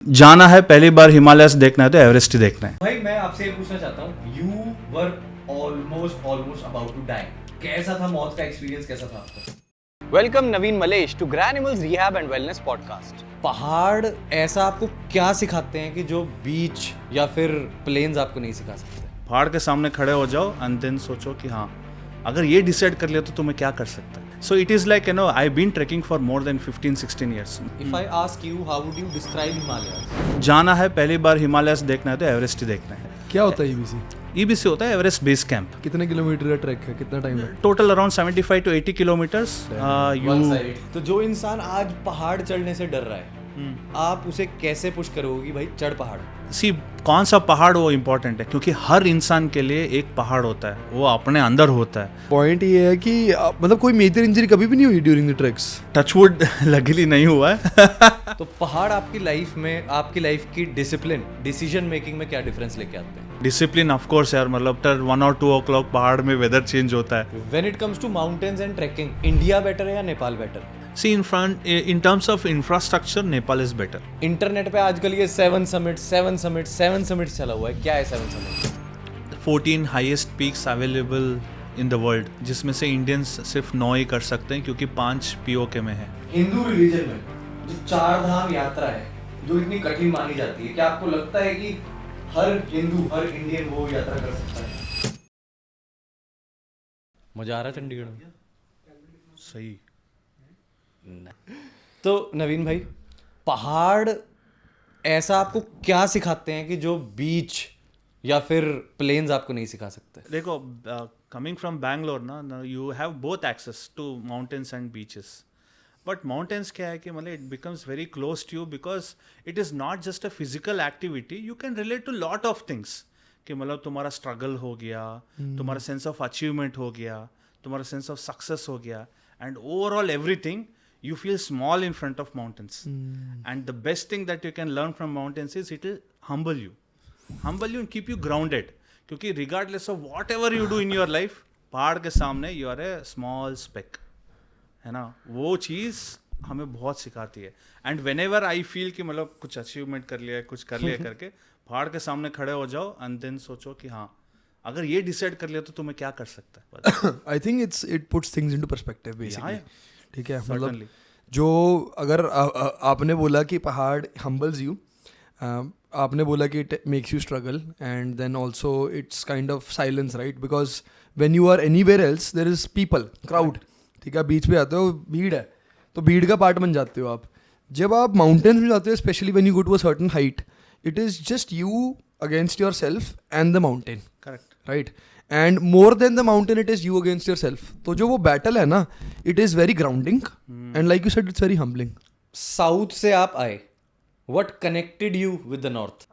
जाना है पहली बार हिमालयस देखना है तो एवरेस्ट ही देखना है। भाई मैं आपसे ये पूछना चाहता हूँ, you were almost about to die, कैसा था मौत का एक्सपीरियंस, कैसा था आपका? Welcome Naveen Malesh to Granimals Rehab and Wellness Podcast. पहाड़ ऐसा आपको क्या सिखाते हैं कि जो बीच या फिर प्लेन्स आपको नहीं सिखा सकते? पहाड़ के सामने खड़े हो जाओ एंड देन सोचो कि हाँ, अगर ये डिसाइड कर लिया तो तुम्हें क्या कर सकता है। So it is like I been trekking for more than 15-16 years. If I ask you how would you describe Himalaya? जाना है पहली बार हिमालयस देखना है तो एवरेस्ट ही देखना है। क्या होता है ईबीसी? ईबीसी होता है एवरेस्ट बेस कैंप। कितने किलोमीटर का ट्रैक है, कितना टाइम है? Total around 75 to 80 kilometres. तो जो इंसान आज पहाड़ चढ़ने से डर रहा है, आप उसे कैसे पुश करोगे कि भाई चढ़ पहाड़? सी कौन सा पहाड़ वो इम्पोर्टेंट है, क्योंकि हर इंसान के लिए एक पहाड़ होता है, वो अपने अंदर होता है। पॉइंट ये है कि मतलब कोई मेजर इंजरी कभी भी नहीं हुई during the treks? Touchwood luckily नहीं हुआ है। तो पहाड़ आपकी लाइफ में, आपकी लाइफ की डिसीजन मेकिंग में क्या डिफरेंस लेके आते हैं? डिसिप्लिन ऑफ कोर्स यार, मतलब 1 or 2 o'clock पहाड़ में वेदर चेंज होता है। When it comes to mountains and trekking, India better है या Nepal better? See in terms of infrastructure Nepal is better। Internet पे आजकल ये 7 समिट्स चला हुआ है, क्या है 7 summits? 14 highest peaks available in the world, जिसमें से इंडियंस सिर्फ 9 ही कर सकते हैं, क्योंकि 5 पीओके में है। हिंदू रिलीजन में जो 4 धाम यात्रा है, जो इतनी कठिन मानी जाती है, क्या आपको लगता है कि हर हिंदू, हर इंडियन वो यात्रा कर सकता है? मजा आ रहा है चंडीगढ़ में? सही। तो नवीन भाई, पहाड़ ऐसा आपको क्या सिखाते हैं कि जो बीच या फिर प्लेन्स आपको नहीं सिखा सकते? देखो, कमिंग फ्रॉम बैंगलोर ना, you have both access to mountains and beaches. But mountains क्या है कि मतलब it becomes very close to you, because it is not just a physical activity, you can relate to lot of things. कि मतलब तुम्हारा struggle हो गया, तुम्हारा सेंस ऑफ अचीवमेंट हो गया, तुम्हारा सेंस ऑफ सक्सेस हो गया, and overall everything you feel small in front of mountains. And the best thing that you can learn from mountains is it will humble you and keep you grounded, क्योंकि regardless of whatever you do in your life, पहाड़ के सामने you are a small speck, है ना। वो चीज़ हमें बहुत सिखाती है। एंड whenever I feel कि मतलब कुछ अचीवमेंट कर लिया, कुछ कर लिया करके पहाड़ के सामने खड़े हो जाओ एंड देन सोचो कि हाँ, अगर ये डिसाइड कर लिया तो तुम्हें क्या कर सकता है। I think it puts things into perspective basically. ठीक है, मतलब Certainly। जो अगर आपने बोला कि पहाड़ हम्बल्स यू, आपने बोला कि it makes you struggle, and then also it's kind of silence, right? Because when you are anywhere else there is people, crowd. ठीक है, बीच पे आते हो, भीड़ है, तो भीड़ का पार्ट बन जाते हो आप। जब आप माउंटेन्स में जाते हो, specially when you go to a certain height, it is just you against yourself and the mountain, correct, right? And more than the mountain it is you against yourself. तो जो वो battle है ना, it is very grounding and like you said it's very humbling. South से आप आए, what connected you with the north?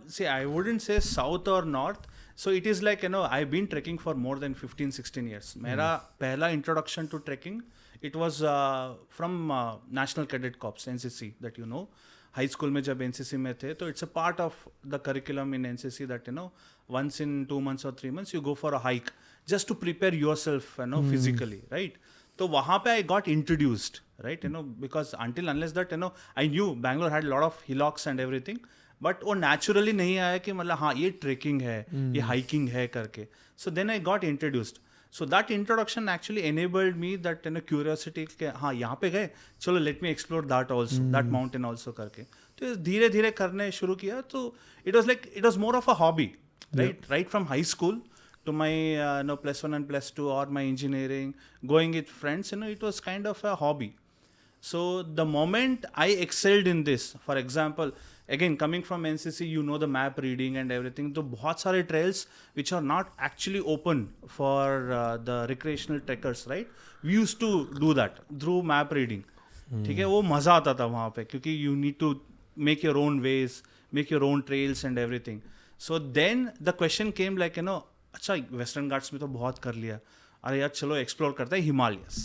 See, I wouldn't say south or north. So it is like, I've been trekking for more than 15-16 years. मेरा पहला introduction to trekking, it was from National Cadet Corps, NCC, that you know. High school में जब NCC में थे, तो it's a part of the curriculum in NCC that once in 2 months or 3 months you go for a hike just to prepare yourself physically, right? तो वहाँ पे I got introduced, right? Because until unless that I knew Bangalore had a lot of hillocks and everything, but वो naturally नहीं आया कि मतलब हाँ ये trekking है, ये hiking है करके. So then I got introduced. So that introduction actually enabled me that curiosity कि हाँ यहाँ पे गए, चलो let me explore that also, that mountain also करके. तो धीरे धीरे करने शुरू किया, तो it was more of a hobby, right from high school to my +1 and +2 or my engineering, going with friends, it was kind of a hobby. So the moment I excelled in this, for example, again coming from NCC, the map reading and everything, तो बहुत सारे trails which are not actually open for the recreational trekkers, right? We used to do that through map reading. ठीक है, वो मज़ा आता था वहाँ पे, क्योंकि you need to make your own ways, make your own trails and everything. So then the question came like, अच्छा वेस्टर्न घाट्स में तो बहुत कर लिया, अरे यार चलो एक्सप्लोर करते हैं Himalayas,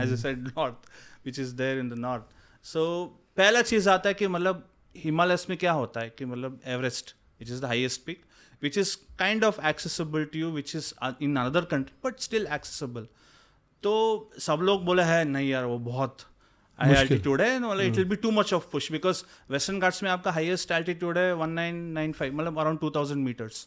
as I said north, which is there in the north. So पहला चीज़ आता है कि मतलब हिमालयस में क्या होता है कि मतलब Everest, which is the highest peak, which is kind of accessible to you, which is in another country but still accessible. तो सब लोग बोले है नहीं यार वो बहुत हाई एल्टीट्यूड है, मतलब it will be too much of push, because western Ghats में आपका हाईएस्ट एल्टीट्यूड है 1995, मतलब around 2000 meters.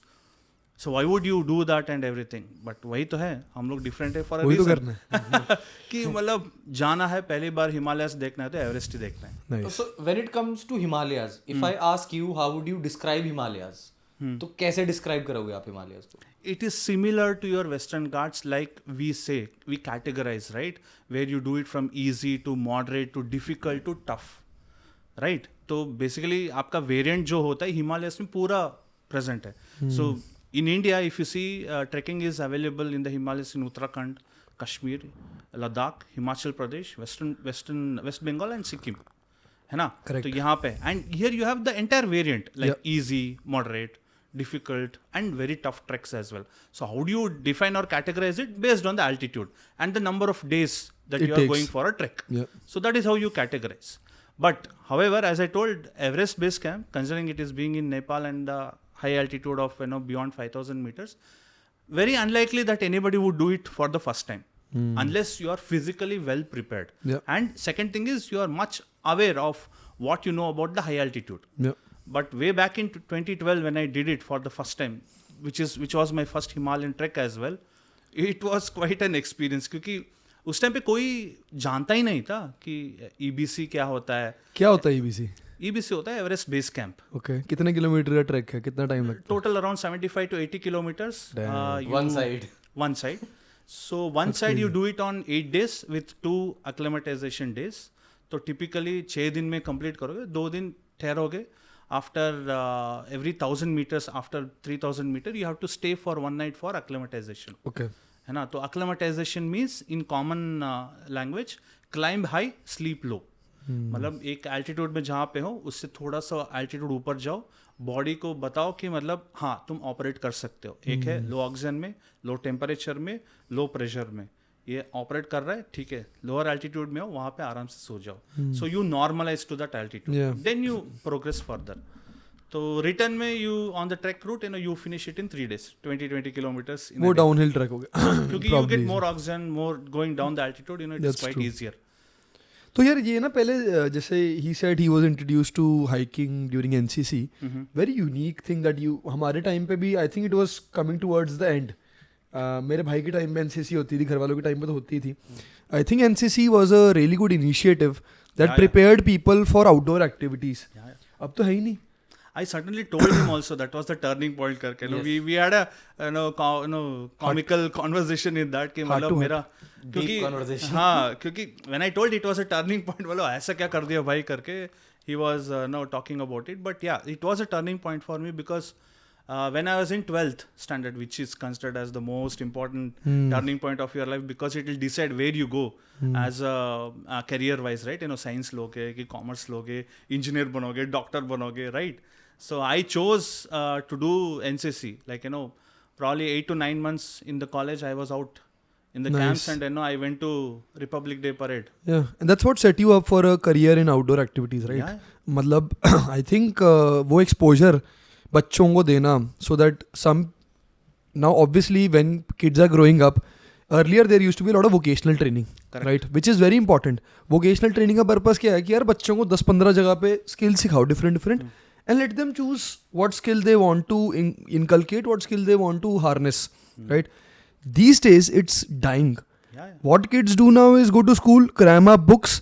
So why would you do that and everything, but वही तो है, हम लोग डिफरेंट है फॉर वही तो करना है. कि मतलब जाना है पहली बार हिमालयस देखना है तो एवरेस्ट ही देखना है. Nice. So when it comes to Himalayas, if I ask you how would you describe Himalayas, तो कैसे डिस्क्राइब करोगे आप हिमालयस को? It is similar to your Western Ghats, like we say, we categorize, right? Where you do it from easy to moderate to difficult to tough, right? तो basically आपका variant जो होता है हिमालयस में पूरा present है. So in India, if you see, trekking is available in the Himalayas in Uttarakhand, Kashmir, Ladakh, Himachal Pradesh, West Bengal and Sikkim, है ना? Correct. तो यहाँ पे, and here you have the entire variant, like easy, moderate, difficult and very tough treks as well. So how do you define or categorize it? Based on the altitude and the number of days that It you are takes. going for a trek. Yeah. So that is how you categorize. But however, as I told, Everest Base Camp, considering it is being in Nepal and the high altitude of beyond 5,000 meters, very unlikely that anybody would do it for the first time. Unless you are physically well prepared. Yeah. And second thing is you are much aware of what you know about the high altitude. Yeah. But way back in 2012 when I did it for the first time, which was my first Himalayan trek as well, it was quite an experience, क्योंकि उस time पे कोई जानता ही नहीं था कि EBC क्या होता है. क्या होता है EBC? EBC होता है एवरेस्ट बेस कैंप. ओके, कितने किलोमीटर का ट्रैक है, कितना टाइम लगता है? Total around 75 to 80 kilometers. One side. One side. So one side you do it on 8 days with 2 acclimatization days. तो टिपिकली 6 दिन में कंप्लीट करोगे, 2 दिन ठहरोगे. After every 1,000 meters, after 3,000 meters, you have to stay for one night for acclimatization. Okay. है ना? तो acclimatization means in common language, climb high, sleep low. मतलब एक एल्टीट्यूड में जहाँ पे हो उससे थोड़ा सा एल्टीट्यूड ऊपर जाओ, बॉडी को बताओ कि मतलब हाँ तुम ऑपरेट कर सकते हो. एक है लो ऑक्सीजन में, लो टेम्परेचर में, लो प्रेशर में, ये ऑपरेट कर रहा है, ठीक है. लोअर एल्टीट्यूड में हो, वहाँ पे आराम से सो जाओ. So you normalize to that altitude, then you progress further. तो रिटर्न में you on the trek route you finish it in 3 days, 20 kilometers. वो डाउनहिल ट्रैक हो गया. क्योंकि you get more oxygen, more going down the altitude, it is quite easier. तो यार ये ना पहले जैसे ही said he was introduced to hiking during NCC, very unique thing that you, हमारे टाइम पे भी I think it was coming towards the end. मेरे भाई के टाइम पे एनसीसी होती थी, घर वालों के टाइम पे तो होती थी. I think NCC was a really good initiative that prepared people for outdoor activities. अब तो है ही नहीं. I certainly told him also that was the turning point करके. We had a comical conversation in that कि मतलब मेरा क्योंकि हाँ क्योंकि when I told it was a turning point, बोलो ऐसा क्या कर दिया भाई करके, he was talking about it. But yeah, it was a turning point for me because when I was in 12th standard, which is considered as the most important turning point of your life because it will decide where you go as a career wise, right? Science लोगे कि commerce लोगे, engineer बनोगे, doctor बनोगे, right? So I chose to do NCC, like probably 8 to 9 months in the college. I was out in the camps and I went to Republic Day parade. Yeah, and that's what set you up for a career in outdoor activities, right? Yeah. मतलब I think वो exposure बच्चों को देना, so that some now obviously when kids are growing up, earlier there used to be a lot of vocational training. Correct. Right, which is very important. vocational training का purpose क्या है कि यार बच्चों को 10-15 जगह पे skills सिखाओ different and let them choose what skill they want to inculcate, what skill they want to harness, right? These days it's dying. Yeah. What kids do now is go to school, cram up books,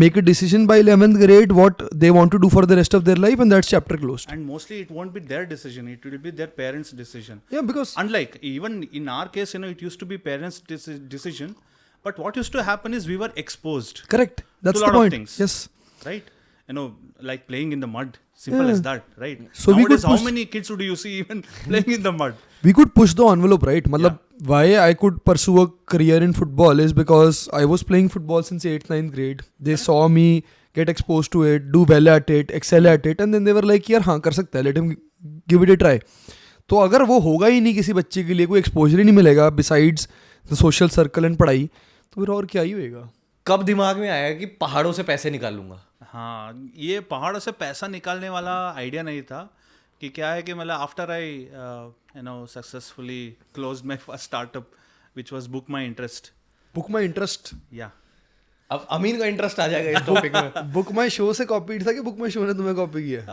make a decision by 11th grade what they want to do for the rest of their life, and that's chapter closed. And mostly it won't be their decision, it will be their parents' decision. Yeah, because Unlike even in our case, it used to be parents' decision, but what used to happen is we were exposed. correct, that's to the lot of point. things. Yes. Right? Like playing in the mud. Simple as that, right? So we Nowadays, could how push- many kids would you see even playing in the mud? We could push the envelope, right? Matlab, why I could pursue a career in football is because I was playing football since 8th, 9th grade. They saw me get exposed to it, do well at it, excel at it, and then they were like, यार हाँ कर सकता है, let him give it a try. तो अगर वो होगा ही नहीं किसी बच्चे के लिए, कोई एक्सपोजर ही नहीं मिलेगा besides the social circle and पढ़ाई, तो फिर और क्या ही होएगा. कब दिमाग में आया कि पहाड़ों से पैसे निकालूंगा? हाँ, ये पहाड़ों से पैसा निकालने वाला आइडिया नहीं था कि क्या है कि मतलब after I successfully closed my first startup which was book my interest. Book my interest. या अब अमीन का इंटरेस्ट आ जाएगा इस टॉपिक में. बुक माई शो से कॉपीड था कि बुक माई शो ने तुम्हें कॉपी किया?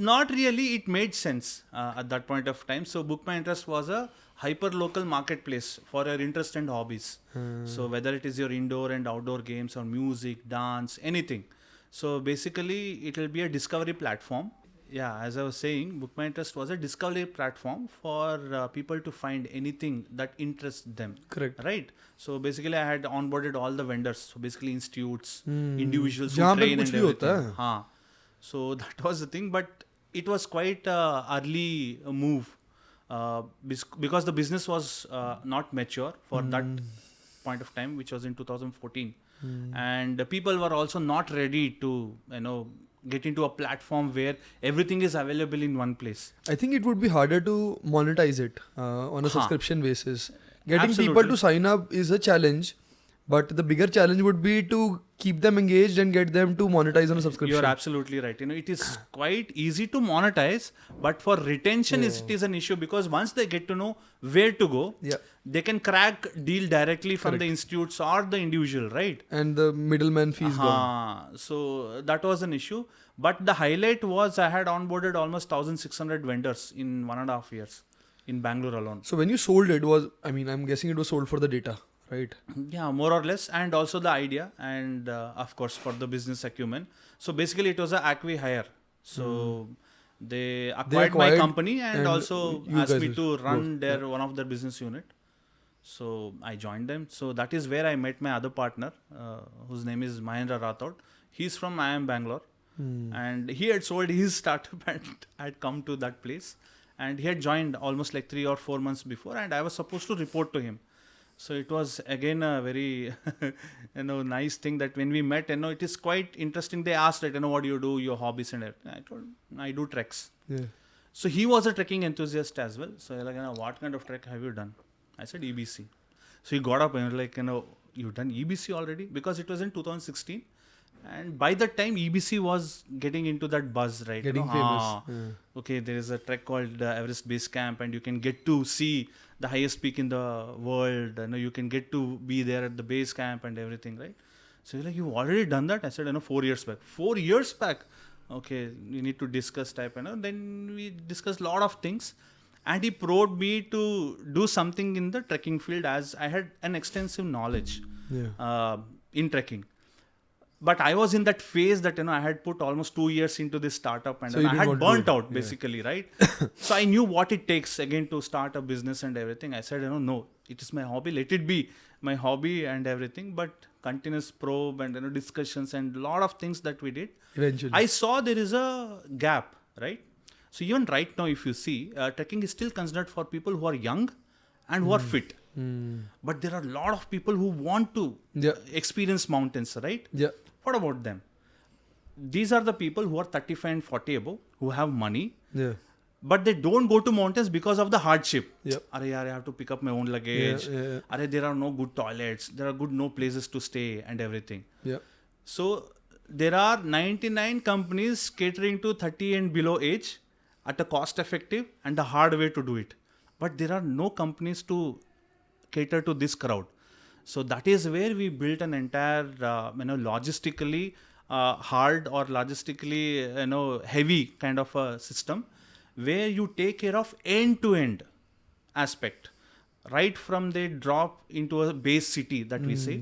Not really. It made sense at that point of time. So, Book My Interest was a hyper local marketplace for your interest and hobbies. So, whether it is your indoor and outdoor games or music, dance, anything. So, basically, it will be a discovery platform. Yeah, as I was saying, Book My Interest was a discovery platform for people to find anything that interests them. Correct. Right? So, basically, I had onboarded all the vendors. So, basically, institutes, individuals who जहाँ पे train कुछ and भी होता everything. है. हाँ. So that was the thing, but it was quite early move because the business was not mature for that point of time, which was in 2014, and people were also not ready to get into a platform where everything is available in one place. I think it would be harder to monetize it on a subscription basis. Getting people Absolutely. to sign up is a challenge, but the bigger challenge would be to keep them engaged and get them to monetize on a subscription. You're absolutely right. It is quite easy to monetize, but for retention, it is an issue because once they get to know where to go, Yeah. they can crack deal directly from the institutes or the individual, right? And the middleman fees gone. So that was an issue. But the highlight was I had onboarded almost 1,600 vendors in 1.5 years in Bangalore alone. So when you sold it, I'm guessing it was sold for the data, right? Yeah, more or less, and also the idea, and of course for the business acumen. So basically, it was a acqui hire. So they acquired my acquired company and also you asked guys me to will run work, their one of their business unit. So I joined them. So that is where I met my other partner, whose name is Mahendra Rathod. He's from IIM Bangalore, and he had sold his startup and had come to that place, and he had joined almost like 3 or 4 months before, and I was supposed to report to him. So it was again a very nice thing that when we met, it is quite interesting. They asked that, what do you do, your hobbies and everything. I told I do treks. Yeah. So he was a trekking enthusiast as well. So like, what kind of trek have you done? I said EBC. So he got up and like, you've done EBC already? Because it was in 2016. And by that time, EBC was getting into that buzz, right? Getting famous. Okay, there is a trek called Everest Base Camp, and you can get to see the highest peak in the world. You can get to be there at the base camp and everything, right? So he's like, you've already done that? I said, 4 years back. 4 years back? Okay, we need to discuss type. Then we discussed a lot of things. And he probed me to do something in the trekking field as I had an extensive knowledge in trekking. But I was in that phase that, I had put almost 2 years into this startup and So you I didn't had want to do burnt it. out basically, right? So I knew what it takes again to start a business and everything. I said, no, it is my hobby. Let it be my hobby and everything. But continuous probe and, discussions and a lot of things that we did. Eventually. I saw there is a gap, right? So even right now, if you see, trekking is still considered for people who are young and who are fit. But there are a lot of people who want to experience mountains, right? Yeah. What about them? These are the people who are 35 and 40 above, who have money, Yeah. but they don't go to mountains because of the hardship. Yep. I have to pick up my own luggage. Yeah. There are no good toilets. There are no places to stay and everything. Yeah. So there are 99 companies catering to 30 and below age at a cost effective and a hard way to do it. But there are no companies to cater to this crowd. So that is where we built an entire, logistically hard or logistically, heavy kind of a system where you take care of end-to-end aspect, right from the drop into a base city that we say,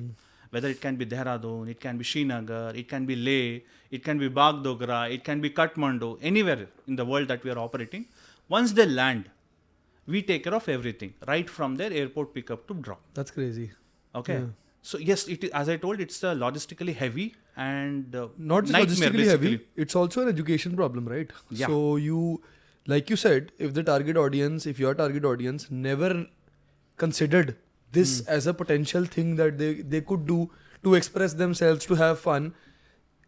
whether it can be Dehradun, it can be Srinagar, it can be Leh, it can be Bagdogra, it can be Kathmandu, anywhere in the world that we are operating. Once they land, we take care of everything, right from their airport pickup to drop. That's crazy. Okay. Yeah. So yes, it is, as I told, it's logistically heavy and Not just nightmare, logistically basically. heavy, it's also an education problem, right? Yeah. So you, like you said, if your target audience never considered this as a potential thing that they could do to express themselves, to have fun,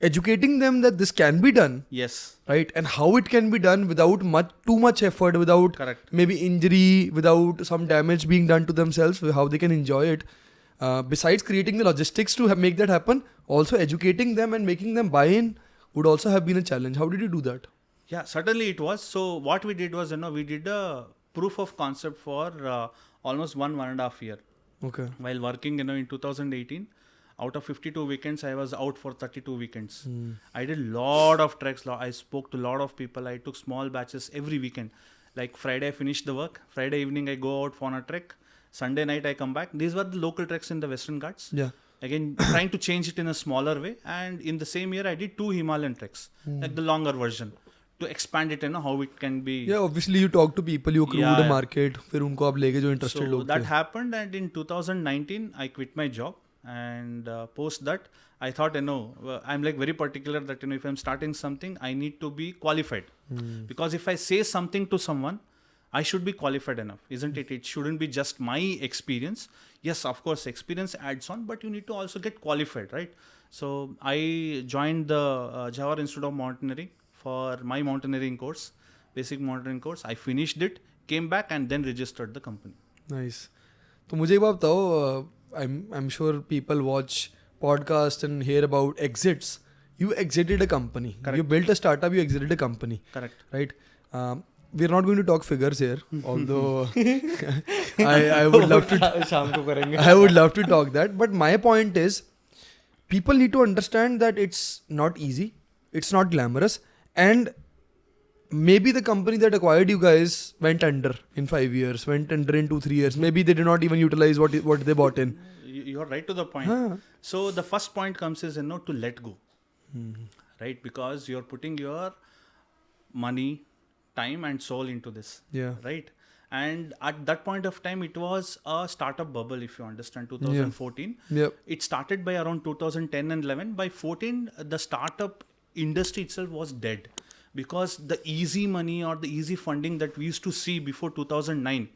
educating them that this can be done, Yes. right? And how it can be done without too much effort, without Correct. maybe injury, without some damage being done to themselves, how they can enjoy it. Besides creating the logistics to make that happen, also educating them and making them buy in would also have been a challenge. How did you do that? Yeah, certainly it was. So what we did was, we did a proof of concept for almost 1.5 year. Okay. While working, in 2018, Out of 52 weekends, I was out for 32 weekends. I did lot of treks. I spoke to a lot of people. I took small batches every weekend. Like Friday, I finished the work. Friday evening, I go out for a trek. Sunday night, I come back. These were the local treks in the Western Ghats. Yeah. Again, trying to change it in a smaller way. And in the same year, I did 2 Himalayan treks, like the longer version, to expand it, how it can be. Yeah, obviously you talk to people, you create Yeah, a yeah. market, फिर उनको आप लेके जो interested So लोग that थे. happened, and in 2019 I quit my job, and post that I thought, I'm like very particular that if I'm starting something, I need to be qualified, because if I say something to someone, I should be qualified enough, isn't it? It shouldn't be just my experience. Yes, of course, experience adds on, but you need to also get qualified, right? So I joined the Jawahar Institute of Mountaineering for my mountaineering course, basic mountaineering course. I finished it, came back, and then registered the company. Nice. तो मुझे एक बात बताओ, I'm sure people watch podcast and hear about exits. You exited a company. Correct. You built a startup. You exited a company. Correct. Right. We're not going to talk figures here, although I would love to. शाम को करेंगे. I would love to talk that. But my point is, people need to understand that it's not easy. It's not glamorous, and maybe the company that acquired you guys went under in 5 years, went under in 2-3 years. Maybe they did not even utilize what they bought in. You're right to the point. Huh. So the first point comes is to let go, right? Because you're putting your money, time, and soul into this. Yeah. Right. And at that point of time, it was a startup bubble. If you understand, 2014. Yep. It started by around 2010 and 11. By 14, the startup industry itself was dead, because the easy money or the easy funding that we used to see before 2009,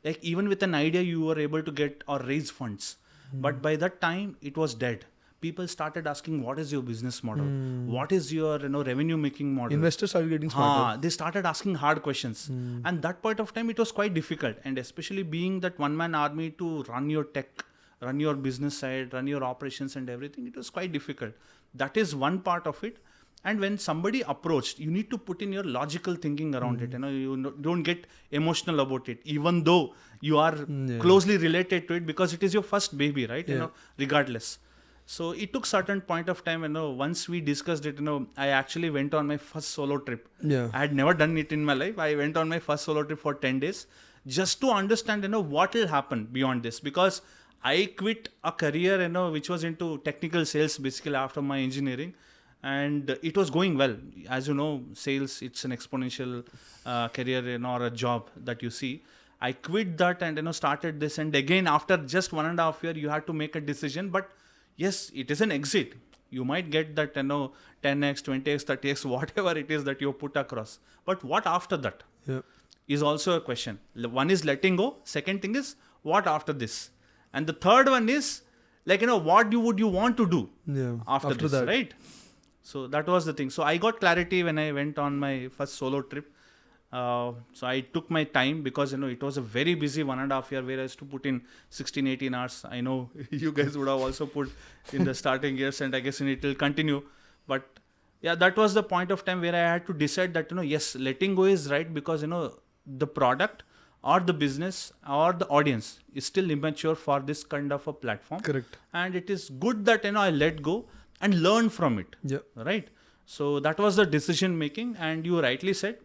like even with an idea you were able to get or raise funds, but by that time it was dead. People started asking, what is your business model? What is your revenue making model? Investors started getting smarter. They started asking hard questions, and that point of time it was quite difficult, and especially being that one-man army to run your tech, run your business side, run your operations and everything, it was quite difficult. That is one part of it. And when somebody approached, you need to put in your logical thinking around it. You don't get emotional about it, even though you are closely related to it, because it is your first baby, right? Regardless. So it took certain point of time. Once we discussed it, I actually went on my first solo trip. Yeah. I had never done it in my life. I went on my first solo trip for 10 days just to understand, what will happen beyond this, because I quit a career, which was into technical sales basically after my engineering. And it was going well. As you know, sales, it's an exponential career, or a job that you see. I quit that and, started this. And again, after just 1.5 years, you had to make a decision. But yes, it is an exit. You might get that, 10x, 20x, 30x, whatever it is that you put across. But what after that is also a question. One is letting go. Second thing is, what after this? And the third one is, what would you want to do after this, that. right? So that was the thing. So I got clarity when I went on my first solo trip. So I took my time, because it was a very busy 1.5 year where I used to put in 16-18 hours. I know you guys would have also put in the starting years, and I guess it will continue. But yeah, that was the point of time where I had to decide that yes, letting go is right, because the product or the business or the audience is still immature for this kind of a platform. Correct. And it is good that I let go and learn from it. Yeah. Right. So that was the decision making, and you rightly said,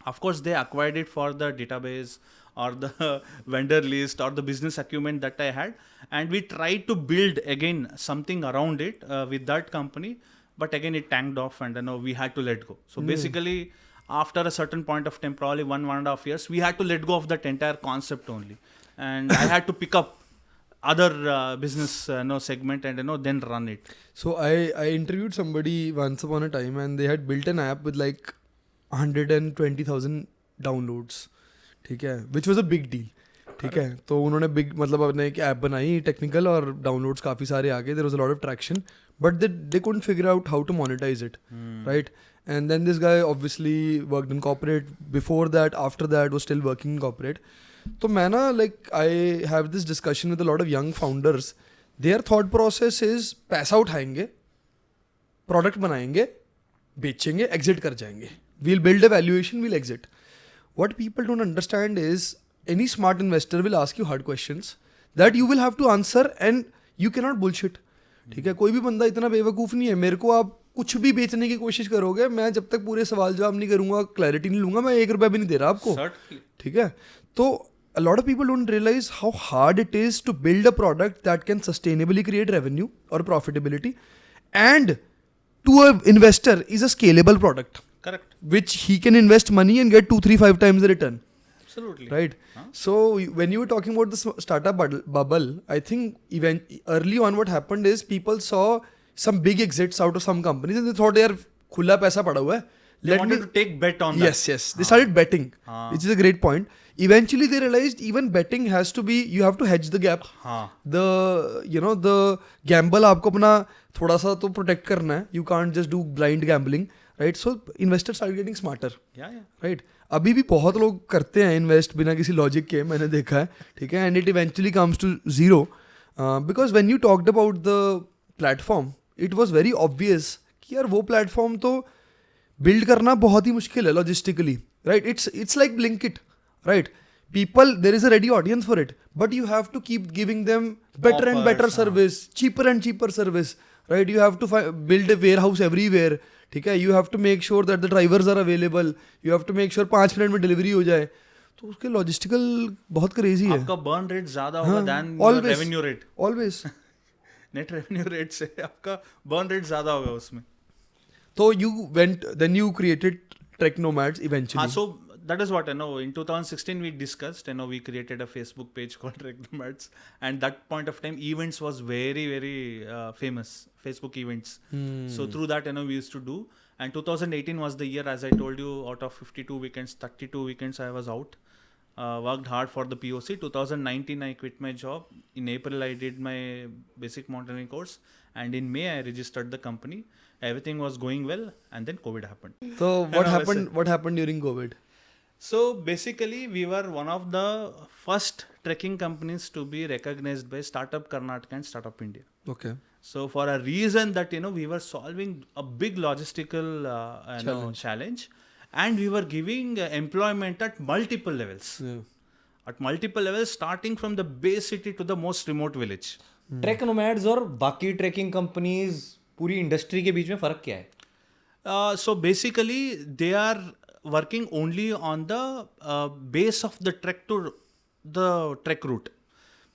of course, they acquired it for the database or the vendor list or the business acumen that I had, and we tried to build again something around it with that company, but again it tanked off, and we had to let go. So basically, after a certain point of time, probably 1.5 years, we had to let go of that entire concept only, and I had to pick up other business segment and then run it. So I interviewed somebody once upon a time, and they had built an app with like 120,000 downloads, ठीक है, which was a big deal, ठीक है. तो उन्होंने big अपने एक app बनाई technical, और downloads काफ़ी सारे आ गए. There was a lot of traction, but they couldn't figure out how to monetize it, right? And then this guy obviously worked in corporate. Before that, after that, was still working in corporate. तो मैं I have this discussion with a lot of young founders. Their thought process is पैसा उठाएंगे, product बनाएंगे, बेचेंगे, exit कर जाएंगे. We'll build a valuation, we'll exit. What people don't understand is, any smart investor will ask you hard questions that you will have to answer, and you cannot bullshit. ठीक है, कोई भी बंदा इतना बेवकूफ़ नहीं है. मेरे को आप कुछ भी बेचने की कोशिश करोगे, मैं जब तक पूरे सवाल जवाब नहीं करूंगा, क्लैरिटी नहीं लूंगा, मैं 1 रुपया भी नहीं दे रहा आपको. Certainly. ठीक है. तो a lot of people don't realize how hard it is to build a product that can sustainably create revenue or profitability, and to an investor is a scalable product Correct. which he can invest money and get 2, 3, 5 times the return. Absolutely. Right. So when you were talking about the startup bubble, I think even early on what happened is people saw some big exits out of some companies and they thought यार खुला पैसा पड़ा हुआ है. They wanted to take bet on that. Yes. They started betting, which is a great point. Eventually they realized even betting has to be, you have to hedge the gap. हाँ. The gamble आपको अपना थोड़ा सा तो protect करना है. You can't just do blind gambling, right? So investors started getting smarter. Yeah. Right. अभी भी बहुत लोग करते हैं इन्वेस्ट बिना किसी लॉजिक के, मैंने देखा है. ठीक है. And it eventually comes to zero because when you talked about the platform, it was very obvious कि यार वो प्लेटफॉर्म तो बिल्ड करना बहुत ही मुश्किल है logistically. Right. It's like Blinkit. Right. People, there is a ready audience for it, but you have to keep giving them better and better Offers, service, cheaper and cheaper service. Right. You have to build a warehouse everywhere. ठीक है. You have to make sure that the drivers are available. You have to make sure 5 minute में delivery हो जाए. तो उसके logistical बहुत crazy है. आपका burn rate ज़्यादा होगा than your Always. revenue rate. Always. Net revenue rate से आपका burn rate ज़्यादा होगा उसमें. So then you created Trek Nomads eventually. So that is what I know. In 2016 we discussed, we created a Facebook page called Trek Nomads, and that point of time events was very, very famous. Facebook events. So through that, we used to do. And 2018 was the year, as I told you, out of 52 weekends, 32 weekends I was out. Worked hard for the POC. 2019 I quit my job. In April I did my basic mountaineering course, and in May I registered the company. Everything was going well, and then COVID happened. So what happened during COVID? So basically we were one of the first trekking companies to be recognized by Startup Karnataka and Startup India. Okay. So for a reason that we were solving a big logistical challenge, and we were giving employment at multiple levels. Yeah. At multiple levels, starting from the base city to the most remote village. Track nomads और बाकी trekking companies पूरी industry के बीच में फर्क क्या है? So basically they are working only on the base of the trek to the trek route.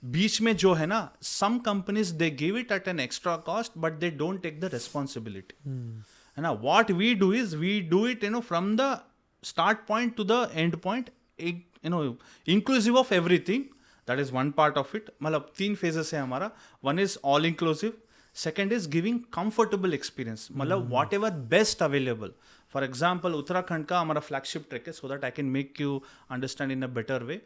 बीच में जो है ना, some companies they give it at an extra cost, but they don't take the responsibility. है ना, what we do is we do it from the start point to the end point, inclusive of everything. That is one part of it. मतलब 3 phases है हमारा. One is all inclusive. Second is giving comfortable experience. मतलब whatever best available. For example, Uttarakhand का हमारा flagship trek है, so that I can make you understand in a better way.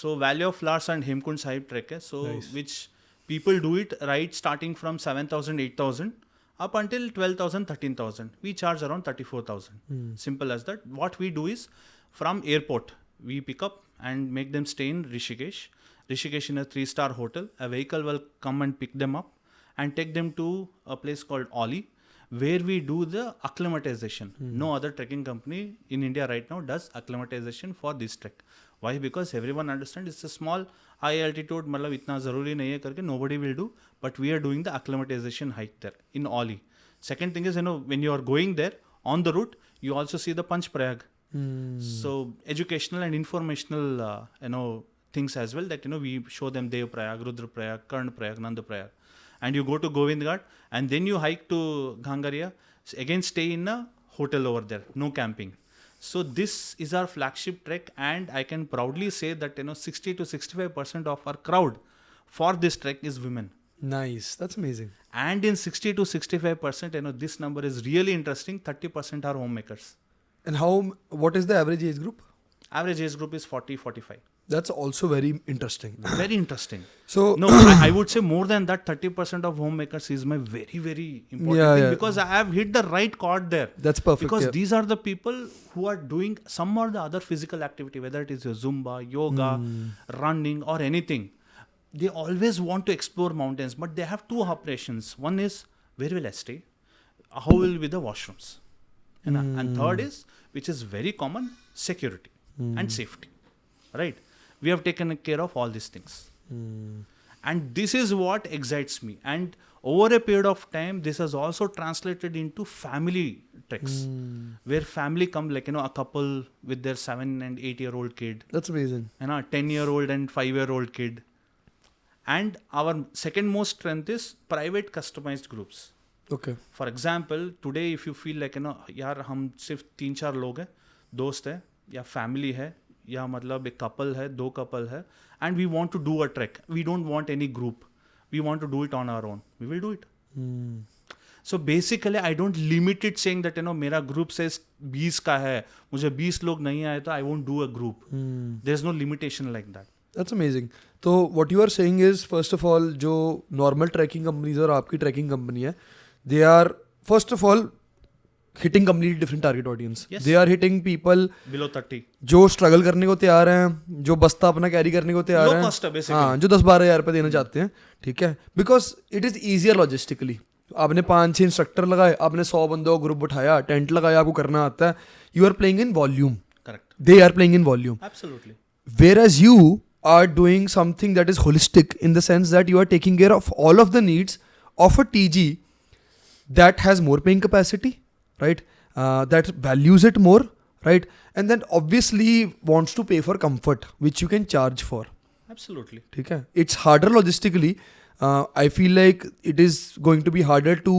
So Valley of Flowers and Hemkund Sahib trek है, so which people do it right starting from 7,000, 8,000 up until 12,000, 13,000. We charge around 34,000. Simple as that. What we do is from airport we pick up and make them stay in Rishikesh. Rishikesh in a 3-star hotel. A vehicle will come and pick them up and take them to a place called Oli, where we do the acclimatization. No other trekking company in India right now does acclimatization for this trek. Why? Because everyone understands it's a small high altitude, मतलब इतना ज़रूरी नहीं है करके nobody will do, but we are doing the acclimatization hike there in Oli. Second thing is, when you are going there on the route, you also see the Panch Prayag. So educational and informational, things as well, that we show them Dev Prayag, Rudra Prayag, Karn Prayag, Nanda Prayag. And you go to Govind Ghat, and then you hike to Ghangaria, again stay in a hotel over there, no camping. So this is our flagship trek, and I can proudly say that 60 to 65% of our crowd for this trek is women. Nice. That's amazing. And in 60 to 65%, this number is really interesting. 30% are homemakers. And what is the average age group? Average age group is 40, 45. That's also very interesting. Very interesting. So no, I would say more than that, 30% of homemakers is my very, very important thing, because I have hit the right chord there. That's perfect. Because these are the people who are doing some or the other physical activity, whether it is your Zumba, yoga, running or anything. They always want to explore mountains, but they have 2 operations. One is, where will I stay? How will be the washrooms? And third is, which is very common, security and safety. Right? We have taken care of all these things. And this is what excites me. And over a period of time, this has also translated into family treks, where family come, like, a couple with their 7 and 8-year-old kid, That's amazing. 10-year-old and 5-year-old kid. And our second most strength is private customized groups. Okay. For example today if you feel like यार हम सिर्फ 3-4 लोग हैं, दोस्त है या family है या मतलब एक कपल है, 2 कपल है, and we want to do a trek, we don't want any group, we want to do it on our own, we will do it. So basically I don't limit it saying that मेरा group से 20 का है, मुझे 20 लोग नहीं आए तो I won't do a group. There is no limitation like that. That's amazing. तो what you are saying is, first of all, जो normal trekking companies और आपकी trekking company है, they are first of all hitting completely different target audience. Yes. They are hitting people below 30 जो struggle करने को तैयार हैं, जो बस्ता अपना कैरी करने को तैयार Low हैं, cost है basically. हाँ, जो 10-12 हज़ार रुपये देना चाहते हैं, ठीक है, because it is easier logistically. आपने 5-6 इंस्ट्रक्टर लगाए, आपने 100 बंदों को ग्रुप उठाया, टेंट लगाया, आपको करना आता है, you are playing in volume. Correct, They are playing in volume. Absolutely. Whereas you are doing something that is holistic in the sense that you are taking care of all of the needs of a TG that has more paying capacity, right? That values it more, right? And then obviously wants to pay for comfort, which you can charge for. Absolutely. ठीक है? It's harder logistically. I feel like it is going to be harder to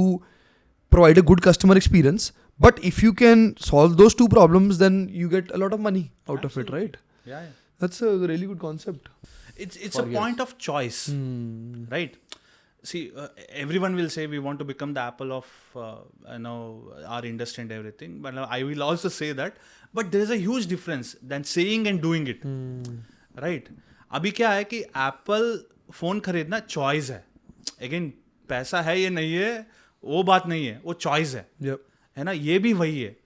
provide a good customer experience. But if you can solve those 2 problems, then you get a lot of money out of it, right? Yeah. That's a really good concept. It's a point of choice, right? See, everyone will say we want to become the Apple of our industry and everything, but I will also say that, but there is a huge difference than saying and doing it, right? अभी क्या है कि Apple phone खरीदना choice है. Again पैसा है या नहीं है वो बात नहीं है, वो चॉइस है. Yep. है ना, ये भी वही है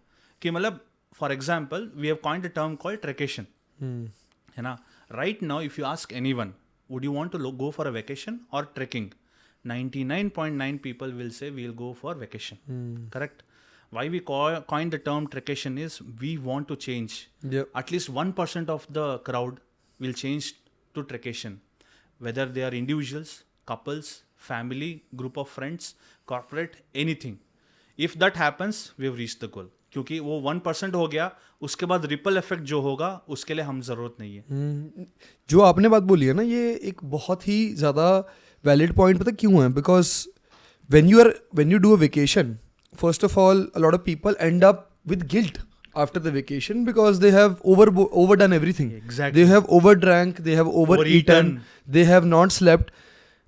कि मतलब for example we have coined a term called trekcation. है ना, right now if you ask anyone would you want to go for a vacation और trekking, 99.9 people will say we'll go for vacation. Correct? Why we coined the term tractation is we want to change. Yep. At least 1% of the crowd will change to tractation. Whether they are individuals, couples, family, group of friends, corporate, anything. If that happens, we have reached the goal. क्योंकि वो 1% हो गया, उसके बाद ripple effect जो होगा उसके लिए हम ज़रूरत नहीं है. जो आपने बात बोली है ना, ये एक बहुत ही ज़्यादा वैलिड पॉइंट, पता क्यों है? Because when you do a vacation, first of all, a lot of people end up with guilt after the vacation because they have overdone everything. Exactly. They have overdrank, they have overeaten, they have not slept,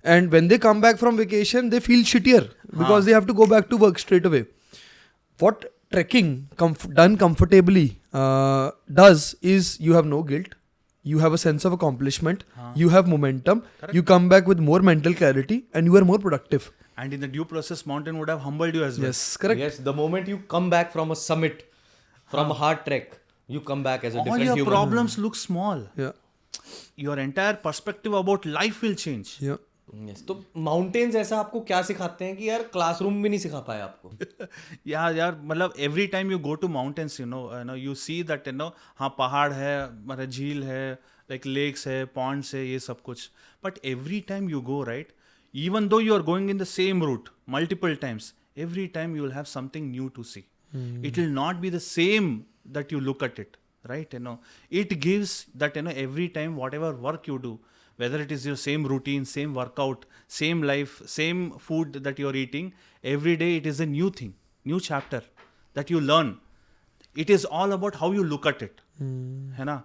and when they come back from vacation, they feel shittier because they have to go back to work straight away. What trekking done comfortably does is you have no guilt, you have a sense of accomplishment, you have momentum. Correct. You come back with more mental clarity and you are more productive. And in the due process, mountain would have humbled you as well. Yes, correct. Yes, the moment you come back from a summit, from a hard trek, you come back as a All different your human. problems look small. Yeah. Your entire perspective about life will change. Yeah. Yes. तो mountains ऐसा आपको क्या सिखाते हैं कि यार classroom भी नहीं सिखा पाए आपको? यार मतलब every time you go to mountains, you see that हाँ पहाड़ है, मतलब झील है, लाइक लेक्स है, पॉन्ड्स है, ये सब कुछ. But every time you go, right, even though you are going in the same route multiple times, every time you will have something new to see. It will not be the same that you look at it, right? It gives that, every time whatever work you do, whether it is your same routine, same workout, same life, same food that you are eating, every day it is a new thing, new chapter that you learn. It is all about how you look at it, है ना?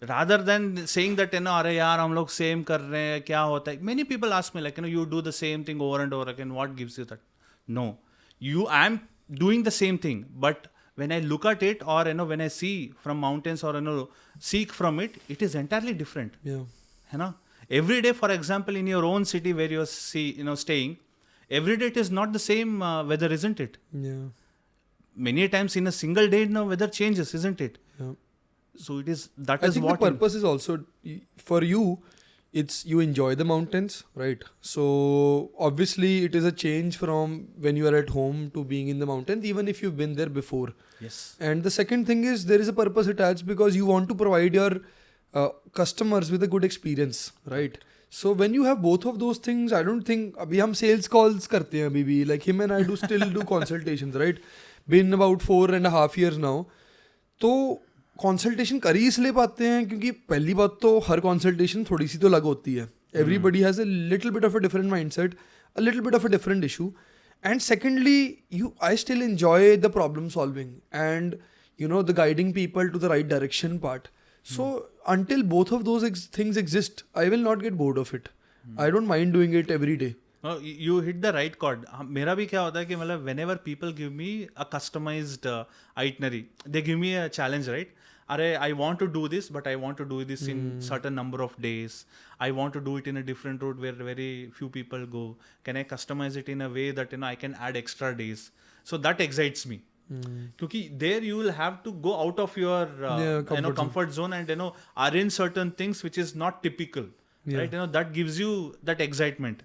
Rather than saying that, अरे यार हम लोग same कर रहे हैं, क्या होता है? Many people ask me like, you do the same thing over and over again. What gives you that? No, I am doing the same thing, but when I look at it, or when I see from mountains, or seek from it, it is entirely different. Yeah. है ना? Every day, for example, in your own city where you are staying, every day it is not the same weather, isn't it? Yeah. Many times in a single day, weather changes, isn't it? Yeah. So it is that I is think what the purpose is also for you. It's you enjoy the mountains, right? So obviously it is a change from when you are at home to being in the mountains, even if you've been there before. Yes. And the second thing is there is a purpose attached because you want to provide your customers with a good experience, right? So when you have both of those things, I don't think अभी हम sales calls करते हैं अभी भी, like him and I do still do consultations, right? Been about 4.5 years now. तो consultation कर ही इसलिए पाते हैं क्योंकि पहली बात तो हर consultation थोड़ी सी तो अलग होती है. Everybody has a little bit of a different mindset, a little bit of a different issue. And secondly, I still enjoy the problem solving and the guiding people to the right direction part. So until both of those things exist, I will not get bored of it. I don't mind doing it every day. You hit the right chord. मेरा भी क्या होता है कि मतलब whenever people give me a customized itinerary, they give me a challenge, right? अरे I want to do this, but I want to do this in certain number of days. I want to do it in a different route where very few people go. Can I customize it in a way that I can add extra days? So that excites me. क्योंकि there you will have to go out of your comfort zone and arrange certain things which is not typical, right? That gives you that excitement.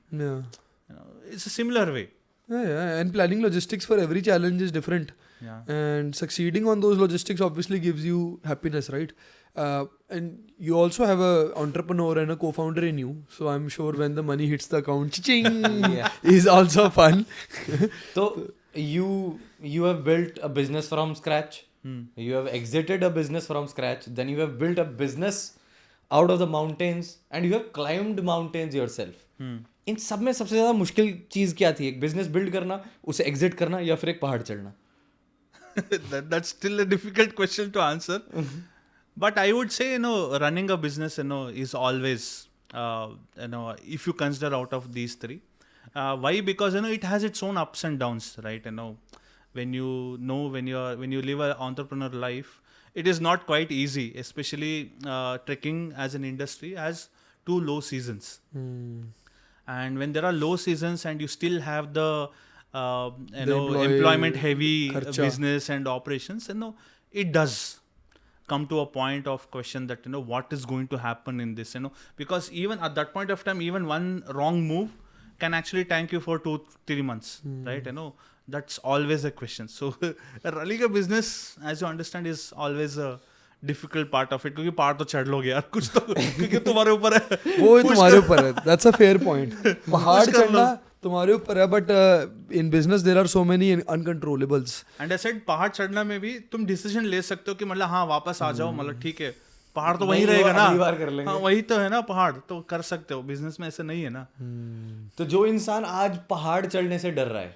It's a similar way. Yeah, and planning logistics for every challenge is different. And succeeding on those logistics obviously gives you happiness, right? And you also have a entrepreneur and a co-founder in you, so I'm sure when the money hits the account, cha-ching, is also fun. So you have built a business from scratch. You have exited a business from scratch. Then you have built a business out of the mountains, and you have climbed mountains yourself. इन सब में सबसे ज्यादा मुश्किल चीज क्या थी? एक business build करना, उसे एग्जिट करना, या फिर एक पहाड़ चढ़ना? That's still a difficult question to answer. But I would say, running a business, is always, if you consider out of these three. Why? Because, it has its own ups and downs, right? When you live an entrepreneur life, it is not quite easy, especially trekking as an industry has 2 low seasons. And when there are low seasons and you still have the employment heavy business and operations, it does come to a point of question that what is going to happen in this, because even at that point of time, even one wrong move can actually tank you for 2-3 months, right? That's always a question. So running a business, as you understand, is always a difficult part of it, क्योंकि पहाड़ तो चढ़ लोगे यार कुछ तो, क्योंकि तुम्हारे ऊपर है वो तुम्हारे ऊपर है. That's a fair point. पहाड़ चढ़ना तुम्हारे ऊपर है, but in business there are so many uncontrollables. And I said पहाड़ चढ़ना में भी तुम डिसीजन ले सकते हो कि मतलब हाँ वापस आ जाओ, मतलब ठीक है पहाड़ तो वहीं रहेगा ना, हाँ वही तो है ना, पहाड़ तो कर सकते हो. बिजनेस में ऐसे नहीं है ना. तो जो इंसान आज पहाड़ चढ़ने से डर रहा है,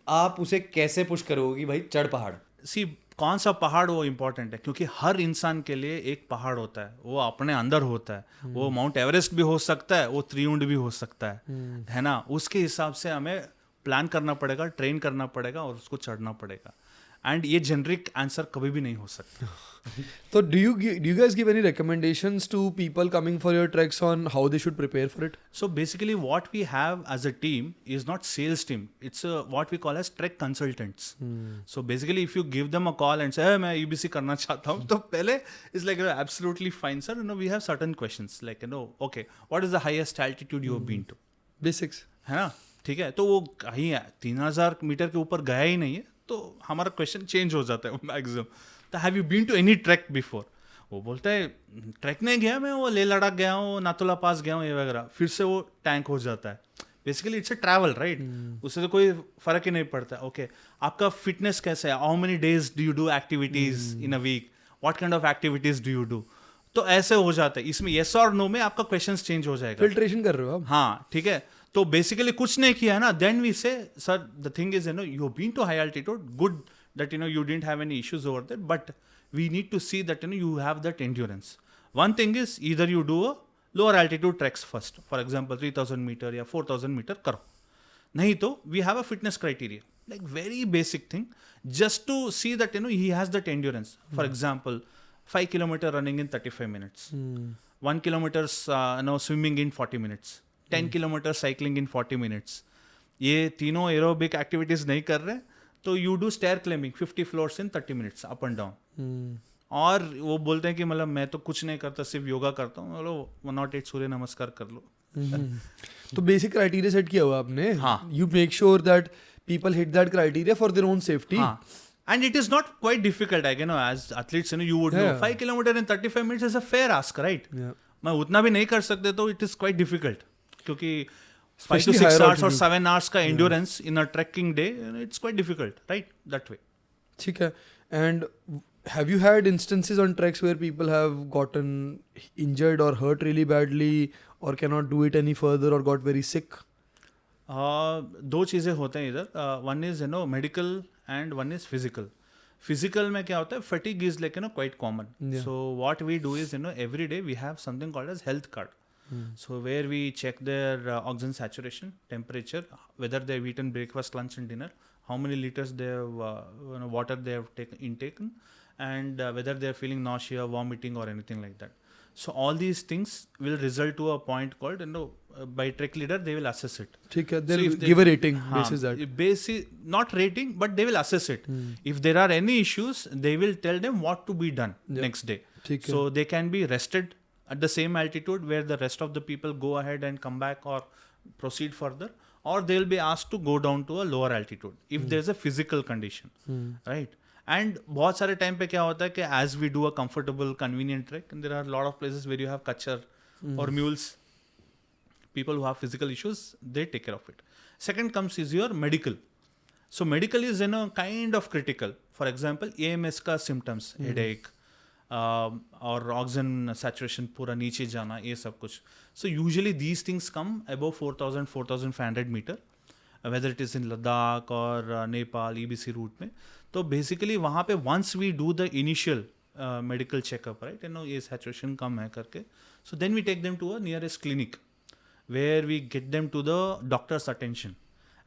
आप उसे कैसे पुश करोगे कि भाई चढ़ पहाड़? सी कौन सा पहाड़ वो इम्पोर्टेंट है, क्योंकि हर इंसान के लिए एक पहाड़ होता है, वो अपने अंदर होता है. वो माउंट एवरेस्ट भी हो सकता है, वो त्रिउंड भी हो सकता है ना. उसके हिसाब से हमें प्लान करना पड़ेगा, ट्रेन करना पड़ेगा और उसको चढ़ना पड़ेगा. एंड ये जेनरिक आंसर कभी भी नहीं हो सकता. So do you guys give any recommendations to people coming for your treks on how they should prepare for it? So basically what we have as a team is not sales team. It's what we call as trek consultants. So basically if you give them a call and say, hey, मैं EBC करना चाहता हूँ, तो पहले is like absolutely fine sir. We have certain questions like okay, what is the highest altitude you have been to? Basics. है ना, ठीक है. तो वो कहीं 3000 मीटर के ऊपर गया ही नहीं है, तो हमारा क्वेश्चन चेंज हो जाता है मैक्सिमम. तो have you been to any trek before? वो बोलता है ट्रैक नहीं गया मैं, वो लेह लद्दाख गया हूँ, नाथुला पास गया हूँ, ये वगैरह. फिर से वो टैंक हो जाता है. Basically it's a travel, right? उससे तो कोई फर्क ही नहीं पड़ता. ओके, आपका फिटनेस कैसा है? How many days do you do activities in a week? What kind of activities do you do? तो ऐसे हो जाता है. इसमें येस और नो में आपका क्वेश्चन चेंज हो जाएगा. फिल्ट्रेशन कर रहे हो आप. हाँ, ठीक है. तो बेसिकली कुछ नहीं किया है ना, then we say sir the thing is you been to high altitude, good that you didn't have any issues over there, but we need to see that you have that endurance. One thing is either you do a lower altitude treks first, for example 3000 meter या 4000 meter करो. नहीं तो we have a fitness criteria, like very basic thing, just to see that he has that endurance. For example 5 kilometer running in 35 minutes, 1 kilometer swimming in 40 minutes, 10 kilometer cycling in 40 minutes. ये तीनों aerobic activities नहीं कर रहे, तो you do stair climbing 50 floors in 30 minutes up and down. और वो बोलते हैं कि मतलब मैं तो कुछ नहीं करता, सिर्फ योगा करता हूँ. बोलो 108 सूर्य नमस्कार कर लो. तो बेसिक क्राइटेरिया सेट किया हुआ आपने. हाँ. You make sure that people hit that criteria for their own safety. हाँ. And it is not quite difficult. I as athletes, you would know 5 kilometer in 35 minutes is a fair ask, right? Yeah. मैं उतना भी नहीं कर सकते, तो it is quite difficult. क्योंकि 5 to Especially 6 higher hours or altitude. 7 hours का endurance in a trekking day, it's quite difficult, right? That way. ठीक है. And have you had instances on treks where people have gotten injured or hurt really badly or cannot do it any further or got very sick? दो चीज़ें होते हैं इधर. One is medical and one is physical. Physical में क्या होता है, fatigue is like quite common. So what we do is every day we have something called as health card. So where we check their oxygen saturation, temperature, whether they've eaten breakfast, lunch and dinner, how many liters they have water they have intaken, and whether they are feeling nausea, vomiting or anything like that. So all these things will result to a point called by trek leader they will assess it. ठीक है. So They'll if they- give a rating हाँ, basis that. not rating, but they will assess it. If there are any issues, they will tell them what to be done next day. ठीक है. So they can be rested at the same altitude where the rest of the people go ahead and come back or proceed further, or they'll be asked to go down to a lower altitude if there's a physical condition, right? And बहुत सारे time पे क्या होता है कि as we do a comfortable convenient trek, and there are a lot of places where you have kachar or mules, people who have physical issues, they take care of it. Second comes is your medical. So medical is kind of critical. For example, AMS का symptoms, headache, और oxygen saturation पूरा नीचे जाना, ये सब कुछ. So usually these things come above 4,500 meter, whether it is in Ladakh और Nepal EBC route में. तो बेसिकली वहाँ पे once we do the initial medical checkup, right, ये सैचुरेशन कम है करके, so then we take them to a nearest clinic where we get them to the doctor's attention.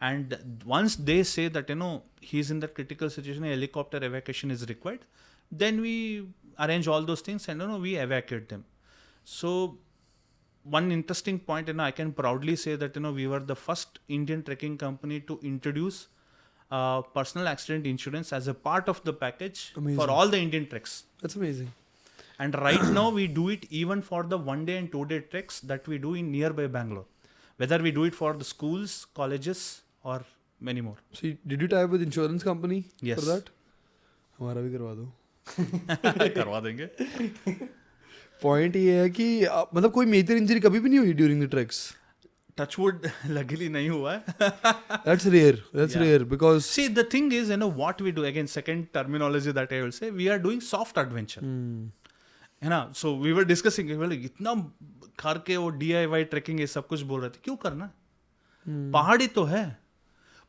And once they say that he's in that critical situation, a helicopter evacuation is required, then we arrange all those things and we evacuate them. So one interesting point, I can proudly say that we were the first Indian trekking company to introduce personal accident insurance as a part of the package. Amazing. For all the Indian treks. That's amazing. And right now we do it even for the 1-day and 2-day treks that we do in nearby Bangalore. Whether we do it for the schools, colleges or many more. So did you tie up with insurance company Yes. for that? हमारा भी करवा दो. करवा देंगे. Point ये है कि मतलब कोई मेजर इंजरी कभी भी नहीं हुई during the treks. Touchwood luckily नहीं हुआ है. That's rare. That's Yeah. rare because See, the thing is, what we do, again, second terminology that I will say, we are doing soft adventure. है ना. So we were discussing, इतना करके वो DIY trekking ये सब कुछ बोल रहे थे, क्यों करना है? पहाड़ी तो है,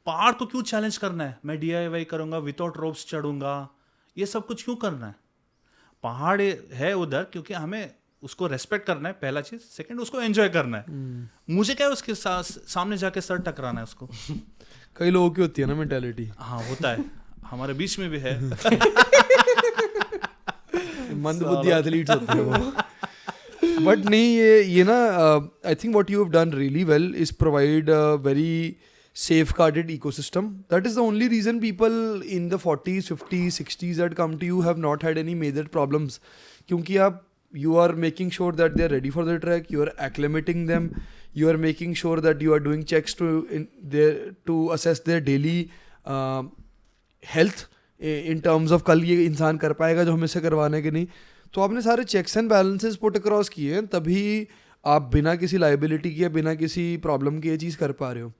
पहाड़ तो क्यों चैलेंज करना है? मैं DIY करूंगा, विदाउट रोप्स चढ़ूंगा, ये सब कुछ क्यों करना है? पहाड़ है उधर क्योंकि हमें उसको रेस्पेक्ट करना है, पहला चीज. सेकंड, उसको एंजॉय करना है. मुझे क्या है उसके सामने जाके सर टकराना है उसको. कई लोगों की होती है ना मेंटालिटी. हाँ, होता है, हमारे बीच में भी है. मंदबुद्धि एथलीट्स होते हैं वो. बट नहीं, ये ना I think what you have done really well is provide a very safeguarded ecosystem. That is the only reason people in the 40s, 50s, 60s that come to you have not had any major problems. क्योंकि you are making sure that they are ready for the trek, you are acclimating them, you are making sure that you are doing checks to assess their daily health in terms of कल ये इंसान कर पाएगा जो हमें से करवाने के नहीं. तो आपने सारे checks and balances put across किए हैं, तभी आप बिना किसी liability के, बिना किसी problem के ये चीज़ कर पा रहे हो.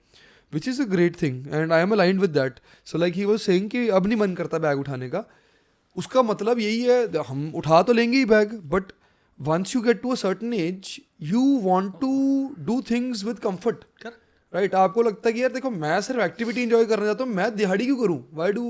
Which is a great thing and I am aligned with that. So like he was saying कि अब नहीं मन करता बैग उठाने का. उसका मतलब यही है, हम उठा तो लेंगे ही bag, but once you get to a certain age, you want to do things with comfort. Right? आपको लगता है कि यार देखो, मैं सिर्फ एक्टिविटी एंजॉय करना चाहता हूँ, मैं दिहाड़ी क्यों करूँ?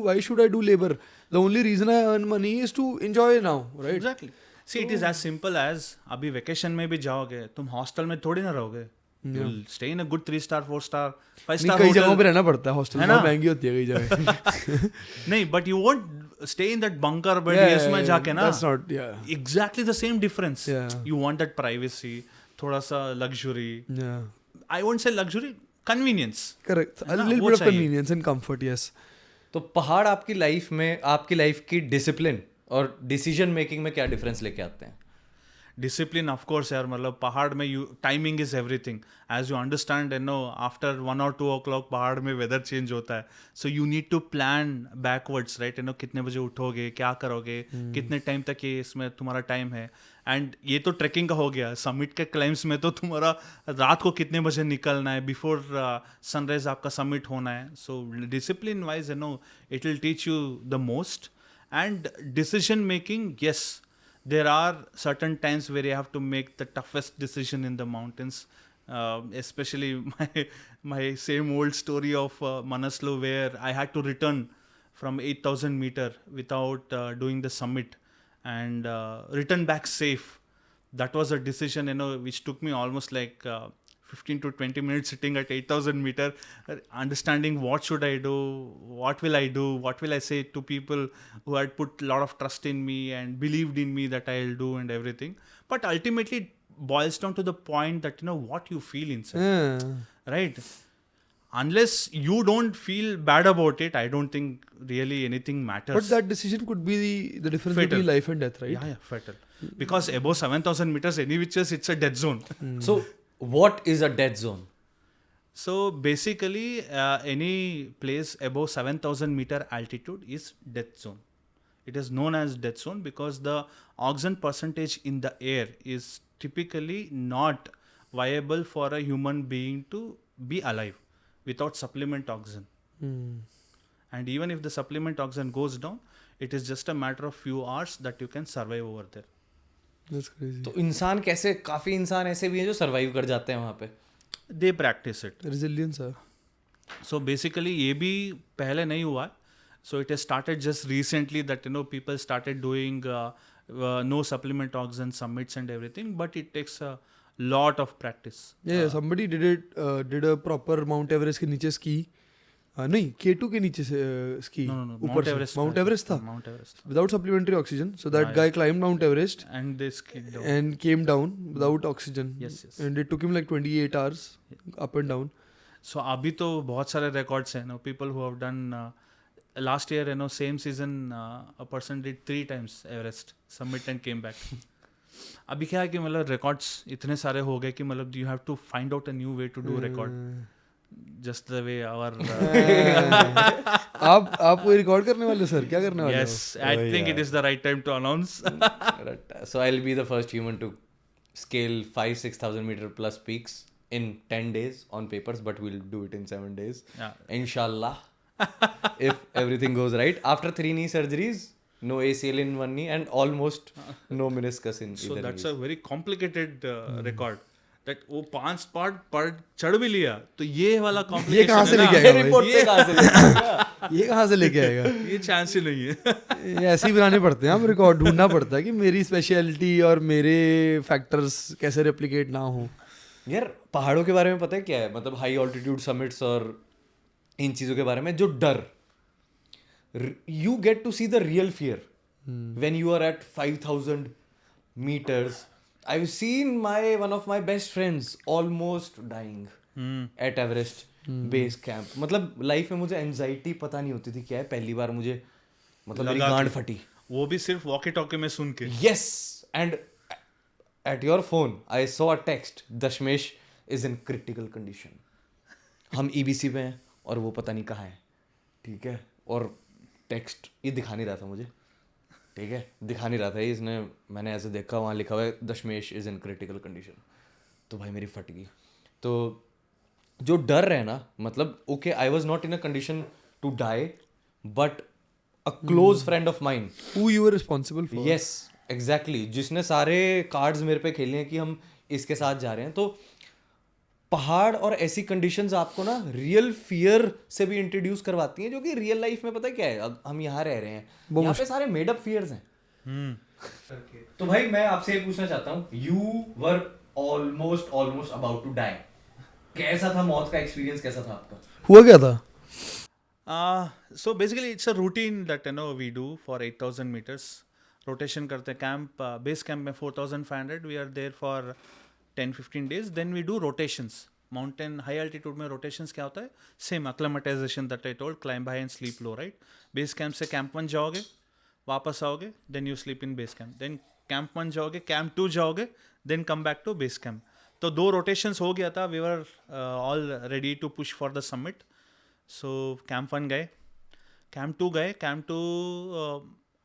Why should I do labor? The only reason I earn money is to enjoy now, right? Exactly. See, it is as simple as अभी वेकेशन में भी जाओगे, तुम हॉस्टल में थोड़ी ना रहोगे. You'll stay in a good 3-star, 4-star, 5-star कई hotel. जगहों पे रहना पड़ता है, हॉस्टल है में ना? महंगी होती है कई जगह. नहीं, but you won't stay in that bunker bed इसमें जाके ना. That's not, yeah. Exactly the same difference. Yeah. You want that privacy, थोड़ा सा luxury. Yeah. I won't say luxury, convenience. Correct. है A ना? little वो bit of चाहिए. convenience and comfort, yes. तो पहाड़ आपकी लाइफ में, आपकी लाइफ की डिसिप्लिन और डिसीजन मेकिंग में क्या डिफरेंस लेके आते हैं? डिसिप्लिन ऑफ कोर्स यार, मतलब पहाड़ में you timing is everything, as you understand you know after 1 or 2 o'clock पहाड़ में वेदर चेंज होता है, so you need to plan backwards right, you know कितने बजे उठोगे, क्या करोगे, कितने टाइम तक ये इसमें तुम्हारा टाइम है. एंड ये तो ट्रैकिंग का हो गया. समिट के क्लाइम्स में तो तुम्हारा रात को कितने बजे निकलना है, बिफोर सनराइज आपका समिट होना है. So discipline wise you know it will teach you the most. And decision making, yes, there are certain times where you have to make the toughest decision in the mountains, especially my same old story of Manaslu, where I had to return from 8,000 meter without doing the summit, and return back safe. That was a decision, you know, which took me almost like 15 to 20 minutes sitting at 8,000 meter, understanding what should I do, what will I do, what will I say to people who had put a lot of trust in me and believed in me that I'll do and everything. But ultimately it boils down to the point that, you know, what you feel inside, Yeah. right? Unless you don't feel bad about it, I don't think really anything matters. But that decision could be the difference Fatal. between life and death, right? Yeah, fatal. Because above 7,000 meters, any which is, it's a dead zone. So what is a dead zone? So basically, any place above 7,000 meter altitude is death zone. It is known as death zone because the oxygen percentage in the air is typically not viable for a human being to be alive without supplement oxygen. And even if the supplement oxygen goes down, it is just a matter of few hours that you can survive over there. That's crazy. तो इंसान कैसे, काफी इंसान ऐसे भी हैं जो survive कर जाते हैं वहाँ पे. They practice it. Resilience है. So basically ये भी पहले नहीं हुआ. So it has started just recently that, you know, people started doing no supplement oxygen summits and everything, but it takes a lot of practice. Yeah, somebody did it. Did a proper Mount Everest के नीचे ski. नहीं, K2 के नीचे से ski. No, ऊपर Mount से. Everest. Mount Everest था. Mount Everest. Without supplementary oxygen. So that Yeah, guy climbed Mount Everest And they skied down. and came down without oxygen. Yes, yes. And it took him like 28 hours up and down. So अभी तो बहुत सारे records हैं, you know, people who have done last year, you know, same season a person did 3 times Everest summit and came back. अभी क्या है कि मतलब records इतने सारे हो गए कि मतलब you have to find out a new way to do record. Just the way our आप कोई रिकॉर्ड करने वाले सर, क्या करने वाले yes, I think it is the right time to announce. So I'll be the first human to scale 5,000-6,000 meter plus peaks in 10 days on papers, but we'll do it in 7 days. Yeah. Inshallah. If everything goes right. After 3 knee surgeries, no ACL in 1 knee and almost no meniscus in So either that's knee. a very complicated record. That वो 5 part पर चढ़ भी लिया तो ये वाला complication कहाँ से है ना, लेके आएगा रिपोर्ट पे कहाँ से लेके ये कहाँ से लेके आएगा? ये चांस ही नहीं है. ये ऐसे ही बनाने पड़ते हैं, हम रिकॉर्ड ढूंढना पड़ता है कि मेरी स्पेशलिटी और मेरे फैक्टर्स कैसे रेप्लिकेट ना हो. यार पहाड़ों के बारे में पता है क्या है, मतलब हाई ऑल्टीट्यूड समिट्स और इन चीज़ों के बारे में जो डर, you get to see the real fear when you are at 5,000 meters. I've seen one of my best friends almost dying at Everest base camp. मतलब लाइफ में मुझे एंजाइटी पता नहीं होती थी क्या है, पहली बार मुझे मतलब मेरी गांड फटी. वो भी सिर्फ वॉकी टॉकी में सुन के. Yes, and at your phone I saw a text, Dashmesh is in critical condition. हम EBC पे हैं और वो पता नहीं कहाँ है, ठीक है, और टेक्स्ट ये दिखा नहीं रहा था मुझे, ठीक है, दिखा नहीं रहा था ये, इसने, मैंने ऐसे देखा वहाँ लिखा हुआ है दशमेश इज़ इन क्रिटिकल कंडीशन, तो भाई मेरी फट गई. तो जो डर है ना, मतलब okay I was not in a condition to die, but a close friend of mine, Who you were responsible for? Yes exactly, जिसने सारे कार्ड्स मेरे पे खेले हैं कि हम इसके साथ जा रहे हैं. तो पहाड़ और ऐसी कंडीशंस आपको ना रियल फियर से भी इंट्रोड्यूस करवाती हैं, जो कि रियल लाइफ में पता है क्या है, अब हम यहाँ रह रहे हैं, यहाँ पे सारे मेड अप फियर्स हैं. तो भाई मैं आपसे ये पूछना चाहता हूँ, you were almost about to die, कैसा था मौत का एक्सपीरियंस, कैसा था आपका? हुआ क्या था? So basically it's a routine that, you know, we do for 8,000 meters. Rotation करते हैं, camp base camp में 4,500, we are there for 10-15 days. Then we do rotations. Mountain high altitude में rotations क्या होता है? Same acclimatization that I told, climb high and sleep low, right? Base camp से camp 1 जाओगे, वापस आओगे, then you sleep in base camp. Then camp 1 जाओगे, camp 2 जाओगे, then come back to base camp. तो 2 रोटेशंस हो गया था. We were all ready to push for the summit. So camp 1 गए, कैंप 2 गए. Camp 2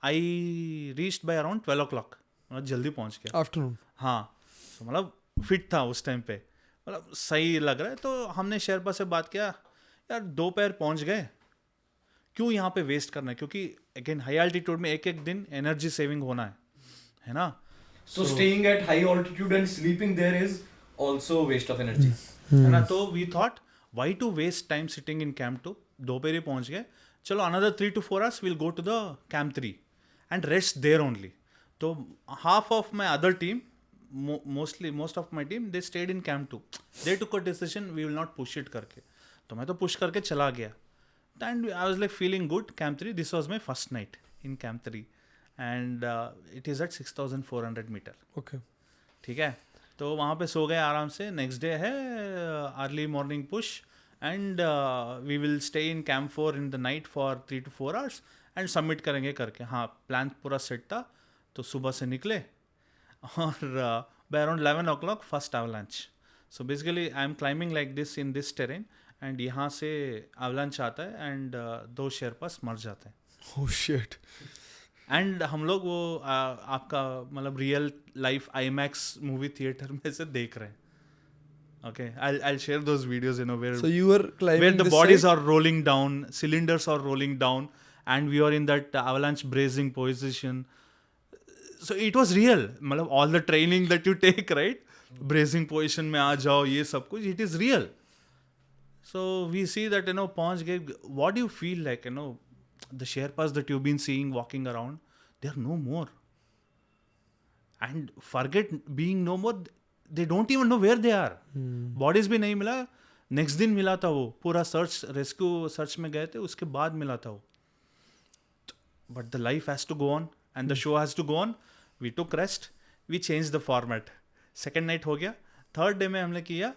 I reached by around 12 o'clock. मतलब जल्दी पहुंच गया. आफ्टरनून. हाँ, तो मतलब फिट था उस टाइम पे, मतलब सही लग रहा है. तो हमने शेरपा से बात किया, यार दोपहर पहुंच गए, क्यों यहाँ पे वेस्ट करना है, क्योंकि अगेन हाई एल्टीट्यूड में एक एक दिन एनर्जी सेविंग होना है ना. So staying at high altitude and sleeping there is also waste of energy. है ना. तो we thought why to waste time sitting in camp 2. दोपहर ही पहुंच गए, चलो another 3 to 4 hours will go to the camp 3 and rest there only. तो half of my other team, most of my team, they stayed in camp 2. They took a decision, we will not push it करके. तो मैं तो push करके चला गया. And I was like feeling good. Camp 3, this was my first night in Camp 3. And it is at 6,400 meter. Okay. ठीक है. तो वहाँ पे सो गए आराम से. नेक्स्ट डे है early morning push and we will stay in camp 4 in the night for 3 to 4 hours and submit करेंगे करके. हाँ, प्लान पूरा सेट था. तो सुबह से निकले और by around 11 o'clock first avalanche. So basically I am climbing like this in this terrain and यहाँ से avalanche आता है and 2 शेरपास मर जाते हैं. Oh shit. एंड हम लोग वो आपका मतलब real life IMAX movie theatre में से देख रहे हैं. Okay, I'll share those videos, you know, So you were climbing where the this bodies side? are rolling down, cylinders are rolling down, and we are in that avalanche bracing position. So it was real. मतलब all the training that you take, right? Bracing position में आ जाओ, ये सब कुछ, it is real. So we see that, you know, पहुंच गए. What do you feel like, you know, the Sherpas that you've been seeing walking around, they are no more. And forget being no more, they don't even know where they are. Bodies भी नहीं मिला. Next दिन मिला था वो. पूरा search, rescue search में गए थे, उसके बाद मिला था वो. But the life has to go on and the show has to go on. We took rest, we change the format. Second night हो गया. थर्ड डे में हमने किया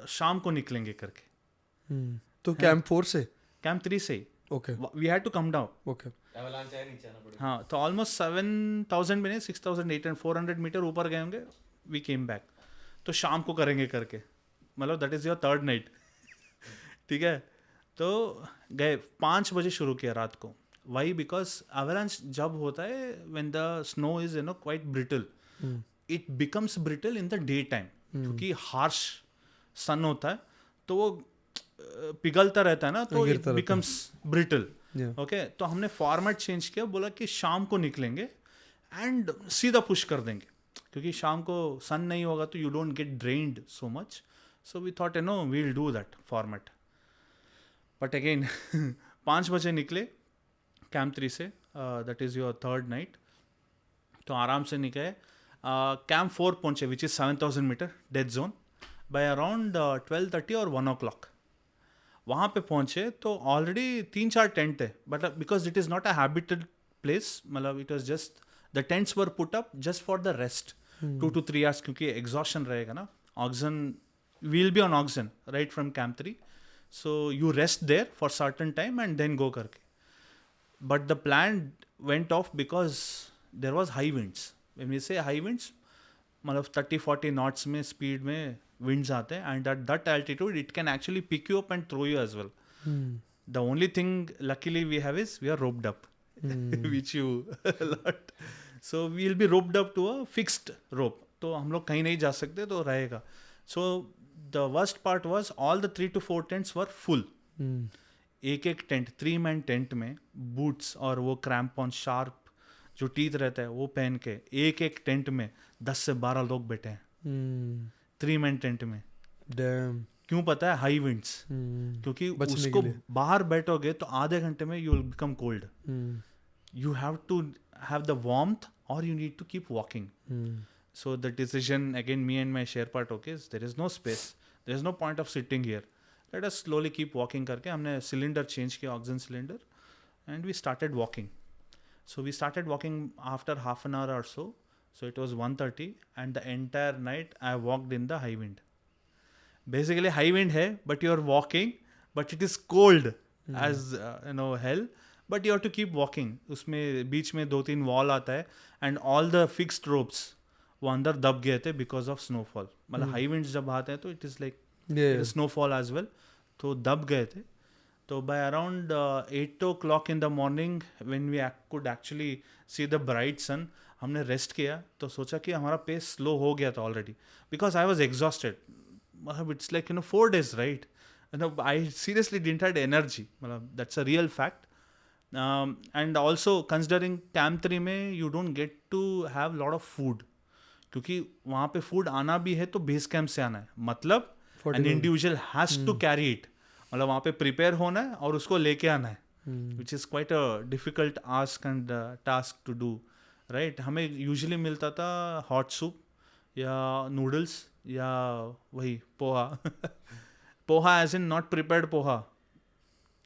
शाम को निकलेंगे करके. तो कैंप 4 से? कैंप 3 से ही. Okay. We had to come down. Okay. Avalanche है, नीचे आना पड़ेगा. हाँ, तो ऑलमोस्ट 7,000 में नहीं, 6,800 मीटर ऊपर गए होंगे. We came back. तो शाम को करेंगे करके, मतलब that is your third night. ठीक है. तो गए 5 बजे शुरू किया रात को. वाई? बिकॉज avalanche जब होता है when the snow is, you know, quite brittle, it becomes brittle in the day time, क्योंकि हार्श सन होता है तो वो पिघलता रहता है ना, तो इट बिकम्स ब्रिटल. ओके. तो हमने फॉर्मेट चेंज किया, बोला कि शाम को निकलेंगे एंड सीधा पुश कर देंगे, क्योंकि शाम को सन नहीं होगा तो you don't get drained so much. So we thought, you know, we will do that format. But again 5 बजे निकले कैंप 3 से. That is your third night. तो आराम से निकले. कैंप 4 पहुंचे, which is 7,000 meter death zone, by around 12:30 और 1 o'clock. वहाँ पे पहुँचे तो ऑलरेडी 3-4 टेंट थे, but because it is not a habited place, मतलब it was just the tents were put up just for the rest 2 to 3 hours, क्योंकि exhaustion रहेगा ना. Oxygen, we'll be on oxygen right from camp 3. So you rest there for certain time and then go करके. But the plan went off because there was high winds. When we say high winds, मतलब 30-40 knots में speed में winds आते हैं, and at that altitude it can actually pick you up and throw you as well. The only thing luckily we have is we are roped up, which you lot. So we'll be roped up to a fixed rope. तो हम लोग कहीं नहीं जा सकते, तो रहेगा. So the worst part was all the 3 to 4 tents were full. एक टेंट, 3-man टेंट में बूट्स और वो क्रैम्पॉन शार्प जो टीथ रहता है वो पहन के एक टेंट में 10 से 12 लोग बैठे हैं. 3-man टेंट में. Damn. क्यों पता है? High winds. क्योंकि उसको बाहर बैठोगे तो आधे घंटे में you will become cold. You have to have the warmth और you need to keep walking. So the decision, again me and my sherpa talk, is there is no space, there is no point of sitting here, let us slowly keep walking करके हमने cylinder change किया, oxygen cylinder, and we started walking. So we started walking after half an hour or so. So it was 1:30 and the entire night I walked in the high wind. Basically high wind hai, but you are walking, but it is cold as you know, hell. But you have to keep walking. उसमें बीच में 2-3 wall आता है and all the fixed ropes वो अंदर दब गए थे बिकॉज ऑफ स्नोफॉल. मतलब हाई विंड्स जब आते हैं तो it is like snowfall as well, तो दब गए थे. तो by around 8 o'clock in the morning when we could actually see the bright sun, हमने रेस्ट किया तो सोचा कि हमारा पेस स्लो हो गया था already because I was exhausted. मतलब it's like 4 days right. I seriously didn't had energy. मतलब that's a real fact. And also considering camp 3 में you don't get to have lot of food, क्योंकि वहाँ पे food आना भी है तो बेस कैंप से आना है. मतलब an individual has to carry it. मतलब वहाँ पे प्रिपेयर होना है और उसको लेके आना है, which is quite a difficult ask and task to do right. हमें यूजुअली मिलता था हॉट सूप या नूडल्स या वही poha. Poha as in not prepared poha,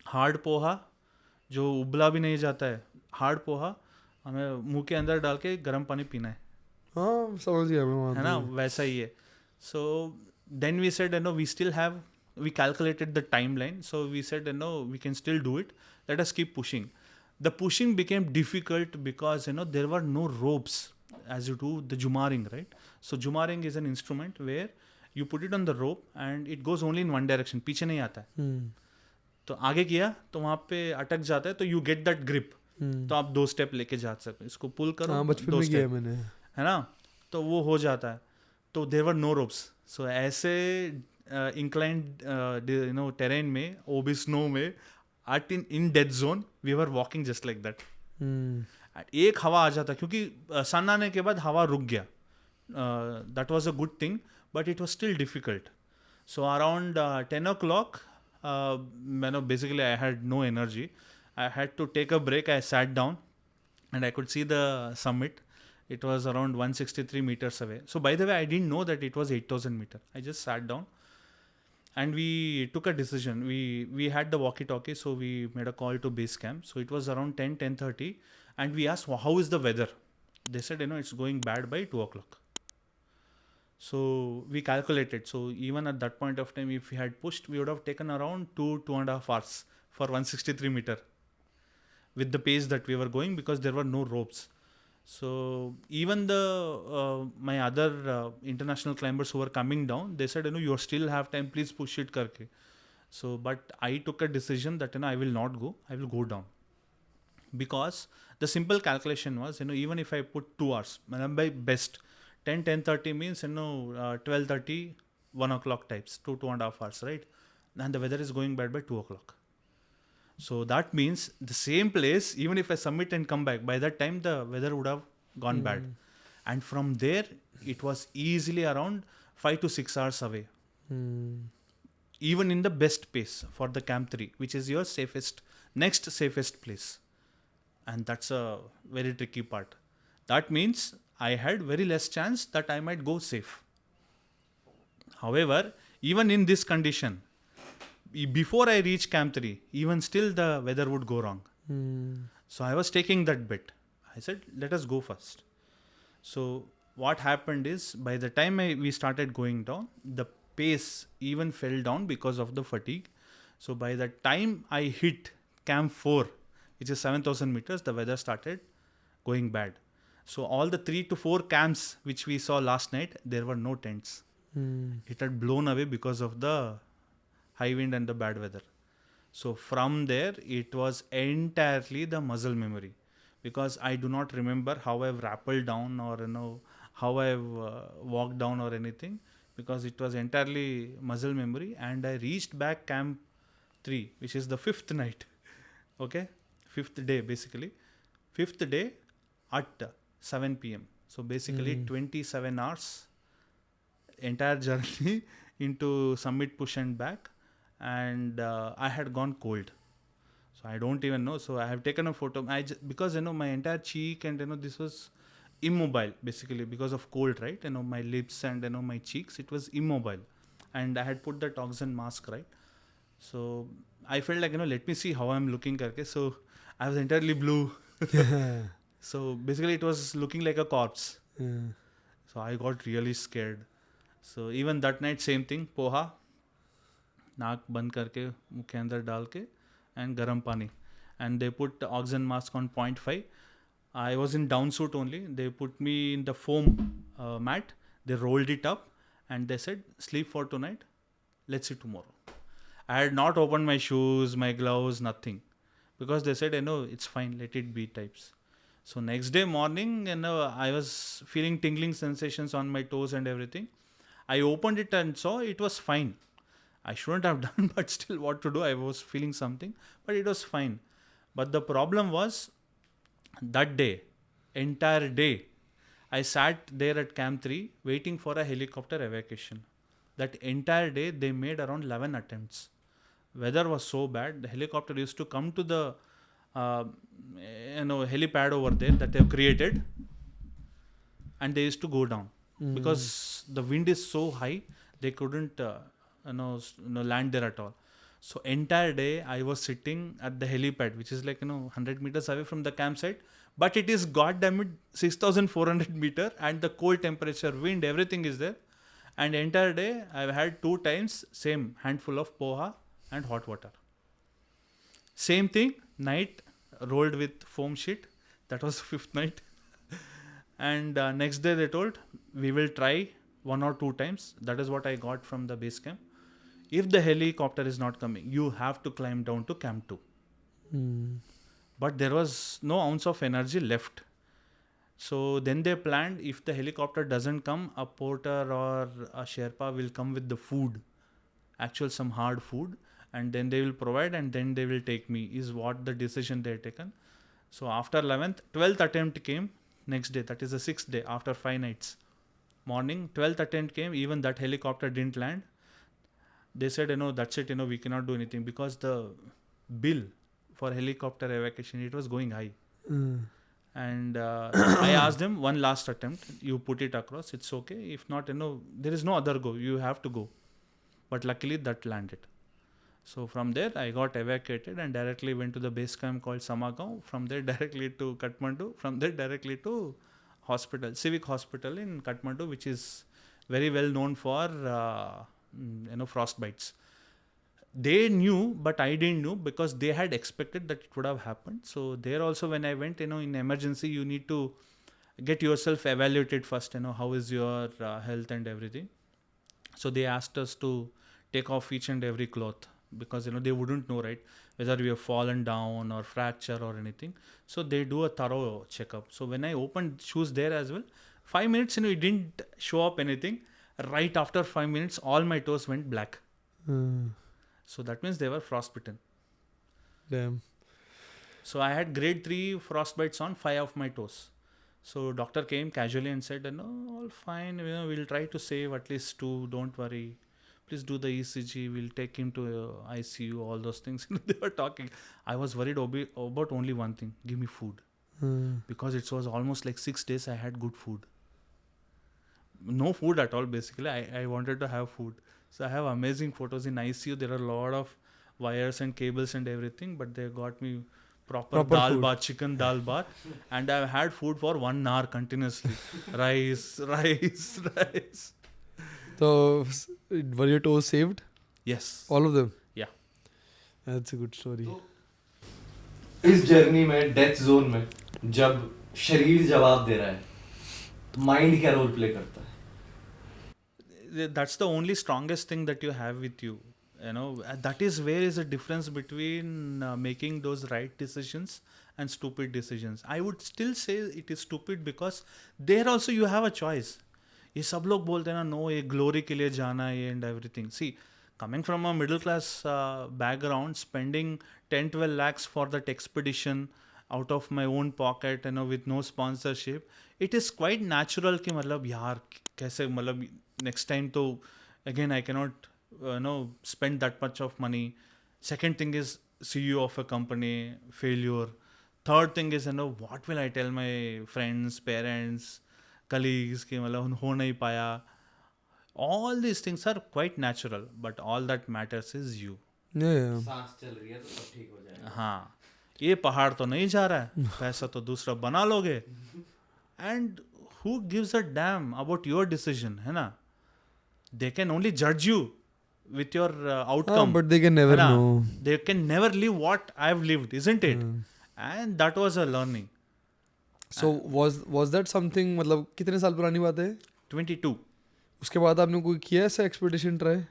hard poha जो उबला भी नहीं जाता है. हार्ड पोहा हमें मुंह के अंदर डाल के गर्म पानी पीना है. हाँ समझ गया मैं. है ना, वैसा ही है. So then we said we still have, we calculated the timeline, so we said we can still do it, let us keep pushing. The pushing became difficult because there were no ropes as you do the jumaring, right? So jumaring is an instrument where you put it on the rope and it goes only in one direction, पीछे नहीं आता है. तो आगे किया तो वहाँ पे अटक जाता है, तो you get that grip. तो आप 2 स्टेप लेके जा सकते, इसको पुल करो. हाँ बचपन में किया मैंने, है ना, तो वो हो जाता है. तो there were no ropes, so ऐसे inclined terrain में, वो भी snow में, at in dead zone we were walking just like that. एक हवा आ जाता, क्योंकि सन आने के बाद हवा रुक गया. That was a good thing, but it was still difficult. So around 10 o'clock, basically I had no energy. I had to take a break. I sat down and I could see the summit. It was around 163 meters away. So by the way, I didn't know that it was 8,000 meters. I just sat down and we took a decision. We had the walkie-talkie, so we made a call to base camp. So it was around 10:30 and we asked, how is the weather? They said, it's going bad by 2 o'clock. So we calculated. So even at that point of time, if we had pushed, we would have taken around 2.5 hours for 163 meter with the pace that we were going, because there were no ropes. So even my other international climbers who were coming down, they said, you still have time, please push it karke. So, but I took a decision that, I will not go, I will go down. Because the simple calculation was, even if I put 2 hours, by best, 10:30 means, 12:30, 1 o'clock types, 2.5 hours, right? And the weather is going bad by 2 o'clock. So that means the same place, even if I submit and come back, by that time the weather would have gone bad. And from there, it was easily around 5 to 6 hours away. Even in the best pace for the Camp 3, which is your next safest place. And that's a very tricky part. That means I had very less chance that I might go safe. However, even in this condition, before I reached Camp 3, even still the weather would go wrong. So I was taking that bet. I said, let us go first. So what happened is, by the time we started going down, the pace even fell down because of the fatigue. So by the time I hit Camp 4, which is 7,000 meters, the weather started going bad. So all the 3 to 4 camps which we saw last night, there were no tents. It had blown away because of the high wind and the bad weather. So from there, it was entirely the muscle memory, because I do not remember how I've rappelled down or how I've walked down or anything, because it was entirely muscle memory. And I reached back Camp 3, which is the 5th night. Okay, 5th day basically. 5th day at 7 p.m. So basically 27 hours entire journey into summit push and back. And I had gone cold, so I don't even know. So I have taken a photo. Because my entire cheek and this was immobile basically because of cold, right? My lips and my cheeks, it was immobile, and I had put that oxygen mask, right? So I felt like let me see how I'm looking karke. So I was entirely blue. So basically it was looking like a corpse. So I got really scared. So even that night, same thing, poha, नाक बंद करके मुँह के अंदर डाल के and गर्म पानी. and they put the oxygen mask on 0.5. I was in down suit only. They put me in the foam mat. They rolled it up and they said, sleep for tonight. Let's see tomorrow. I had not opened my shoes, my gloves, nothing. Because they said, it's fine, let it be types. So next day morning, I was feeling tingling sensations on my toes and everything. I opened it and saw it was fine. I shouldn't have done, but still what to do? I was feeling something, but it was fine. But the problem was that day, entire day, I sat there at Camp 3 waiting for a helicopter evacuation. That entire day, they made around 11 attempts. Weather was so bad, the helicopter used to come to the helipad over there that they have created, and they used to go down because the wind is so high they couldn't land there at all. So entire day I was sitting at the helipad, which is like 100 meters away from the campsite, but it is goddamn 6,400 meter, and the cold temperature, wind, everything is there. And entire day I've had 2 times same handful of poha and hot water. Same thing, night rolled with foam sheet. That was 5th night. And next day they told, we will try 1 or 2 times. That is what I got from the base camp. If the helicopter is not coming, you have to climb down to Camp 2. But there was no ounce of energy left. So then they planned, if the helicopter doesn't come, a porter or a Sherpa will come with the food, actual some hard food, and then they will provide, and then they will take me, is what the decision they had taken. So after 12th attempt came next day, that is the 6th day after 5 nights. Morning, 12th attempt came, even that helicopter didn't land. They said, that's it, we cannot do anything, because the bill for helicopter evacuation, it was going high. And I asked them, one last attempt, you put it across, it's okay. If not, there is no other go, you have to go. But luckily that landed. So from there, I got evacuated and directly went to the base camp called Samagaon. From there, directly to Kathmandu. From there, directly to hospital, Civic Hospital in Kathmandu, which is very well known for, frost bites. They knew, but I didn't know, because they had expected that it would have happened. So there also, when I went, in emergency, you need to get yourself evaluated first, how is your health and everything. So they asked us to take off each and every cloth, because they wouldn't know, right, whether we have fallen down or fracture or anything. So they do a thorough checkup. So when I opened shoes there as well, 5 minutes, it didn't show up anything. Right after 5 minutes, all my toes went black. So that means they were frostbitten. Damn. So I had grade 3 frostbites on 5 of my toes. So doctor came casually and said, no, all fine, we'll try to save at least 2, don't worry. Please do the ECG, we'll take him to ICU, all those things. They were talking. I was worried about only one thing, give me food. Because it was almost like 6 days I had good food. No food at all, basically. I wanted to have food. So I have amazing photos in ICU. There are a lot of wires and cables and everything, but they got me proper dal food. bath, chicken dal bath, and I've had food for 1 hour continuously. rice. So, were your toes saved? Yes. All of them? Yeah. That's a good story. इस journey में death zone में जब शरीर जवाब दे रहा है, mind क्या role play करता है? That's the only strongest thing that you have with you. That is where is the difference between making those right decisions and stupid decisions. I would still say it is stupid, because there also you have a choice. ये सब लोग बोलते हैं ना, no ये glory के लिए जाना है and everything. See, coming from a middle class background, spending 10-12 lakhs for that expedition out of my own pocket, with no sponsorship, it is quite natural कि मतलब यार कैसे मतलब next time तो again I cannot spend that much of money. Second thing is CEO of a company, failure. Third thing is what will I tell my friends, parents, colleagues कि मतलब हो नहीं पाया. All these things are quite natural, but all that matters is you. Yeah. सांस चल रही है तो सब ठीक हो जाएगा. हाँ, ये पहाड़ तो नहीं जा रहा है, पैसा तो दूसरा बना लोगे. And who gives a damn about your decision, है ना? They can only judge you. with your outcome. but they can never है ना? know. They can never live what I've lived, isn't it? And that was a learning. So was that something, मतलब कितने साल पुरानी बात है? 22. उसके बाद आपने कोई किया ऐसा एक्सपेडिशन ट्राई?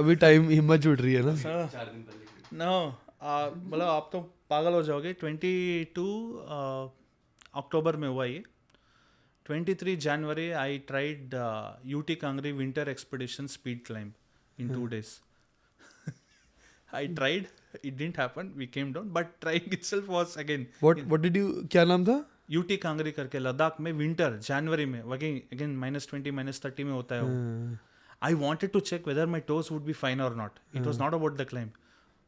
अभी टाइम हिम्मत जुट रही है ना? 4 दिन पहले No, मतलब आप तो पागल हो जाओगे. 22 अक्टूबर में हुआ ये. 23 January I tried UT Kangri winter expedition speed climb in 2 days. I tried, it didn't happen, we came down, but trying itself was again. What did you, क्या नाम था? UT Kangri करके लद्दाख में विंटर जनवरी में again -20 -30 में होता है वो. I wanted to check whether my toes would be fine or not. It was not about the climb.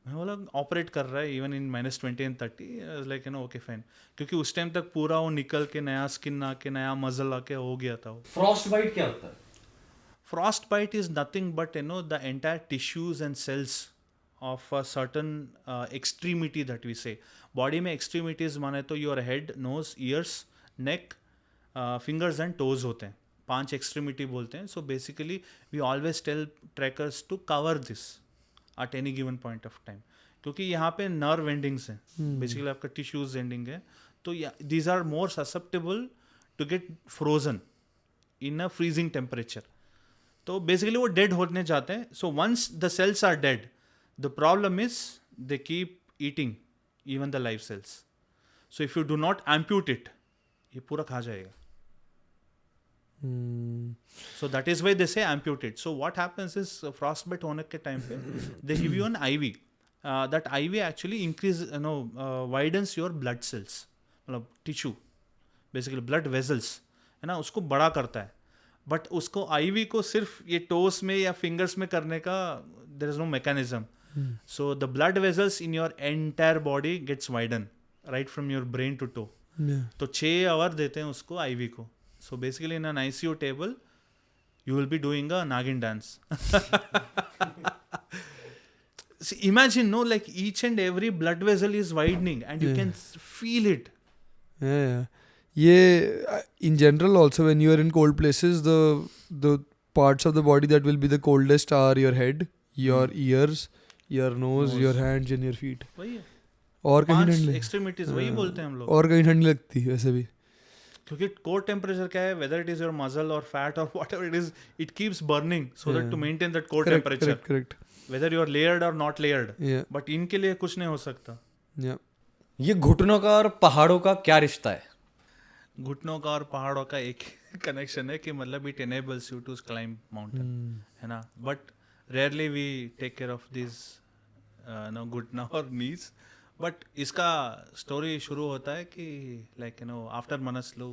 मैं बोला ऑपरेट कर रहा है even in -20 and 30, like you know okay fine, क्योंकि उस टाइम तक पूरा वो निकल के नया स्किन आके नया मजल आके हो गया था वो. फ्रॉस्ट बाइट क्या होता है? Frost bite is nothing but the entire tissues and cells of a certain extremity that we say. Body में extremities माने तो your head, nose, ears, neck, fingers and toes होते हैं. 5 extremity बोलते हैं. So basically we always tell trekkers to cover this at any given point of time. क्योंकि यहाँ पे nerve endings हैं. Basically आपका tissues ending है. तो these are more susceptible to get frozen in a freezing temperature. तो basically वो dead होने जाते हैं. So once the cells are dead, the problem is they keep eating even the live cells. So if you do not amputate it, ये पूरा खा जाएगा. So that is why they say amputated. So what happens is frostbite होने के time पे they give you an IV. That IV actually increase widens your blood cells, मतलब tissue, basically blood vessels है ना, उसको बड़ा करता है. बट उसको IV को सिर्फ ये टोस में या फिंगर्स में करने का there is no mechanism. So the blood vessels in your entire body gets widen right from your brain to toe. तो 6 आवर देते हैं उसको IV को. So basically in an ICU table you will be doing a nagin dance. Imagine, no, like each and every blood vessel is widening and you can feel it. Yeah. Yeah, in general also when you are in cold places, the parts of the body that will be the coldest are your head, your ears, your nose, your hands and your feet. वही है. और कहीं 5 ठंड नहीं. extremities वही बोलते हैं हम लोग. और कहीं ठंड नहीं लगती वैसे भी. क्योंकि कोर टेम्परेचर क्या है, whether it is your muscle or fat or whatever it is, it keeps burning so that to maintain that core temperature. Correct. Whether you are layered or not layered. Yeah. But इनके लिए कुछ नहीं हो सकता. Yeah. ये घुटनों का और पहाड़ों का क्या रिश्ता है? घुटनों का और पहाड़ों का एक कनेक्शन है कि मतलब it enables you to climb mountain, है ना. But rarely we take care of this no घुटना और नीज. बट इसका स्टोरी शुरू होता है कि like after Manaslu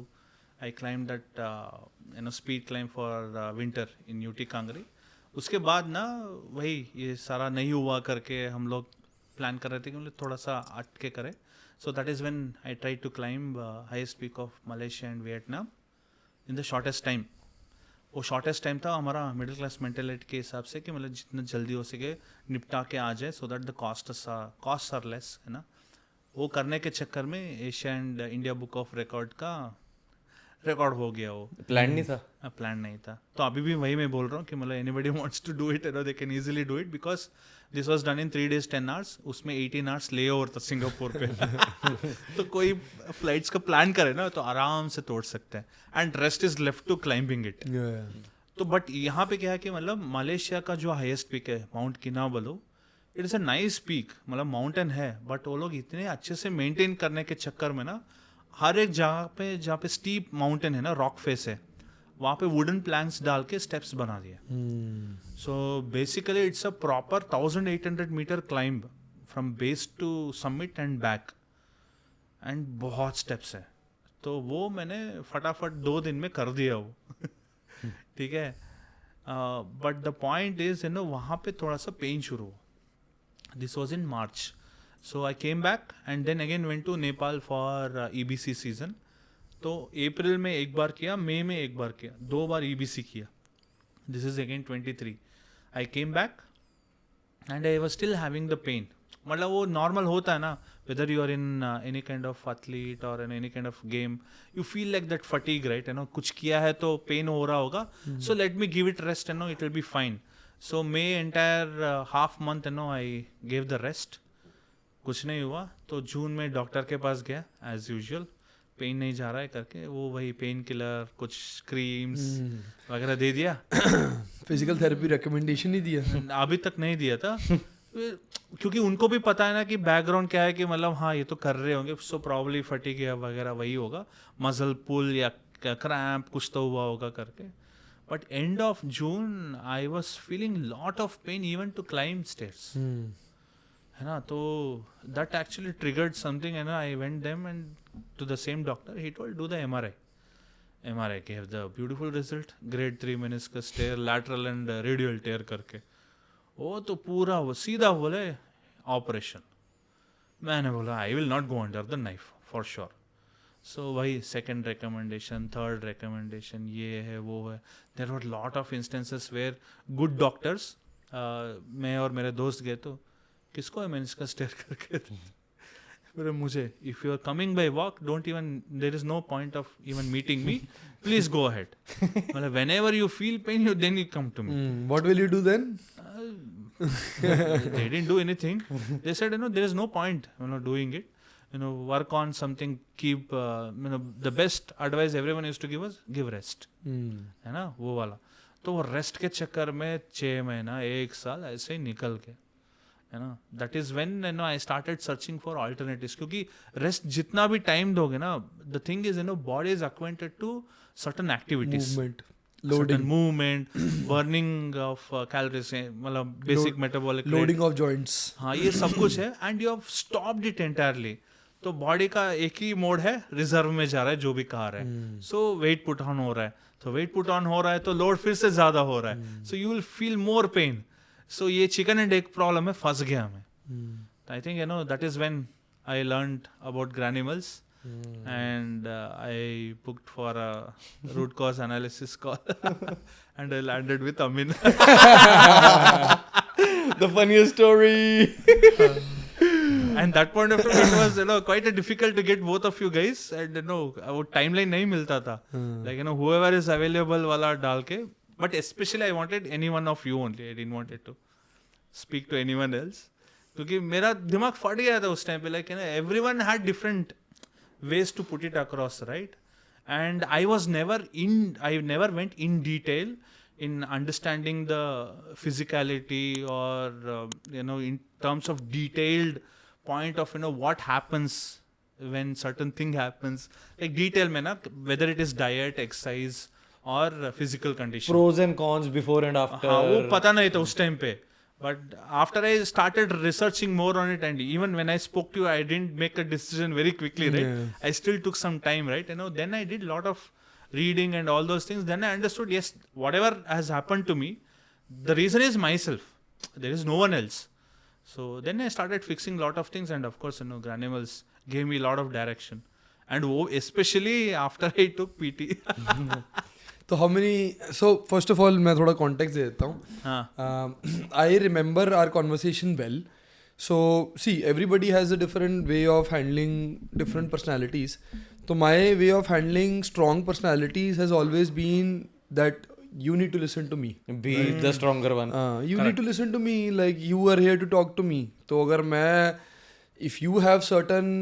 I climb that speed climb for winter in UT Kangri. उसके बाद ना वही ये सारा नहीं हुआ करके हम लोग प्लान कर रहे थे कि मतलब थोड़ा सा अटके करें. So that is when I tried to climb highest peak of Malaysia and Vietnam in the shortest time. वो shortest time था हमारा मिडिल क्लास मेंटेलिटी के हिसाब से कि मतलब जितना जल्दी हो सके निपटा के आ जाए, so that the costs are less, है ना. वो करने के चक्कर में Asia and India book of record का रिकॉर्ड हो गया. वो प्लान नहीं था. प्लान नहीं था. तो अभी भी वही मैं बोल रहा हूँ कि मतलब anybody wants to do it, they can easily do it because this was done in 3 days 10 hours. उसमें 18 hours ले ओवर था सिंगापुर पे. तो कोई फ्लाइट्स का प्लान करे ना तो आराम से तोड़ सकते हैं. And rest is left to climbing it. तो बट यहाँ पे क्या है कि मतलब मलेशिया का जो हाईएस्ट पीक है Mount Kinabalu, it is a nice peak. मतलब माउंटेन है बट वो लोग इतने अच्छे से मेंटेन करने के चक्कर में ना हर एक जहाँ पे स्टीप माउंटेन है ना, रॉक फेस है, वहाँ पे वुडन प्लैंक्स डाल के स्टेप्स बना दिए. So basically it's a proper 1800 meter climb from base to summit and back, and बहुत स्टेप्स है. तो वो मैंने फटाफट 2 दिन में कर दिया वो. ठीक है. बट द पॉइंट इज वहाँ पे थोड़ा सा पेन शुरू हुआ. This was in March. So I came back and then again went to Nepal for EBC season. तो अप्रैल में एक बार किया, मई में एक बार किया, 2 बार EBC किया. This is again 23. I came back and I was still having the pain. मतलब वो नॉर्मल होता है ना, whether you are in any kind of athlete or in any kind of game, you feel like that fatigue, right? कुछ किया है तो pen हो रहा होगा, so let me give it rest, it will be fine. So May entire half month I gave the rest. कुछ नहीं हुआ तो जून में डॉक्टर के पास गया एज यूजुअल, पेन नहीं जा रहा है करके, वो वही पेन किलर कुछ क्रीम्स वगैरह दे दिया. फिजिकल थेरेपी रिकमेंडेशन ही दिया. अभी तक नहीं दिया था क्योंकि उनको भी पता है ना कि बैकग्राउंड क्या है, कि मतलब हाँ ये तो कर रहे होंगे, सो प्रॉब्ली फटीग या वगैरह वही होगा, मसल पुल या क्रैम्प कुछ तो हुआ होगा करके. But end of June I was feeling lot of pain even to climb stairs, है ना. तो दैट एक्चुअली ट्रिगर्ड समथिंग, है ना. I went them and to the same doctor, he told do the MRI gave the beautiful result, grade 3 meniscus tear, lateral and radial tear करके. वो तो पूरा वो सीधा बोले ऑपरेशन. मैंने बोला I will not go under the knife for sure. So वही सेकेंड रिकमेंडेशन, थर्ड रिकमेंडेशन, ये है वो है. There were lot of instances where good doctors, मैं और मेरे दोस्त गए तो किसको है मेनिस्कस टेयर करके. फिर मुझे, if you are coming by walk don't even, there is no point of even meeting me, please go ahead. मतलब whenever you feel pain you then you come to me. What will you do then? They didn't do anything. They said, there is no point, doing it. Work on something. Keep, the best advice everyone used to give us, give rest. है ना, वो वाला. तो वो rest के चक्कर में 6 महीना 1 साल ऐसे ही निकल गए, है ना. That is when I started searching for alternatives, क्योंकि रेस्ट जितना भी टाइम दोगे ना, the thing is body is acquainted to certain activities, movement, burning of calories, मतलब basic metabolic rate, loading of joints, हाँ ये सब कुछ है. and you have stopped it entirely. तो बॉडी का एक ही मोड है, रिजर्व में जा रहा है जो भी कहा रहा है. सो वेट पुट ऑन हो रहा है, तो वेट पुट ऑन हो रहा है तो लोड फिर से ज्यादा हो रहा है, so you will feel more pain. So ये चिकन एंड एग प्रॉब्लम में फंस गया मैं. I think that is when I learned about granules. And I booked for a root cause analysis call and I landed with Amin. The funniest story. And that point of time it was quite a difficult to get both of you guys, and वो timeline नहीं मिलता था. Like whoever is available वाला डाल के, but especially I wanted any one of you only. I didn't want it to speak to anyone else, क्योंकि मेरा दिमाग फट गया था उस टाइम पे. Like everyone had different ways to put it across, right? And I never went in detail in understanding the physicality or in terms of detailed point of what happens when certain thing happens, like detail mein na, whether it is diet, exercise or physical condition, Pros and cons before and after. हाँ वो पता नहीं था उस time पे. But after I started researching more on it, and even when I spoke to you, I didn't make a decision very quickly, right? Yeah. I still took some time, right? Then I did a lot of reading and all those things. Then I understood, yes, whatever has happened to me, the reason is myself. There is no one else. So then I started fixing a lot of things, and of course, Granimals gave me a lot of direction. And especially after I took PT. तो how many, so first of all मैं थोड़ा context दे देता हूँ. I remember our conversation well. So see, everybody has a different way of handling different personalities. So my way of handling strong personalities has always been that you need to listen to me. Be the stronger one. You need to listen to me, like you are here to talk to me. तो अगर मैं, if you have certain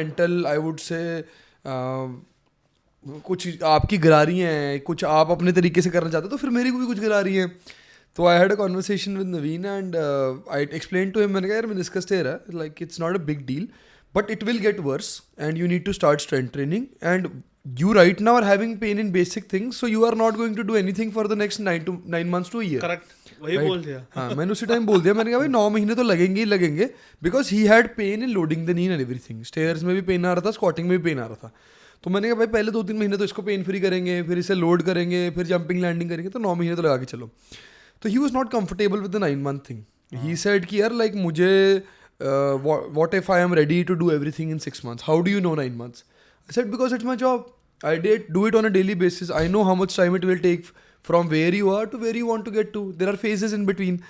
mental, I would say कुछ आपकी गिरा रही हैं, कुछ आप अपने तरीके से करना चाहते हो, तो फिर मेरी को भी कुछ गिरा रही हैं. तो I had a conversation with Naveen and I explain to him, मैंने कहा यार मेनिस्कस टेयर है, like it's not a big deal but it will get worse and you need to start strength training and you right now are having pain in basic things, so you are not going to do anything for the next 9 months to a year. Correct. वही Right? बोल दिया. हाँ, मैंने उसी time बोल दिया, मैंने कहा भाई 9 महीने तो लगेंगे ही लगेंगे, because he had pain in loading the knee and everything. Stairs में भी पेन आ रहा था, स्क्वाटिंग में भी पेन आ रहा था. तो मैंने कहा भाई पहले 2-3 महीने तो इसको पेन फ्री करेंगे, फिर इसे लोड करेंगे, फिर जंपिंग लैंडिंग करेंगे, तो 9 महीने तो लगा के चलो. तो he was not comfortable with the 9 month thing. He said कि यार लाइक मुझे what if I am ready to do everything in 6 months? How do you know 9 months? I said because it's my job. I do it on a daily basis. I know how much time it will take from where you are to where you want to get to. There are phases in between.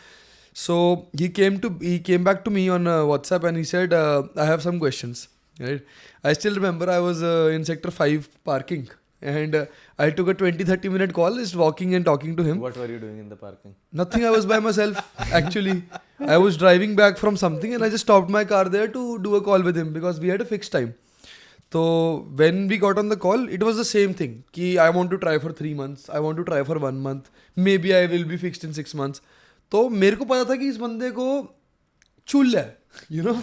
So he came back to me on WhatsApp and he said, I have some questions. Right? I still remember I was in sector 5 parking And I took a 20-30 minute call, just walking and talking to him. What were you doing in the parking? Nothing, I was by myself actually. I was driving back from something and I just stopped my car there to do a call with him because we had a fixed time. So when we got on the call, it was the same thing. Ki I want to try for 3 months. I want to try for 1 month. Maybe I will be fixed in 6 months. तो मेरे को पता था कि इस बंदे को चूल है, you know.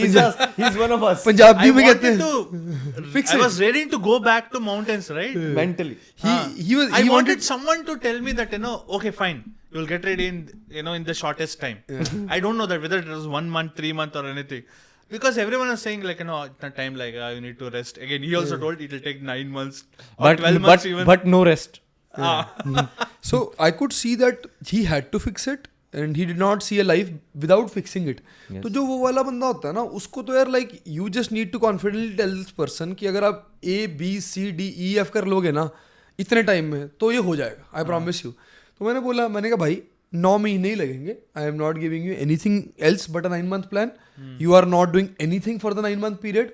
He's one of us. Punjabi I में कहते wanted हैं. to. Fix I it. was ready to go back to mountains, right? Mentally. He was. I He wanted someone to tell me that okay, fine, you'll get ready in the shortest time. I don't know that whether it was 1 month, 3 months, or anything, because everyone was saying like the time like you need to rest. Again, he also told it will take 9 months or 12 months even. But no rest. So I could see that he had to fix it and he did not see a life without fixing it. Yes. तो जो वो वाला बंदा होता है ना, उसको तो यार like you just need to confidently tell this person कि अगर आप A B C D E F कर लोगे ना इतने टाइम में तो ये हो जाएगा, I promise you. तो मैंने कहा भाई 9 महीने ही लगेंगे. I am not giving you anything else but a 9-month plan. You are not doing anything for the 9-month period.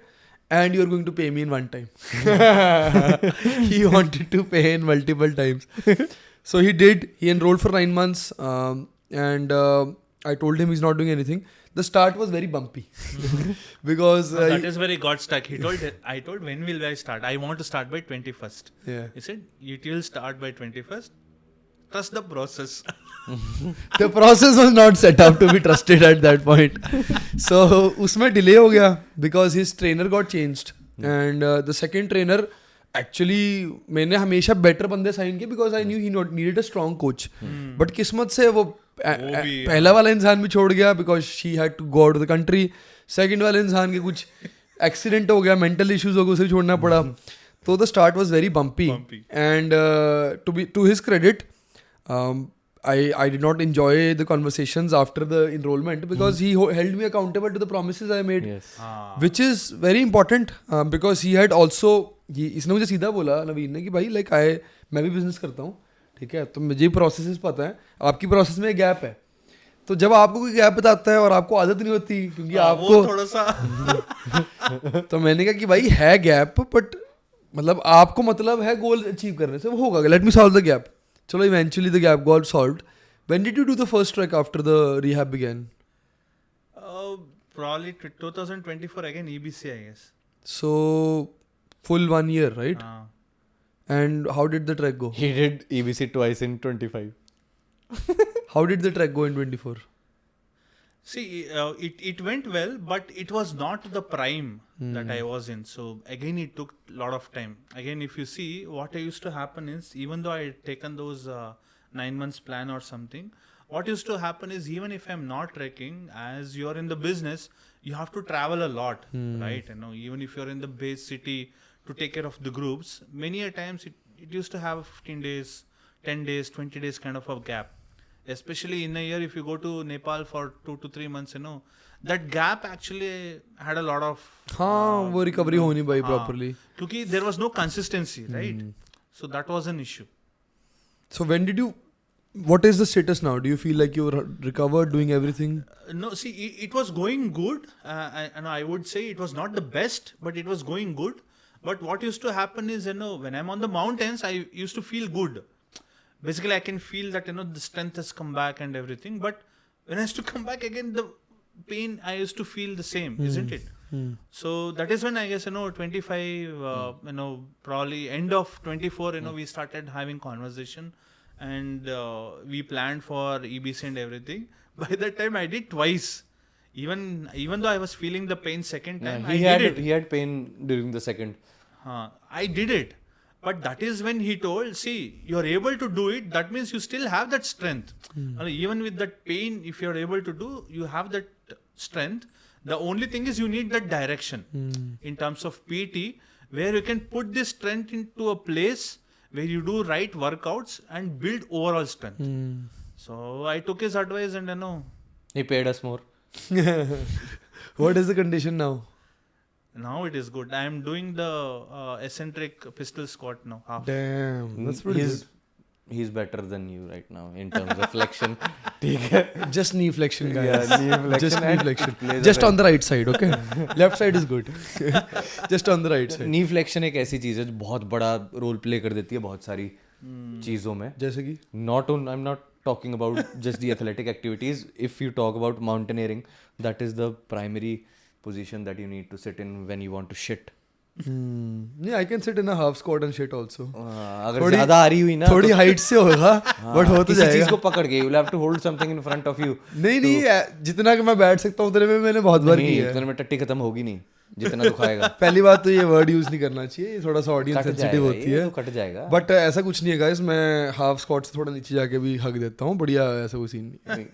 And you're going to pay me in one time. He wanted to pay in multiple times. So he did. He enrolled for 9 months. And I told him he's not doing anything. The start was very bumpy. Because... No, that is where he got stuck. I told, when will I start? I want to start by 21st. Yeah. He said, it will start by 21st. Trust the process. The process was not set up to be trusted at that point. So उसमें delay हो गया because his trainer got changed. And the second trainer actually मैंने हमेशा better बंदे sign किए because I knew he needed a strong coach. But किस्मत से वो पहला वाला इंसान भी छोड़ गया because she had to go out of the country. Second वाले इंसान के कुछ accident हो गया, mental issues हो गए, उसे छोड़ना पड़ा. So the start was very bumpy. And to his credit, I did not enjoy the conversations after the enrollment because he held me accountable to the promises I made. Yes. Which is very important because he had also इसने मुझे सीधा बोला नवीन ने कि भाई like मैं भी business करता हूँ, ठीक है, तो मुझे प्रोसेसेस पता है, आपकी प्रोसेस में गैप है. तो जब आपको कोई गैप बताता है और आपको आदत नहीं होती क्योंकि आपको थोड़ा सा तो मैंने कहा कि भाई है गैप बट मतलब आपको मतलब है गोल अचीव करने से, वो होगा, let me solve the gap. चलो eventually the gap got solved. When did you do the first trek after the rehab began? Probably 2024 again, EBC, I guess. So full 1 year, right? And how did the trek go? He did EBC twice in 25. How did the trek go in 24? See, it went well, but it was not the prime that I was in. So again, it took a lot of time. Again, if you see, what used to happen is, even though I had taken those 9 months plan or something, what used to happen is, even if I'm not trekking, as you're in the business, you have to travel a lot, right? Even if you're in the base city to take care of the groups, many a times it used to have 15 days, 10 days, 20 days kind of a gap. Especially in a year, if you go to Nepal for 2 to 3 months, that gap actually had a lot of हाँ वो recovery होनी भाई properly. क्योंकि there was no consistency, right? So that was an issue. So when did you? What is the status now? Do you feel like you're recovered, doing everything? No, see, it was going good, and I would say it was not the best, but it was going good. But what used to happen is, when I'm on the mountains, I used to feel good. Basically, I can feel that, the strength has come back and everything. But when I used to come back again, the pain, I used to feel the same, isn't it? So that is when I guess, 25, probably end of 24, we started having conversation and we planned for EBC and everything. By that time, I did twice. Even though I was feeling the pain second time, I did it. He had pain during the second. I did it. But that is when he told, see, you're able to do it. That means you still have that strength. Even with that pain, if you're able to do, you have that strength. The only thing is you need that direction in terms of PT, where you can put this strength into a place where you do right workouts and build overall strength. So I took his advice and He paid us more. What is the condition now? Now it is good. I am doing the eccentric pistol squat now. Half. Damn, that's pretty good. he's better than you right now in terms of flexion. ठीक है. Just knee flexion, guys. Yeah, knee flexion Just knee and flexion. plays Just a on the right side, okay? Left side is good. Just on the right side. Knee flexion एक ऐसी चीज है जो बहुत बड़ा role play कर देती है बहुत सारी चीजों में. जैसे कि I'm not talking about just the athletic activities. If you talk about mountaineering, that is the primary position that you need to sit in when you want to shit. yeah, I can sit in a half squat and shit also. अगर ज्यादा आ रही हुई ना थोड़ी height से होगा but हो तो किसी चीज जाएगा. को पकड़ के, you'll have to hold something in front of you. नहीं जितना कि मैं बैठ सकता हूँ उतने में मैंने बहुत बार नहीं, किया है. इतने में टट्टी खत्म होगी नहीं जितना दुखाएगा. पहली बात तो ये वर्ड यूज नहीं करना चाहिए, ये थोड़ा सा ऑडियंस कट सेंसिटिव जाएगा, होती ये है. तो कट जाएगा. बट ऐसा कुछ नहीं है गाइस, मैं हाफ स्क्वाट से थोड़ा नीचे जाके भी हक देता हूँ. बढ़िया, ऐसा कोई सीन नहीं.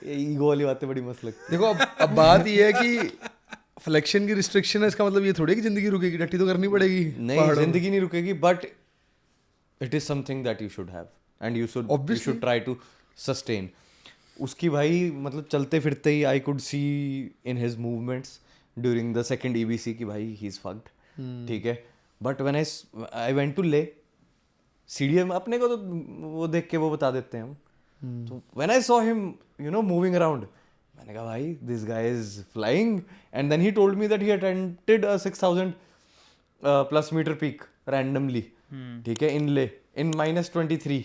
ये ईगो वाली बातें बड़ी मस्त लगती देखो अब बात ये है कि फ्लेक्शन की रिस्ट्रिक्शन है, इसका मतलब ये थोड़ी है कि जिंदगी रुकेगी, टट्टी तो करनी पड़ेगी. है. नहीं, जिंदगी नहीं रुकेगी, but it is something that you should have and you should try to sustain. उसकी भाई मतलब चलते फिरते ही I could see in his movements during the second EBC की भाई ही इज फक्ड. ठीक है, but when I went to ले सीढ़ी में, अपने को तो वो देख के वो बता देते हैं हम. तो when I saw him you know moving around, मैंने कहा भाई this guy is flying. And then he told me that he attempted a 6000 plus meter peak randomly. ठीक है, इन ले इन -23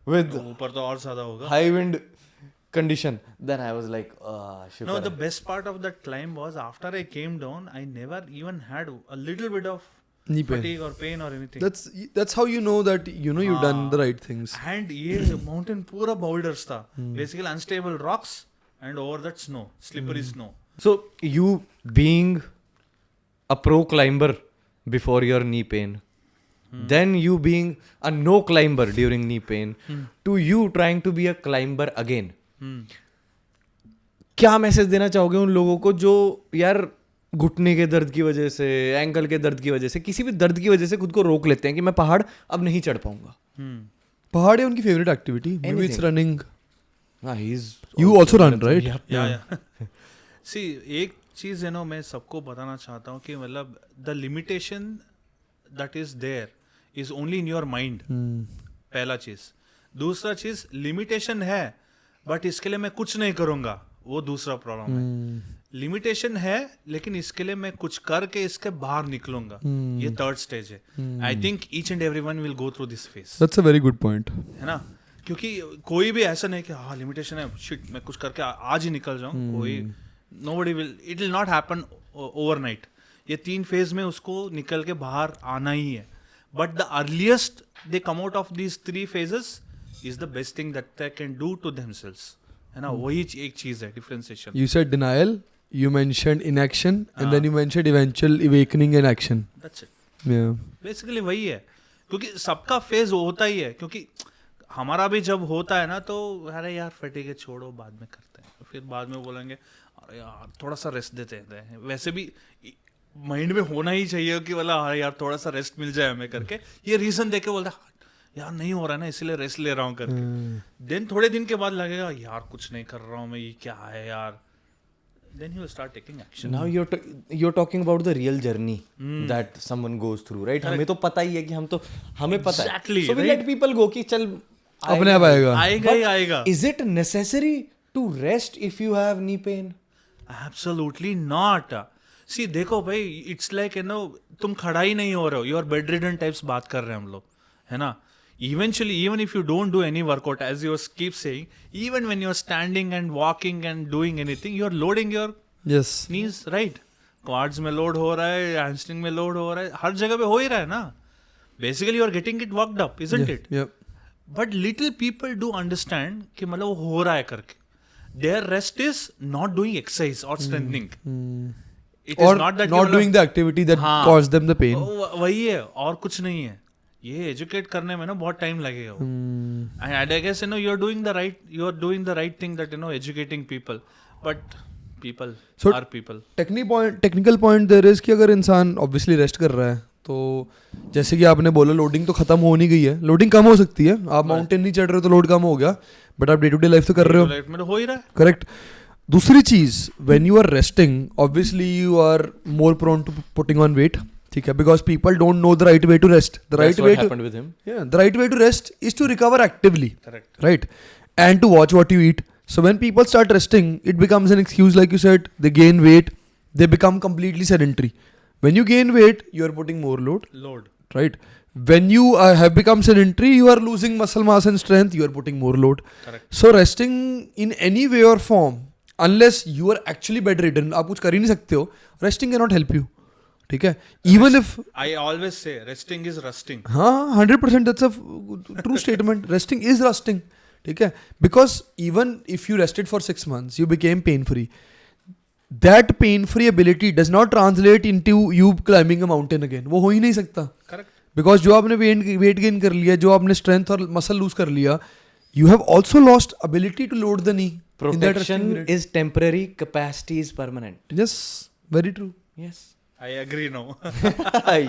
with ऊपर तो और ज्यादा होगा. high wind condition. Then I was like, No, the best part of that climb was after I came down, I never even had a little bit of Knee pain. fatigue or pain or anything. That's how you know that you've done the right things. And ये mountain पूरा boulders था. Basically unstable rocks and over that snow, slippery snow. so you being a pro climber before your knee pain, then you being a no climber during knee pain, to you trying to be a climber again, क्या message देना चाहोगे उन लोगों को जो यार घुटने के दर्द की वजह से, एंकल के दर्द की वजह से, किसी भी दर्द की वजह से खुद को रोक लेते हैं कि मैं पहाड़ अब नहीं चढ़ पाऊंगा? पहाड़ है उनकी favourite activity. Maybe it's running. he's You also run, right? Yeah. See, एक चीज है ना, मैं सबको बताना चाहता हूँ कि मतलब the limitation that is there is only in your mind. पहला चीज. दूसरा चीज, लिमिटेशन है बट इसके लिए मैं कुछ नहीं करूंगा, वो दूसरा प्रॉब्लम है. लिमिटेशन है लेकिन इसके लिए मैं कुछ करके इसके बाहर निकलूंगा, ये थर्ड स्टेज है. I think each and everyone will go through this phase. That's a very good point. है ना, क्योंकि कोई भी ऐसा नहीं कि हाँ लिमिटेशन है, शिट मैं कुछ करके आज ही निकल जाऊं. कोई nobody will, it will not happen overnight. ये 3 फेज में उसको निकल के बाहर आना ही है. But the earliest they come out of these 3 phases is the best thing that they can do to themselves. है ना, वही एक चीज है differentiation. You said denial, you mentioned inaction, and then you mentioned eventual awakening and action. That's it. Yeah. Basically वही है, क्योंकि सबका फेज होता ही है. क्योंकि हमारा भी जब होता है ना तो अरे यार फटीग छोड़ो बाद में करते हैं, फिर बाद में बोलेंगे अरे यार थोड़ा सा रेस्ट देते हैं. वैसे भी माइंड में होना ही चाहिए कि बोला अरे यार थोड़ा सा रेस्ट मिल जाए हमें करके, ये रीजन देके बोलता यार नहीं हो रहा है ना इसलिए रेस्ट ले रहा हूँ करके. देन थोड़े दिन के बाद लगेगा यार कुछ नहीं कर रहा हूँ मैं, ये क्या है यार. Then he will start taking action. Now you're talking about the real journey that someone goes through, right? हमें तो पता ही है कि हमें पता है. Exactly, So we right? let people go कि चल अपने आप आएगा. आएगा ही आएगा. Is it necessary to rest if you have knee pain? Absolutely not. See देखो भाई, it's like you know तुम खड़ा ही नहीं हो रहे हो, you are bedridden types बात कर रहे हैं हम लोग, है ना. Eventually, even if you don't do any workout, as you keep saying, even when you're standing and walking and doing anything, you're loading your Yes. knees, right? Quads में load हो रहा है, hamstring में load हो रहा है, हर जगह पे हो ही रहा है ना. Basically, you're getting it worked up, isn't it? Yep. But little people do understand कि मतलब वो हो रहा है करके. Their rest is not doing exercise or strengthening. It is Or not that not doing the activity that हाँ. caused them the pain. वही है और कुछ नहीं है. ये एजुकेट करने में ना बहुत टाइम लगेगा. And I guess you know you are doing the right thing that you know educating people, but people are people. Technical point there is कि अगर इंसान ऑब्वियसली रेस्ट कर रहा है तो जैसे कि आपने बोला लोडिंग तो खत्म हो नहीं गई है, लोडिंग कम हो सकती है. आप माउंटेन नहीं चढ़ रहे हो तो लोड कम हो गया, बट आप डे टू डे लाइफ तो कर रहे हो. लाइफ में तो हो ही रहा है. करेक्ट. दूसरी चीज, when you are resting obviously you are more prone to putting on weight. ठीक है, because people don't know the right way to rest. The That's right what way to happened with him. the right way to rest is to recover actively. Correct. Right? And to watch what you eat. So when people start resting, it becomes an excuse, like you said, they gain weight, they become completely sedentary. When you gain weight, you are putting more load, Load. right? When you have become sedentary, you are losing muscle mass and strength, you are putting more load. Correct. So resting in any way or form, unless you are actually bedridden, आप कुछ कर ही नहीं सकते हो, resting cannot help you. ठीक है, even if I always say resting is rusting. हाँ 100% that's a true statement. Resting is rusting. ठीक है, because even if you rested for 6 months, you became pain free. That pain free ability does not translate into you climbing a mountain again. वो हो ही नहीं सकता. Correct. Because जो आपने weight gain कर लिया, जो आपने strength और muscle lose कर लिया, you have also lost ability to load the knee. in that resting Protection period. is temporary, capacity is permanent. Yes, very true. Yes. I agree now.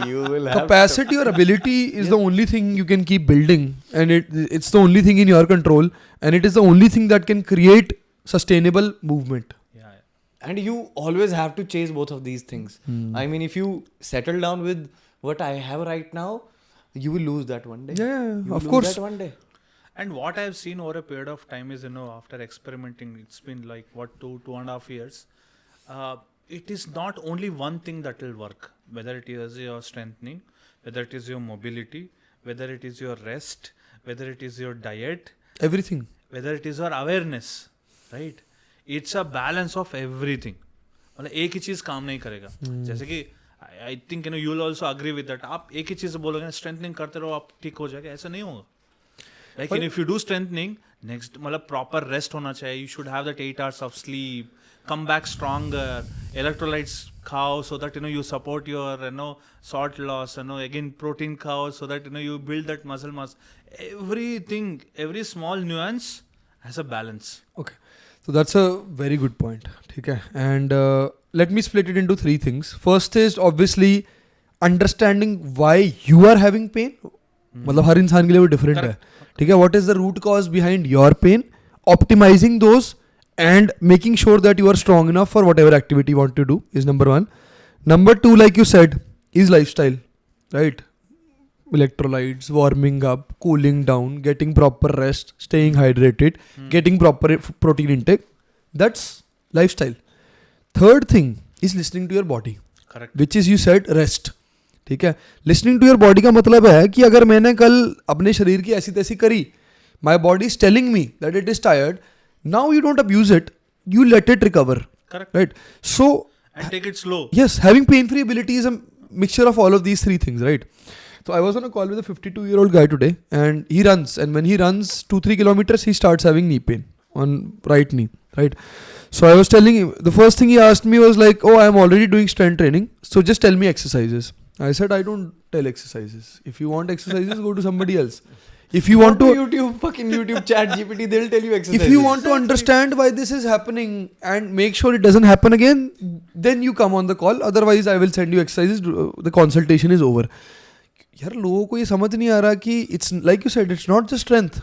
You will have Capacity or ability is the only thing you can keep building, and it's the only thing in your control, and it is the only thing that can create sustainable movement. Yeah. And you always have to chase both of these things. I mean, if you settle down with what I have right now, you will lose that one day. Yeah, You will of lose course. that one day. And what I've seen over a period of time is, after experimenting, it's been like, 2.5 years. It is not only one thing that will work, whether it is your strengthening, whether it is your mobility, whether it is your rest, whether it is your diet, Everything. whether it is your awareness, right? It's a balance of everything. मतलब एक ही चीज काम नहीं करेगा. जैसे कि I think you will also agree with that. आप एक ही चीज बोलोगे स्ट्रेंथनिंग करते रहो आप ठीक हो जाएगा, ऐसा नहीं होगा. Like if you do strengthening, next मतलब proper rest होना चाहिए. You should have that 8 hours of sleep. Come back stronger. Electrolytes खाओ so that you support your salt loss. Again protein खाओ so that you build that muscle mass. Everything, every small nuance has a balance. Okay, so that's a very good point. ठीक है, and let me split it into 3 things. First is obviously understanding why you are having pain. मतलब हर इंसान के लिए वो different है. ठीक है, what is the root cause behind your pain, optimizing those and making sure that you are strong enough for whatever activity you want to do is number 1. Number 2, like you said, is lifestyle, right? Electrolytes, warming up, cooling down, getting proper rest, staying hydrated, getting proper protein intake. That's lifestyle. Third thing is listening to your body, Correct. which is you said rest. ठीक है, listening to your body का मतलब है कि अगर मैंने कल अपने शरीर की ऐसी तैसी करी, my body is telling me that it is tired, now you don't abuse it, you let it recover. Correct. Right, so And take it slow. yes, having pain free ability is a mixture of all of these 3 things, right? So I was on a call with a 52-year-old guy today, and he runs, and when he runs 2-3 kilometers he starts having knee pain on right knee, right? So I was telling him, the first thing he asked me was like, oh, I'm already doing strength training, so just tell me exercises. I said, I don't tell exercises. If you want exercises, go to somebody else. If you want to YouTube chat GPT, they'll tell you exercises. if you want to understand why this is happening and make sure it doesn't happen again, then you come on the call. Otherwise, I will send you exercises. The consultation is over. यार लोगों को ये समझ नहीं आ रहा कि it's like you said, it's not just strength,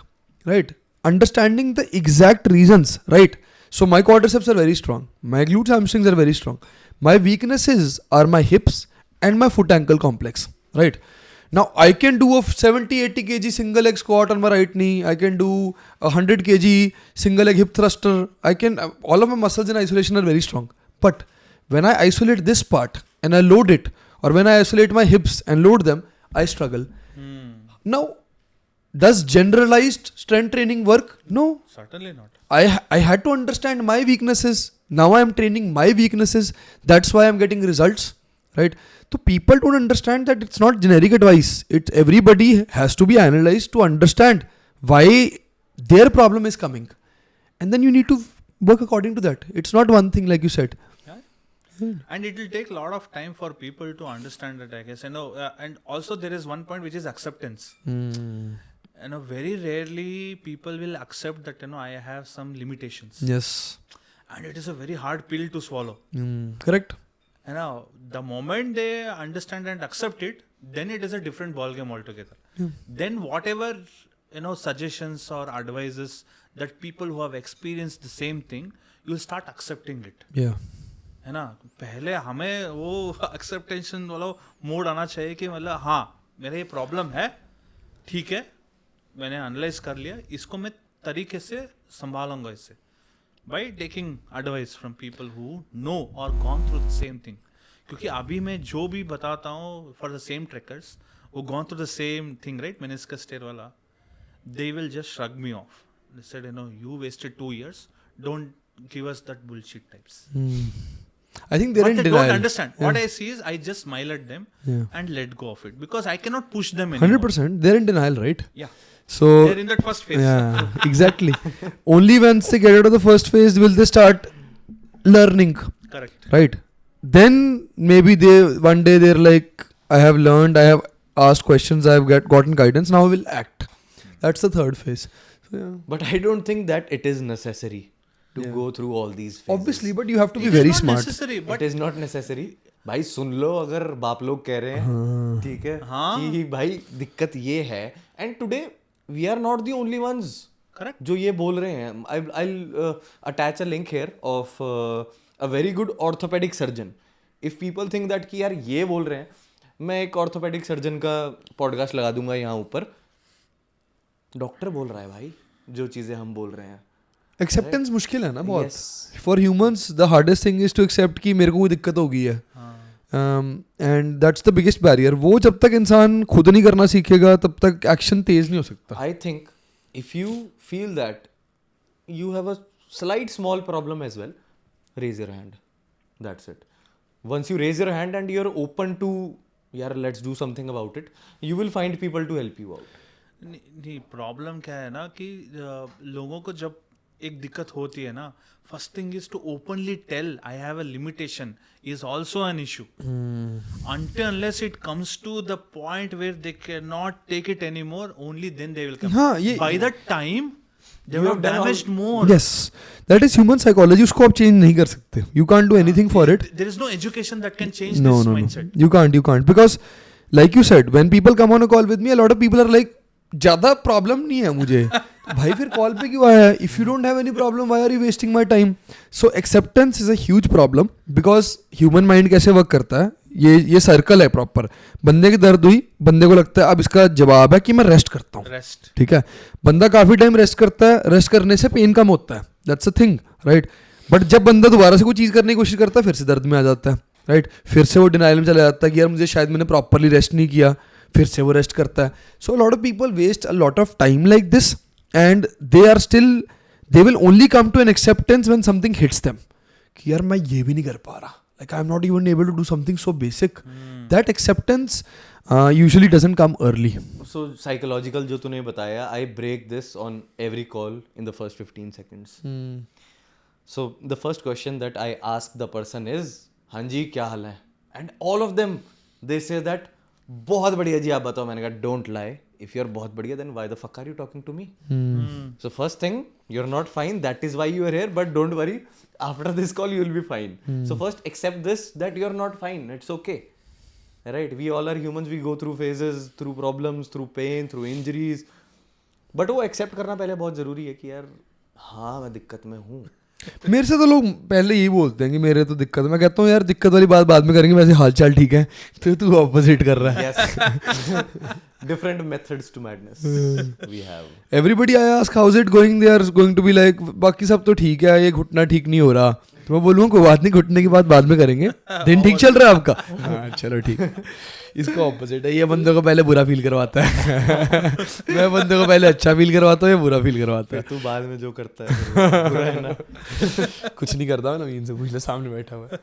right? Understanding the exact reasons, right? So my quadriceps are very strong. My glutes hamstrings are very strong. My weaknesses are my hips and my foot ankle complex, right? Now I can do a 70-80 kg single leg squat on my right knee. I can do a 100 kg single leg hip thruster. I can, all of my muscles in isolation are very strong. But when I isolate this part and I load it, or when I isolate my hips and load them, I struggle. Now, does generalized strength training work? No. Certainly not. I had to understand my weaknesses. Now I am training my weaknesses. That's why I'm getting results, right? So people don't understand that it's not generic advice. It's everybody has to be analyzed to understand why their problem is coming, and then you need to work according to that. It's not one thing, like you said. And it will take a lot of time for people to understand that, I guess. And also there is one point which is acceptance. Very rarely people will accept that I have some limitations, Yes. and it is a very hard pill to swallow. Correct. The moment they understand and accept it, then it is a different ballgame altogether. Then whatever suggestions or advices that people who have experienced the same thing, you'll start accepting it. Yeah. है ना. पहले हमें वो acceptation वाला mode आना चाहिए कि मतलब हाँ मेरा ये प्रॉब्लम है, ठीक है, मैंने एनालाइज कर लिया, इसको मैं तरीके से संभालूंगा इससे, by taking advice from people who know or gone through the same thing. क्योंकि अभी मैं जो भी बताता हूँ फॉर द सेम ट्रैकर्स, वो gone through the same thing, right, meniscus tear वाला, they will just shrug me off. They said, you know, you wasted 2 years. Don't give us that bullshit types. I think they're But in they denial. don't understand. What I see is I just smile at them and let go of it because I cannot push them anymore. 100%. They're in denial, right? Yeah. So They're in that first phase. yeah, exactly. Only once they get out of the first phase will they start learning, Correct. right? Then maybe one day they're like, I have learned, I have asked questions, I have gotten guidance. Now I will act. That's the third phase. So, yeah. But I don't think that it is necessary to go through all these phases. Obviously, but you have to be It is very not smart. necessary, It but is not necessary. भाई सुन लो, अगर बाप लोग कह रहे हैं, ठीक है, कि भाई दिक्कत ये है, and today we are not the only ones. correct. जो ये बोल रहे हैं. I'll attach a link here of a very good orthopedic surgeon. If people think that कि यार ये बोल रहे हैं, मैं एक ऑर्थोपेडिक सर्जन का पॉडकास्ट लगा दूंगा यहाँ ऊपर. डॉक्टर बोल रहा है भाई जो चीजें हम बोल रहे हैं. Acceptance मुश्किल है ना बहुत. Yes. For humans, the hardest thing is to accept कि मेरे को कोई दिक्कत हो गई है. And that's the biggest barrier. वो जब तक इंसान खुद नहीं करना सीखेगा तब तक एक्शन तेज नहीं हो सकता. I think if you feel that you have a slight small problem as well, raise your hand. That's it. Once you raise your hand and you're open to, यार let's do something about it, you will find people to help you out. नहीं, problem क्या है ना कि लोगों को जब एक दिक्कत होती है ना, first thing is to openly tell I have a limitation is also an issue. Until unless it comes to the point where they cannot take it anymore, only then they will come. हाँ, ये- By that time they You will have have done all- damaged more. Yes, that is human psychology. उसको आप change नहीं कर सकते. You can't do anything for it. There is no education that can change No, this no, mindset. no. You can't because, like you said, when people come on a call with me, a lot of people are like, ज़्यादा problem नहीं है मुझे. भाई फिर call पे क्यों आया? If you don't have any problem, why are you wasting my time? So acceptance is a huge problem because human mind कैसे वर्क करता है, ये सर्कल है प्रॉपर. बंदे की दर्द हुई, बंदे को लगता है अब इसका जवाब है कि मैं रेस्ट करता हूँ. Rest. ठीक है, बंदा काफी टाइम रेस्ट करता है, रेस्ट करने से पेन कम होता है. That's a thing, right. But जब बंदा दोबारा से कोई चीज़ करने की कोशिश करता है, फिर से दर्द में आ जाता है, राइट. फिर से वो डिनाइल में चला जाता है कि यार मुझे शायद मैंने प्रॉपरली रेस्ट नहीं किया, फिर से वो रेस्ट करता है. So lot of people waste a lot of time like this and they will only come to an acceptance when something hits them कि यार मैं ये भी नहीं कर पा रहा, like I'm not even able to do something so basic. That acceptance usually doesn't come early. So psychological जो तूने बताया, I break this on every call in the first 15 seconds. So the first question that I ask the person is, हाँ जी क्या हाल है? And all of them they say that बहुत बढ़िया जी, आप बताओ. मैंने कहा don't lie. If you're बहुत बढ़िया, then why the fuck are you talking to me? So first thing, you're not fine. That is why you are here. But don't worry, after this call you will be fine. So first accept this, that you're not fine. It's okay. Right? We all are humans. We go through phases, through problems, through pain, through injuries. But वो accept करना पहले बहुत ज़रूरी है कि यार हाँ मैं दिक्कत में हूँ. मेरे से तो लोग पहले यही बोलते हैं कि मेरे तो दिक्कत है. मैं कहता हूँ यार दिक्कत वाली बात बाद में करेंगे, वैसे हाल चाल ठीक है. तो तू ऑपोजिट कर रहा है. Yes. Different methods to madness we have. Everybody I ask how is it going, they are going to be like बाकी सब तो ठीक है, ये घुटना ठीक नहीं हो रहा. तो मैं बोलूँगा कोई बात नहीं, घुटने की बात बाद में करेंगे. दिन ठीक चल रहा है आपका? हाँ चलो ठीक है. इसको ऑपोजिट है, ये बंदों को पहले बुरा फील करवाता है. मैं बंदों को पहले अच्छा फील करवाता हूँ, ये बुरा फील करवाता है. फिर तू बाद में जो करता है फिर बुरा है ना. कुछ नहीं करता हूँ. नवीन से पूछ ले, सामने बैठा हुआ है.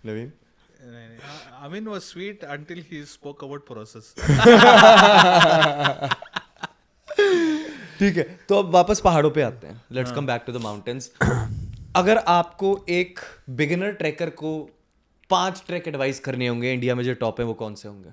नवीन Amin was sweet until he spoke about process. ठीक है, तो अब वापस पहाड़ों पे आते हैं. Let's come back to the mountains. अगर आपको एक बिगिनर ट्रैकर को 5 ट्रैक एडवाइस करने होंगे इंडिया में जो टॉप है, वो कौन से होंगे?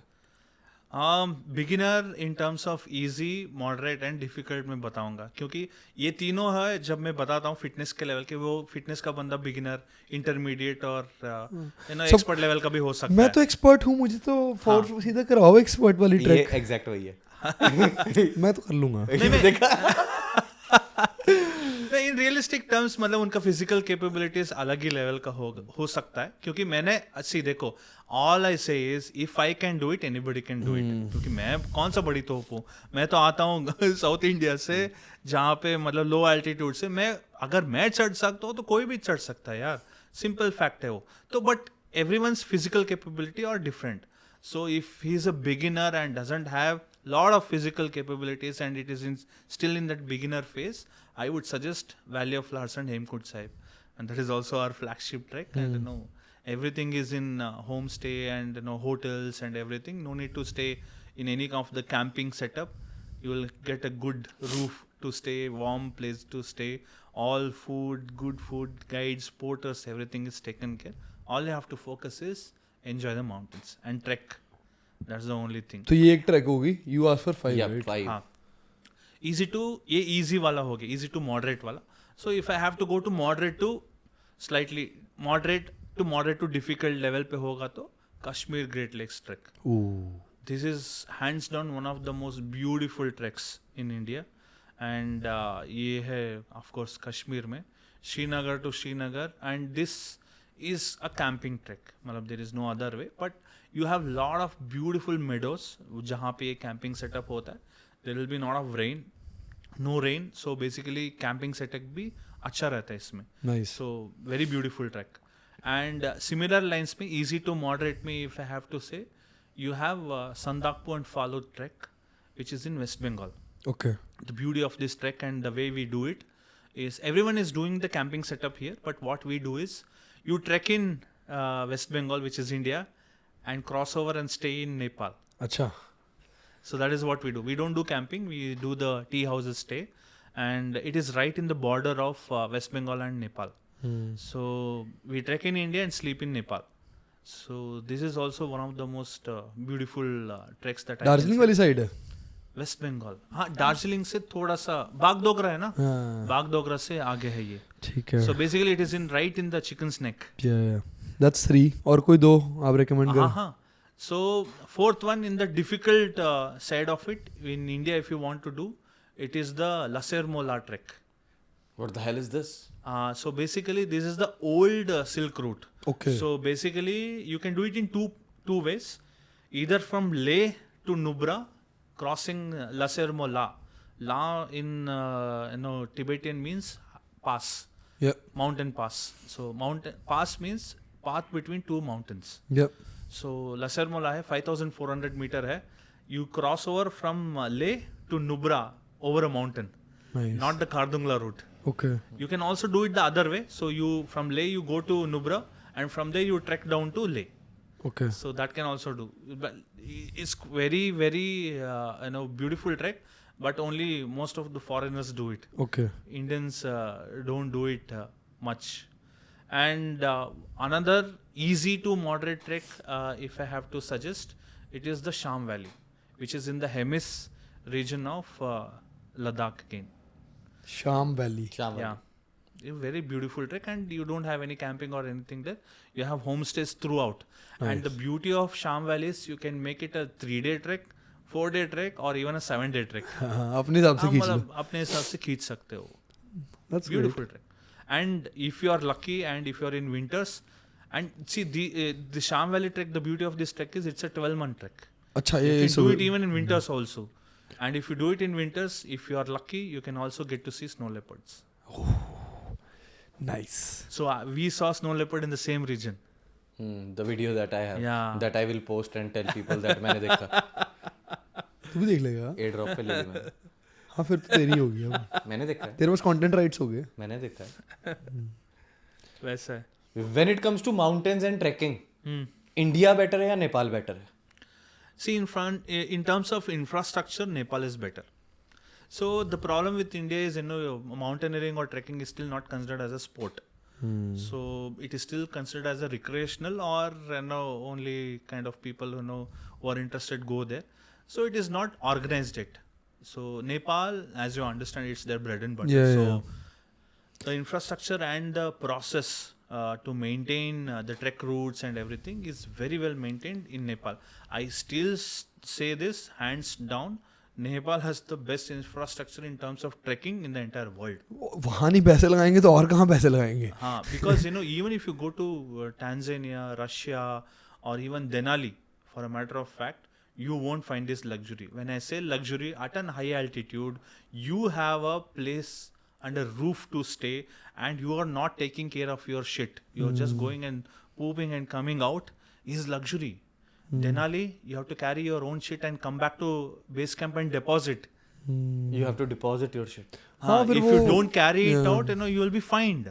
Beginner in terms of easy, moderate and difficult मैं बताऊंगा, क्योंकि ये तीनों है. जब मैं बताता हूँ फिटनेस के लेवल के, वो फिटनेस का बंदा बिगिनर, इंटरमीडिएट और एक्सपर्ट लेवल का भी हो सकता है. मैं तो एक्सपर्ट हूँ, मुझे तो फॉर सीधा कराओ एक्सपर्ट वाली ये ट्रैक. एग्जैक्ट वही है. मैं तो कर लूंगा. नहीं, इन रियलिस्टिक टर्म्स मतलब उनका फिजिकल कैपेबिलिटीज अलग ही लेवल का हो सकता है, क्योंकि मैंने अच्छी देखो, ऑल आई से is if I can do it anybody can do it, क्योंकि मैं कौन सा बड़ी तोप हूँ, मैं तो आता हूँ साउथ इंडिया से जहाँ पे मतलब लो एल्टीट्यूड से, मैं अगर मैं चढ़ सकता हूँ तो कोई भी चढ़ सकता है यार, सिंपल फैक्ट है वो तो. But everyone's physical capability are different. So if he's a beginner and doesn't have lot of physical capabilities and it is still in that beginner phase, I would suggest Valley of Flowers and Hemkund Sahib, and that is also our flagship trek. And you know, everything is in homestay and you know, hotels and everything. No need to stay in any of the camping setup. You will get a good roof to stay, warm place to stay, all food, good food, guides, porters, everything is taken care. All you have to focus is enjoy the mountains and trek. That's the only thing. तो ये एक track होगी. You asked for 5, Yeah, right? 5. हाँ, easy to ये easy वाला हो गया, easy to moderate वाला. So if I have to go to moderate to slightly moderate to difficult level पे होगा तो Kashmir Great Lakes trek. Ooh. This is hands down one of the most beautiful treks in India, and ये है of course Kashmir में, Srinagar to Srinagar, and this is a camping trek. मतलब there is no other way, but you have lot of beautiful meadows जहाँ पे ये camping setup होता है. There will be lot of rain, no rain, so basically camping setup भी अच्छा रहता है इसमें. Nice. So very beautiful trek. And similar lines में easy to moderate में if I have to say, you have Sandakpu and Falud trek, which is in West Bengal. Okay. The beauty of this trek and the way we do it is everyone is doing the camping setup here, but what we do is you trek in West Bengal, which is India, and cross over and stay in Nepal. अच्छा. So that is what we do. We don't do camping, we do the tea houses stay, and it is right in the border of West Bengal and Nepal. So we trek in India and sleep in Nepal. So this is also one of the most beautiful treks that I Darjeeling वाली side है. Waste Bengal. हाँ, दार्जिलिंग से थोड़ा सा बागडोगरा है ना, हाँ. बागडोगरा से आगे है ये. ठीक है. So basically it is in right in the chicken's neck. Yeah. That's 3. और कोई 2 आप recommend करो. हाँ. So fourth one in the difficult side of it in India, if you want to do, it is the Lasser Mola trek. What the hell is this? So basically this is the old Silk route. Okay. So basically you can do it in two ways, either from Leh to Nubra, crossing Lasser Mola. La in Tibetan means pass. Yeah. Mountain pass. So mountain pass means path between two mountains. Yeah. So Lasser Mola है 5,400 meter है. You cross over from Leh to Nubra over a mountain. Nice. Not the Kardungla route. Okay. You can also do it the other way. So you from Leh you go to Nubra, and from there you trek down to Leh. Okay. So that can also do. But it's very very beautiful trek, but only most of the foreigners do it. Okay. Indians don't do it much. And another easy to moderate trek, if I have to suggest, it is the Sham Valley, which is in the Hemis region of Ladakh again. Sham Valley. Yeah, a very beautiful trek, and you don't have any camping or anything there. You have homestays throughout. And the beauty of Sham Valley is you can make it a 3-day trek, 4-day trek, or even a 7-day trek. हाँ, अपने हिसाब से खींच लो. मतलब अपने हिसाब से खींच सकते हो. That's Beautiful trek. And if you are lucky and if you are in winters, and see the Sham Valley trek, the beauty of this trek is it's a 12-month trek. अच्छा You ये can do it even in winters also. And if you do it in winters, if you are lucky, you can also get to see snow leopards. Nice. So we saw snow leopard in the same region. The video that I have. Yeah. That I will post and tell people that मैंने देखा. तू भी देख लेगा. AirDrop पे ले ली मैंने. हाँ फिर तो तेरी होगी अब. मैंने देखा है. तेरे पास कंटेंट राइट्स हो गए. मैंने देखा है. वैसा है. When it comes to mountains and trekking, India better है या नेपाल better है? See, in terms of infrastructure, Nepal is better. So the problem with India is, mountaineering or trekking is still not considered as a sport. So it is still considered as a recreational, or only kind of people who are interested go there. So it is not organized yet. So Nepal, as you understand, it's their bread and butter. Yeah, so yeah. the infrastructure and the process to maintain the trek routes and everything is very well maintained in Nepal. I still say this hands down, Nepal has the best infrastructure in terms of trekking in the entire world. वहाँ नहीं पैसे लगाएंगे तो और कहाँ पैसे लगाएंगे? हाँ, because you know, even if you go to Tanzania, Russia, or even Denali, for a matter of fact, you won't find this luxury. When I say luxury, at an high altitude, you have a place and a roof to stay, and you are not taking care of your shit. You're just going and pooping and coming out is luxury. Denali, you have to carry your own shit and come back to base camp and deposit. You have to deposit your shit. हाँ, फिर If वो- you don't carry it yeah. out, you know, you will be fined.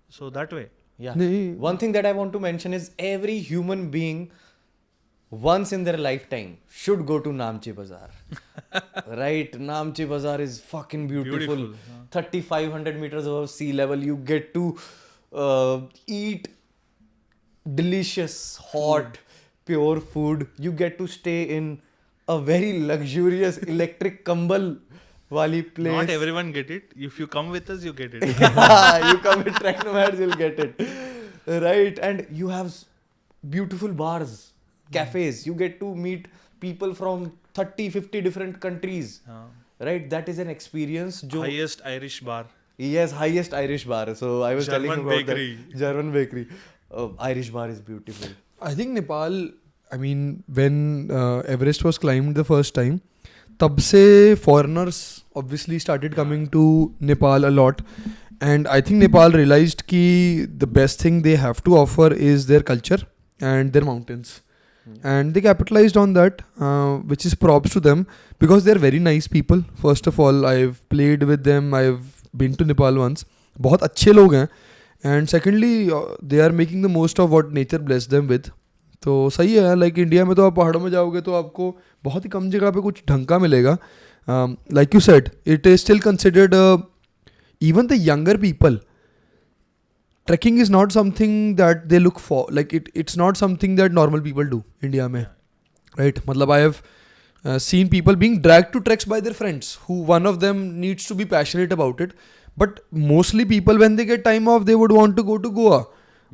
So that way. Yeah. नहीं. One thing that I want to mention is every human being once in their lifetime should go to Namche Bazaar. Right? Namche Bazaar is fucking beautiful. Beautiful, 3,500 meters above sea level. You get to eat delicious, hot, pure food. You get to stay in a very luxurious electric kambal wali place. Not everyone get it. If you come with us, you get it. You come with Trek Nomads, you'll get it. Right? And you have beautiful bars, cafes. You get to meet people from 30, 50 different countries. Right? That is an experience. Highest Irish bar. Yes, highest Irish bar. So I was telling German you about bakery. that. German bakery. Irish bar is beautiful. I think Nepal, I mean, when Everest was climbed the first time, तब से foreigners obviously started coming to Nepal a lot. And I think Nepal realized कि the best thing they have to offer is their culture and their mountains. And they capitalized on that, which is props to them because they're very nice people. First of all, I've played with them. I've been to Nepal once. बहुत अच्छे लोग हैं. And secondly, they are making the most of what nature blessed them with. तो सही है. Like India में तो आप पहाड़ों में जाओगे तो आपको बहुत ही कम जगह पे कुछ ढंग का मिलेगा. Like you said, it is still considered even the younger people, trekking is not something that they look for. Like it's not something that normal people do India mein, right? Matlab I have seen people being dragged to treks by their friends who one of them needs to be passionate about it, but mostly people when they get time off they would want to go to Goa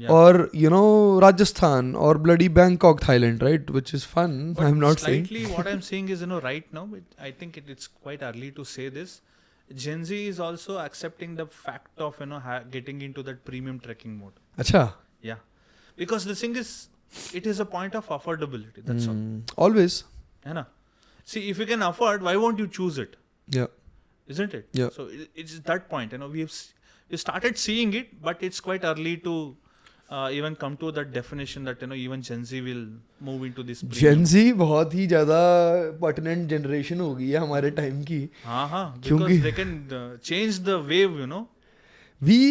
or you know Rajasthan or bloody Bangkok, Thailand, right? Which is fun. But I'm not saying. slightly what I'm saying is, you know, right now, I think it's quite early to say this. Gen Z is also accepting the fact of, you know, getting into that premium trekking mode. Acha. Yeah. Because the thing is, it is a point of affordability. That's all. Always. है ना? See, if you can afford, why won't you choose it? Yeah. Isn't it? Yeah. So it's that point. You know, we started seeing it, but it's quite early to even come to that definition that, you know, even Gen Z will move into this. Gen Z बहुत ही ज़्यादा pertinent generation हो गई है हमारे time की. हाँ, क्योंकि- because they can change the wave, you know.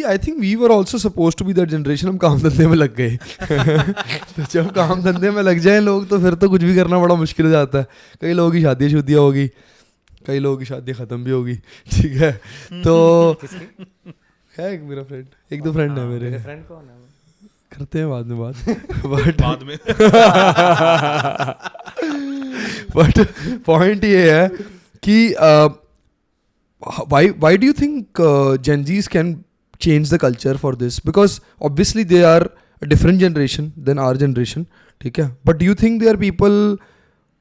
I think we were also supposed to be that generation. हम काम धंधे में लग गए. तो जब काम धंधे में लग जाए लोग तो फिर तो कुछ भी करना बड़ा मुश्किल हो जाता है. कई लोगों की शादी शुदियाँ होगी, कई लोगों की शादी ख़त्म भी होगी. ठीक है. तो है एक मेरा फ्रेंड, एक दो फ्रेंड है मेरे. फ्रेंड कौन है? करते हैं बाद में बात. बाद में. बट पॉइंट ये है कि why do you think Gen Zs can change the culture for this? Because obviously they are a different generation than our generation. ठीक है. But do you think there are people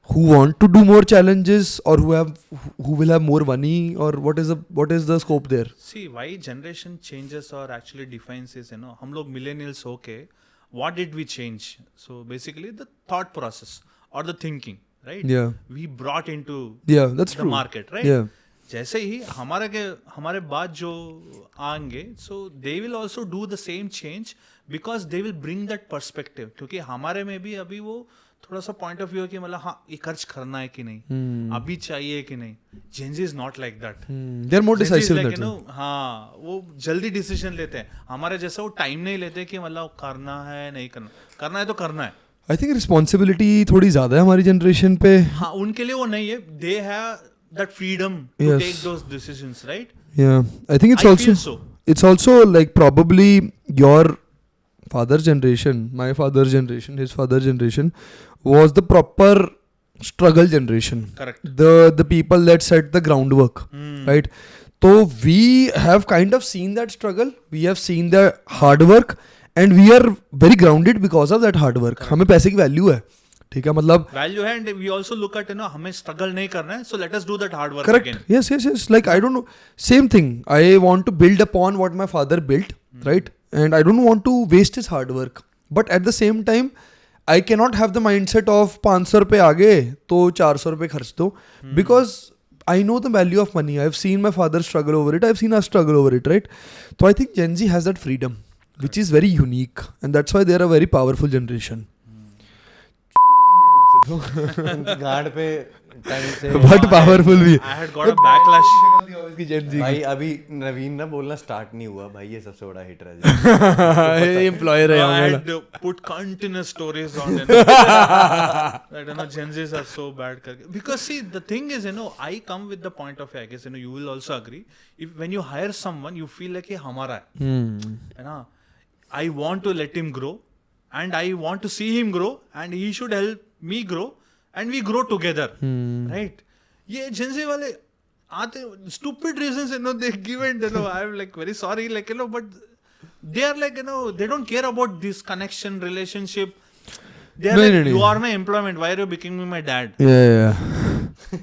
who want to do more challenges or who will have more money, or what is the scope there? See, why generation changes or actually defines is, you know, हम लोग millennials होके what did we change? So basically the thought process or the thinking, right? Yeah. We brought into That's the true. market, right? Yeah. जैसे ही हमारे बाद जो आएंगे, so they will also do the same change because they will bring that perspective. क्योंकि हमारे में भी अभी वो थोड़ा सा पॉइंट ऑफ व्यू है कि मतलब हाँ ये खर्च करना है कि नहीं, अभी चाहिए कि नहीं. Gen Z is not like that. They are more Gen Z is decisive like, in that you way. know, हाँ वो जल्दी डिसीजन लेते हैं. हमारे जैसा वो टाइम नहीं लेते कि मतलब करना है नहीं करना है तो करना है. I think responsibility थोड़ी ज़्यादा है हमारी generation पे. हाँ उनके लिए वो नहीं है. They have that freedom to Yes. take those decisions, right? Yeah, I think it's I also feel so. it's also like probably your father's generation, my father's generation, his father's generation was the proper struggle generation. Correct. The people that set the groundwork, right? So we have kind of seen that struggle. We have seen the hard work, and we are very grounded because of that hard work. हमें पैसे की value है. ठीक है मतलब value है and we also look at हमें struggle नहीं करना है, so let us do that hard work correct again. yes like I don't know, same thing, I want to build upon what my father built, right, and I don't want to waste his hard work, but at the same time I cannot have the mindset of 500 रुपए आ गए तो 400 रुपए खर्च दो, because I know the value of money. I've seen my father struggle over it, I've seen us struggle over it, right? So I think Gen Z has that freedom, which is very unique, and that's why they're a very powerful generation. गांड पे time से But powerful भी I had got a backlash. Gen Z भाई अभी नवीन ना बोलना start नहीं हुआ भाई, ये सबसे बड़ा हिटर है. ये employer है I हमारा. had put continuous stories on it. That Gen Zs are so bad. Because see, the thing is, I come with the point of view, I guess, you will also agree. If when you hire someone, you feel like ये हमारा है. I want to let him grow, and I want to see him grow, and he should help me grow, and we grow together, right? ये Gen Z वाले आते stupid reasons, they give it, I'm like very sorry, like, but they are like, they don't care about this connection, relationship. They are like, you are my employment, why are you becoming my dad? Yeah.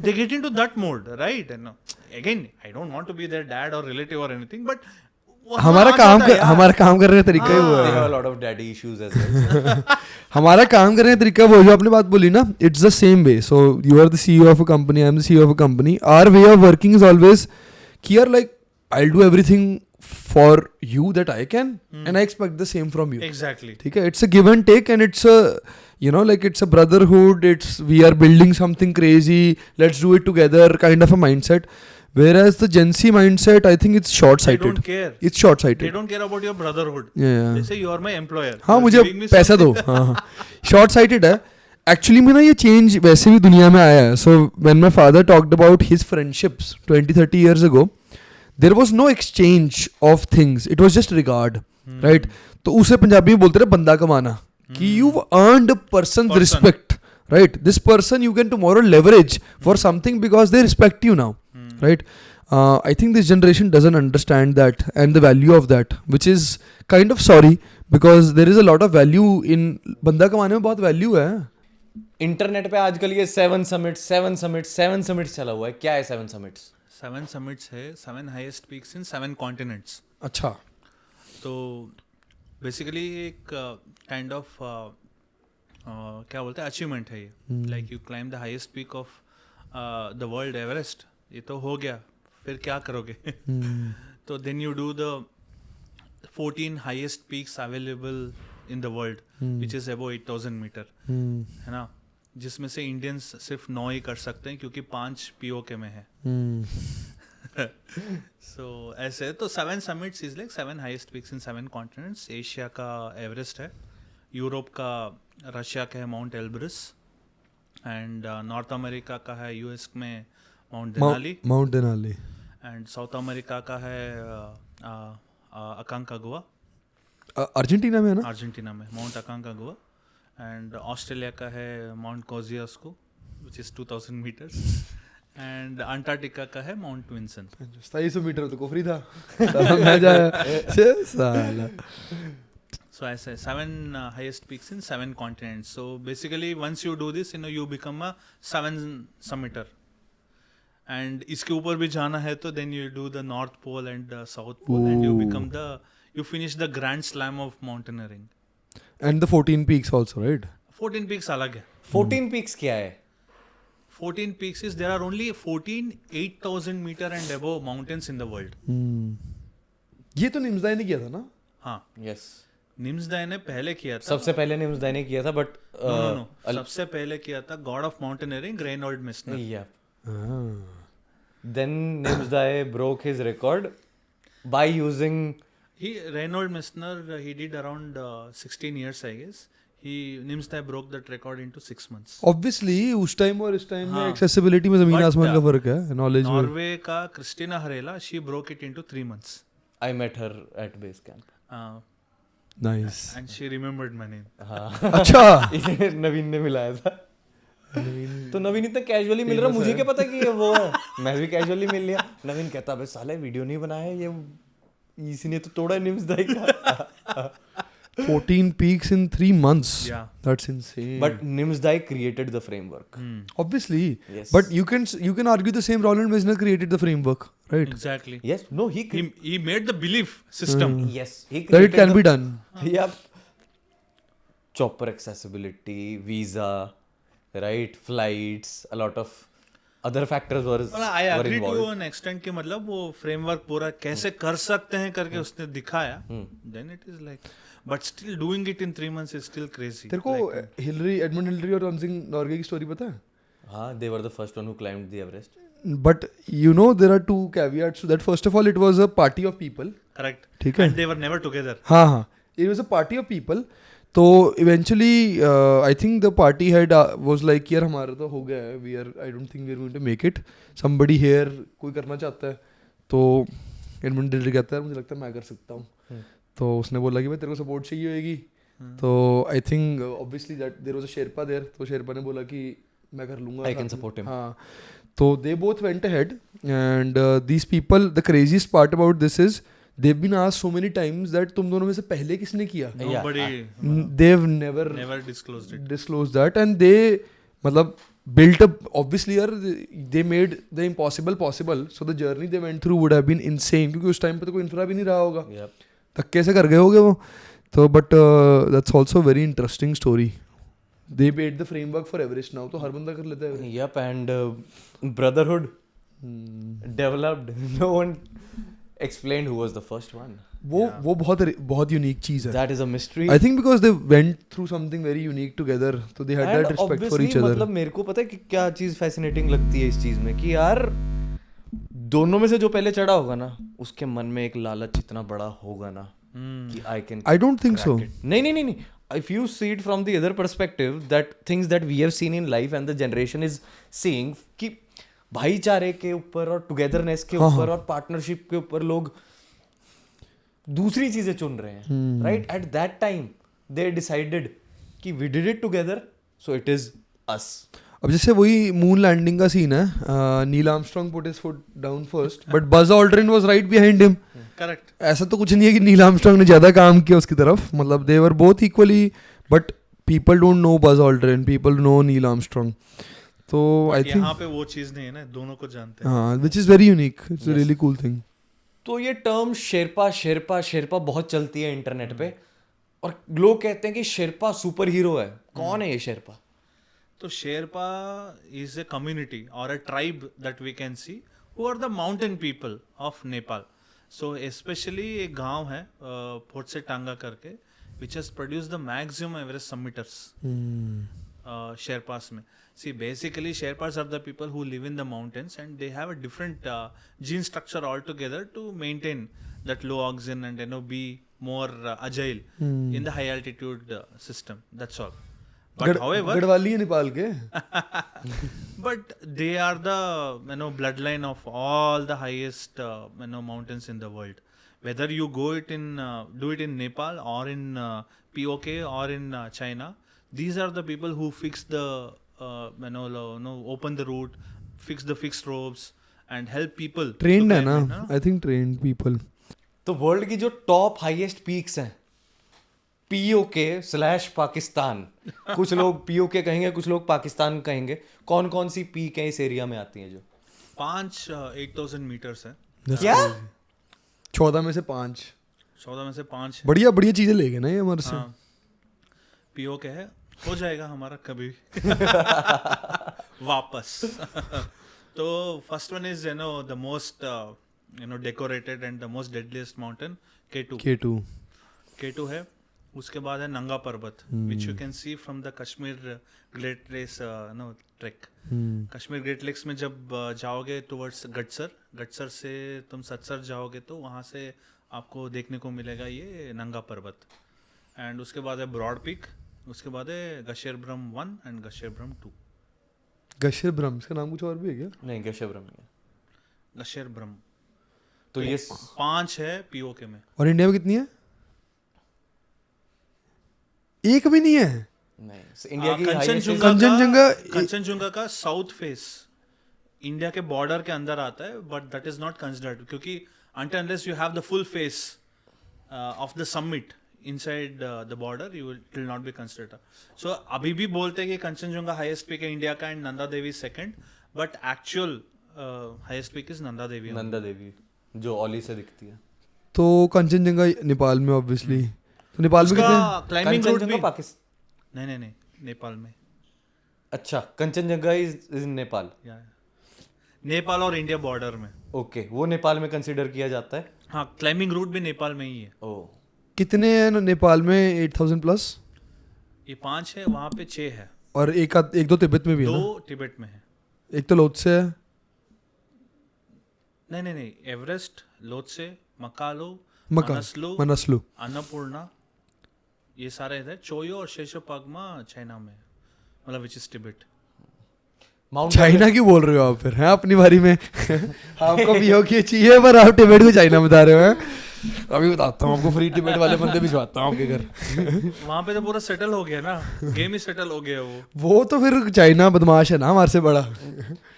They get into that mode, right? Again, I don't want to be their dad or relative or anything, but हमारा काम करने का तरीका ही वो They है. have a lot of daddy issues as well. हमारा काम करने का तरीका वो जो आपने बात बोली ना, it's the same way. So you are the CEO of a company, I am the CEO of a company. Our way of working is always कि यार like I'll do everything for you that I can, and I expect the same from you. Exactly. ठीक है, it's a give and take, and it's a like it's a brotherhood. It's we are building something crazy. Let's do it together, kind of a mindset. Whereas the Gen Z mindset, I think it's They short-sighted. don't care. It's short-sighted. They don't care about your brotherhood. Yeah. They say you are my employer. हाँ You are मुझे giving me पैसा दो. something. हाँ short sighted है actually में ना. ये change वैसे भी दुनिया में आया है. So when my father talked about his friendships 20-30 years ago, there was no exchange of things, it was just regard, right? तो उसे पंजाबी में बोलते रहे बंदा कमाना, कि you earned a person's respect, right? This person you can tomorrow leverage for something because they respect you now, right? I think this generation doesn't understand that and the value of that, which is kind of sorry, because there is a lot of value in बंदा कमाने में बहुत value है. Internet पे आजकल ये 7 summits चला हुआ है. क्या है 7 summits? 7 summits है, 7 highest peaks in 7 continents. अच्छा. तो बेसिकली एक काइंड ऑफ क्या बोलते हैं अचीवमेंट है ये. Like you climb the highest peak of the world Everest. ये तो हो गया, फिर क्या करोगे? तो then you do the 14 highest peaks available in the world which is above 8000 metre, है ना? जिसमें से इंडियंस सिर्फ 9 ही कर सकते हैं क्योंकि 5 पीओके में है. सो ऐसे तो 7 summits is like 7 highest peaks in 7 continents. Asia का एवरेस्ट है, यूरोप का रशिया का है mount Elbrus, and north America का है यूएस में mount Denali, and south America का है अकांकागुआ, अर्जेंटीना में है ना? अर्जेंटीना में माउंट अकांकागुआ, एंड ऑस्ट्रेलिया का है Mount Kosciuszko which is 2000 meters, and Antarctica का है माउंट विंसन. 2700 मीटर तो कुफरी था. मैं जाया साला. So I say 7 highest peaks in 7 continents. So basically once you do this, you become a 7 summiter. And इसके ऊपर भी जाना है तो then you do the North Pole and the South Pole, and you finish the Grand Slam of mountaineering. And the 14 peaks also, right? 14 peaks अलग है. 14 peaks क्या है? 14 peaks is there are only 14 8,000 meter and above mountains in the world. ये तो निम्सदाई ने किया था ना? हाँ. Yes. निम्सदाई ने पहले किया था. सबसे पहले निम्सदाई ने किया था, बट No. सबसे पहले किया था god of mountaineering Reinhold Messner. Yeah. Then Nimsdai broke his record by using. Reinhold Messner, he did around 16 years, I guess. Nimsdai broke that record into 6 months. Obviously, उस टाइम और इस time में accessibility में जमीन आसमान का फर्क है, knowledge में. नॉर्वे का Kristina Harila, she broke it into 3 months. I met her at base camp. Nice. And she remembered my name. हाँ. अच्छा. इसे नवीन ने मिलाया था. तो नवीन इतना कैजुअली मिल रहा, मुझे क्या पता कि ये वो है. मैं भी कैजुअली मिल लिया. नवीन कहता है साले वीडियो नहीं बनाया, ये इसने तो तोड़ा निम्सदाई का. 14 peaks in 3 months. Yeah. That's insane. But Nimsdai created the framework. obviously, Yes. but you can argue the same Roland Wisner created the framework, right? Exactly. Yes. No, he He made the belief system. yes, he That created it can be done. Yep. Chopper accessibility, visa, right? Flights, a lot of other factors were I were agree to involved. An extent कि मतलब वो framework पूरा कैसे कर सकते हैं करके उसने दिखाया then it is like but still doing it in 3 months is still crazy तेरे को एडमंड हिलरी और रणसिंह नॉर्गे की स्टोरी पता है? हाँ, they were the first one who climbed the Everest. But you know there are 2 caveats to that. First of all, it was a party of people. Correct ठीक है? And they were never together हाँ हाँ, it was a party of people. तो eventually I think the party head was like यार हमारा तो हो गया है, I don't think we are going to make it. Somebody here कोई करना चाहता है, तो एडमंड हिलरी कहता है मुझे लगता है मैं कर सकता हूँ. तो उसने बोला कि भाई तेरे को सपोर्ट चाहिए होगी. तो I think obviously that there was a Sherpa there, तो शेरपा ने बोला कि मैं कर लूंगा. I can support him. हाँ, तो they both went ahead and these people, the craziest part about this is they've been asked so many times that तुम दोनों में से पहले किसने किया. Nobody They've never never disclosed it disclosed that, and they मतलब built up, obviously यार they made the impossible possible, so the journey they went through would have been insane क्योंकि उस टाइम पे तो कोई इंफ्रा भी नहीं रहा होगा. Yep. धक्के से कर गए होगे वो. तो but that's also a very interesting story. They made the framework for Everest now, तो हर बंदा कर लेता है Everest. Yep, and brotherhood developed. No one explained who was the first one. वो बहुत यूनिक चीज है. That is a mystery. I think because they went through something very unique together, so they had And that respect for obviously, each other. मतलब मेरे को पता है कि क्या चीज फैसिनेटिंग लगती है इस चीज में कि यार दोनों में से जो पहले चढ़ा होगा ना उसके मन में एक लालच इतना बड़ा होगा ना कि I can I don't think so. नहीं नहीं नहीं नहीं if you see it from the other perspective that things that we have seen in life and the generation is seeing कि भाईचारे के ऊपर और टुगेदरनेस के ऊपर और पार्टनरशिप के ऊपर लोग दूसरी चीजें चुन रहे हैं right at that time they decided कि we did it together so it is us. अब जैसे वही मून लैंडिंग का सीन है, Neil Armstrong put his foot down first but Buzz Aldrin was right behind him. Correct ऐसा तो कुछ नहीं है कि नील आर्मस्ट्रॉन्ग ने ज्यादा काम किया उसकी तरफ, मतलब they were both equally, but people don't know Buzz Aldrin, people know Neil Armstrong. तो आई थिंक यहाँ पे वो चीज नहीं है ना, दोनों को जानते हैं. हाँ, which is very unique. It's a really cool thing. तो ये टर्म शेरपा शेरपा शेरपा बहुत चलती है इंटरनेट पे और लोग कहते हैं कि शेरपा सुपर हीरो है. कौन है ये शेरपा? तो Sherpa is a community or a tribe that we can see who are the mountain people of Nepal. So especially एक गांव है पोर्ट से टांगा करके which has produced the maximum Everest summiters. Sherpas में. See, basically Sherpas are the people who live in the mountains and they have a different gene structure altogether to maintain that low oxygen and be more agile in the high altitude system. That's all. But however, Garhwali है नेपाल के. but they are the bloodline of all the highest mountains in the world. Whether you go it in do it in Nepal or in POK or in China, these are the people who fix the open the route, fix the fixed ropes and help people. Trend to है climb ना, it, I think trend people. तो world की जो top highest peaks हैं POK/पाकिस्तान. कुछ लोग POK कहेंगे, कुछ लोग पाकिस्तान कहेंगे. कौन कौन सी पीक है इस एरिया में आती हैं जो 8,000 meters है. क्या 14 में से 5. 14 में से 5 है. बढ़िया बढ़िया चीजें ले गए ना ये हमारे से. हाँ. POK है, हो जाएगा हमारा कभी वापस. तो first one is the most decorated and the most deadliest mountain K2. K2 है. उसके बाद है Nanga Parbat which you can see from the Kashmir great race track. Kashmir great lakes में जब जाओगे टुवर्ड्स गटसर से तुम सत्सर जाओगे तो वहाँ से आपको देखने को मिलेगा ये नंगा पर्वत. एंड उसके बाद है ब्रॉड पीक. उसके बाद है गशेर ब्रह्म 1 एंड गशेर ब्रह्म 2. गशेर ब्रह्म, इसका नाम कुछ और भी है क्या? नहीं गशेब्रम है. गशेर ब्रह्म तो ये 5 है POK में. और इंडिया में कितनी है? एक भी नहीं है. नहीं इंडिया की कंचनजुंगा का साउथ फेस इंडिया के बॉर्डर के अंदर आता है but that is not considered क्योंकि until unless you have the full face of the summit inside the border, it will not be considered. So अभी भी बोलते हैं कि कंचनजंगा हाईएस्ट पीक है इंडिया का and Nanda Devi second, but actual highest peak is Nanda Devi. Nanda Devi जो ओली से दिखती है. तो कंचनजंगा नेपाल में ऑब्वियसली. तो नेपाल में कितने क्लाइंबिंग रूट कंचनजंगा भी पाकिस्तान. नहीं नेपाल में. अच्छा, कंचनजंगा इज इन नेपाल. नेपाल और इंडिया बॉर्डर में. ओके, वो नेपाल में कंसीडर किया जाता है. हाँ, क्लाइंबिंग रूट भी नेपाल में ही है. ओ, कितने हैं नेपाल में? 8,000 प्लस. ये 5 है, वहाँ पे 6 है. और एक दो तिब्बत में भी है ना? 2 तिब्बत में है. एक तो लोत्से है. नहीं, एवरेस्ट, लोत्से, मकालो, मनस्लु. अन्नपूर्णा, ये सारे इधर. चोयो और शेषोपागमा चाइना में, मतलब which is Tibet. Mount China क्यों बोल रहे हो आप फिर हैं अपनी बारी में? आपको भी हो कि चाहिए पर आप टिबेट को चाइना बता रहे हो हैं. अभी बताता हूँ आपको, फ्री टिबेट वाले बंदे भिजवाता हूँ आपके घर. वहाँ पे तो पूरा सेटल हो गया ना, गेम ही सेटल हो गया वो. वो तो फिर चाइना बदमाश है ना हमारे से बड़ा.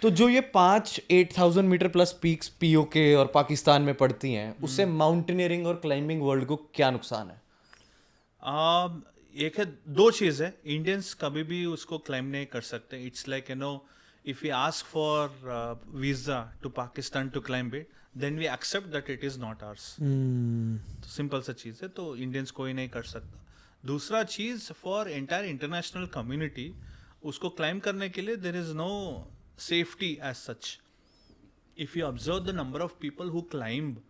तो जो ये 8,000 मीटर प्लस पीक्स पीओके और पाकिस्तान में पड़ती हैं, उससे माउंटेनियरिंग और क्लाइंबिंग वर्ल्ड को क्या नुकसान है? एक है, 2 चीज है. इंडियंस कभी भी उसको क्लाइम नहीं कर सकते. It's like if we ask for visa to Pakistan to climb it, then we accept that it is not ours. तो सिंपल सा चीज़ है, तो इंडियंस कोई नहीं कर सकता. दूसरा चीज़, फॉर एंटायर इंटरनेशनल कम्युनिटी उसको क्लाइम करने के लिए there is no safety as such. If you observe the number of people who climb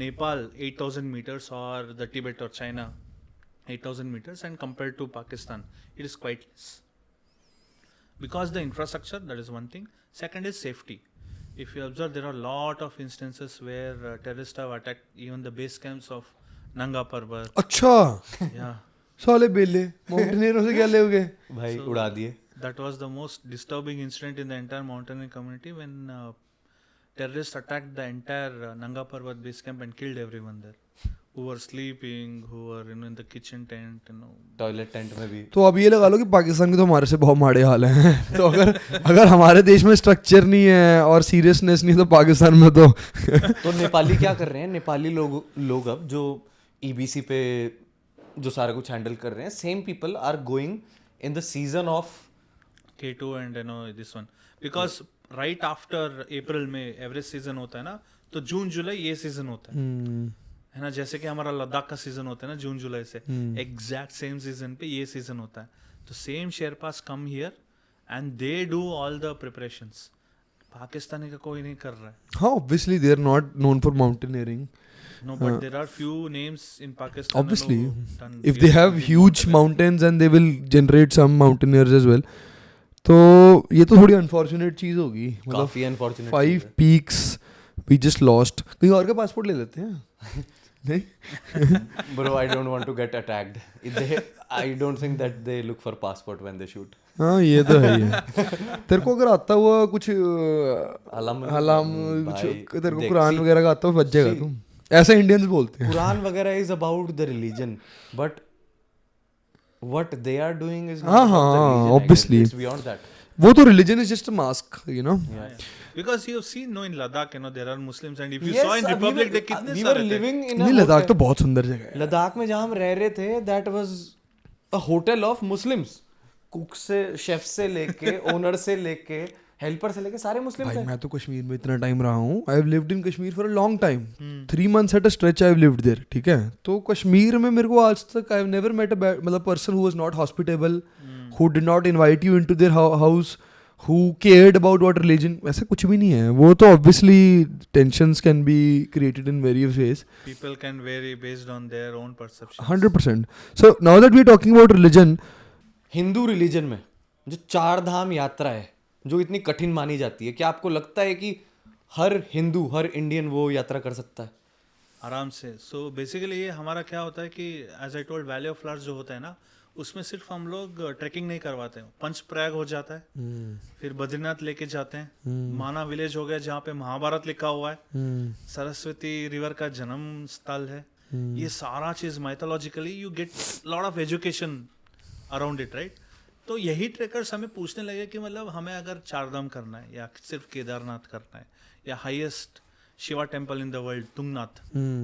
Nepal 8,000 meters और द टिबेट और China 8,000 meters and compared to Pakistan, it is quite less. Because the infrastructure, that is one thing. Second is safety. If you observe, there are a lot of instances where terrorists have attacked even the base camps of Nanga Parbat. अच्छा. Yeah. साले बेले माउंटेनियरों से क्या लोगे भाई उड़ा दिए. That was the most disturbing incident in the entire mountaineering community when terrorists attacked the entire Nanga Parbat base camp and killed everyone there. Who were sleeping, who were in the kitchen tent, toilet tent में भी. तो अब ये लगा लो कि पाकिस्तान के तो हमारे से बहुत माड़े हाल हैं. तो अगर हमारे देश में स्ट्रक्चर नहीं है और सीरियसनेस नहीं है तो पाकिस्तान में तो नेपाली क्या कर रहे हैं? नेपाली लोग अब जो ईबीसी पे जो सारा कुछ हैंडल कर रहे हैं, same people are going in the season of K2 and this one, because right after April में एवरेस्ट सीजन होता है ना, तो जून जुलाई ये सीजन होता है ना. जैसे कि हमारा लद्दाख का सीजन होता है ना जून जुलाई से, एग्जैक्ट सेम सीजन पे ये सीजन होता है. तो same sherpas come here and they do all the preparations. Pakistani का कोई नहीं कर रहा है. हाँ, obviously they are not known for mountaineering. No, but there are few names in Pakistan. Obviously, done if they really have good huge mountains and they will generate some mountaineers as well. तो ये तो थोड़ी unfortunate चीज़ होगी. काफी unfortunate. 5 peaks we just lost. कहीं और का passport ले लेते हैं. नहीं. Bro, I don't want to get attacked. I don't think that they look for passport when they shoot. हाँ, ये तो है ही है. तेरे को अगर आता हुआ कुछ हलाम कुछ तेरे को कुरान वगैरह का आता हुआ बच जाएगा तुम. ऐसा इंडियंस बोलते हैं. कुरान वगैरह is about the religion, but what they are doing is हाँ, not about the religion. obviously. It's beyond that. वो तो religion is just a mask, you know. Because you see, in Ladakh, there are Muslims, and if you Yes, saw in Republic Day, कितने we were सारे थे. living in a नहीं, Ladakh hotel. तो बहुत सुंदर जगह है. लद्दाख में जहाँ हम रह रहे थे, that was a hotel of Muslims. Cook से, शेफ से लेके, ओनर से लेके, हेल्पर से लेके सारे मुस्लिम भाई थे. मैं तो कश्मीर में इतना टाइम रहा हूँ. I have lived in Kashmir for a long time. 3 months at a stretch I have lived there. ठीक है, तो कश्मीर में मेरे को आज तक I have never met a मतलब person who was not hospitable, who did not invite you into their house, who cared about what religion. ऐसा कुछ भी नहीं है. वो तो obviously tensions can be created in various ways. People can vary based on their own perceptions. 100%. So now that we are talking about religion, Hindu religion में जो 4 धाम यात्रा है, जो इतनी कठिन मानी जाती है, क्या आपको लगता है कि हर हिंदू, हर इंडियन वो यात्रा कर सकता है? आराम से. सो बेसिकली ये हमारा क्या होता है कि as I told, valley of flowers जो होता है ना, उसमें सिर्फ हम लोग ट्रैकिंग नहीं करवाते हैं. पंचप्रयाग हो जाता है, फिर बद्रीनाथ लेके जाते हैं, माना विलेज हो गया जहाँ पे महाभारत लिखा हुआ है, सरस्वती रिवर का जन्म स्थल है. ये सारा चीज mythologically you get lot of education around it, right. तो यही ट्रेकर्स हमें पूछने लगे कि मतलब हमें अगर चारधाम करना है या सिर्फ केदारनाथ करना है या highest Shiva temple in the world Tungnath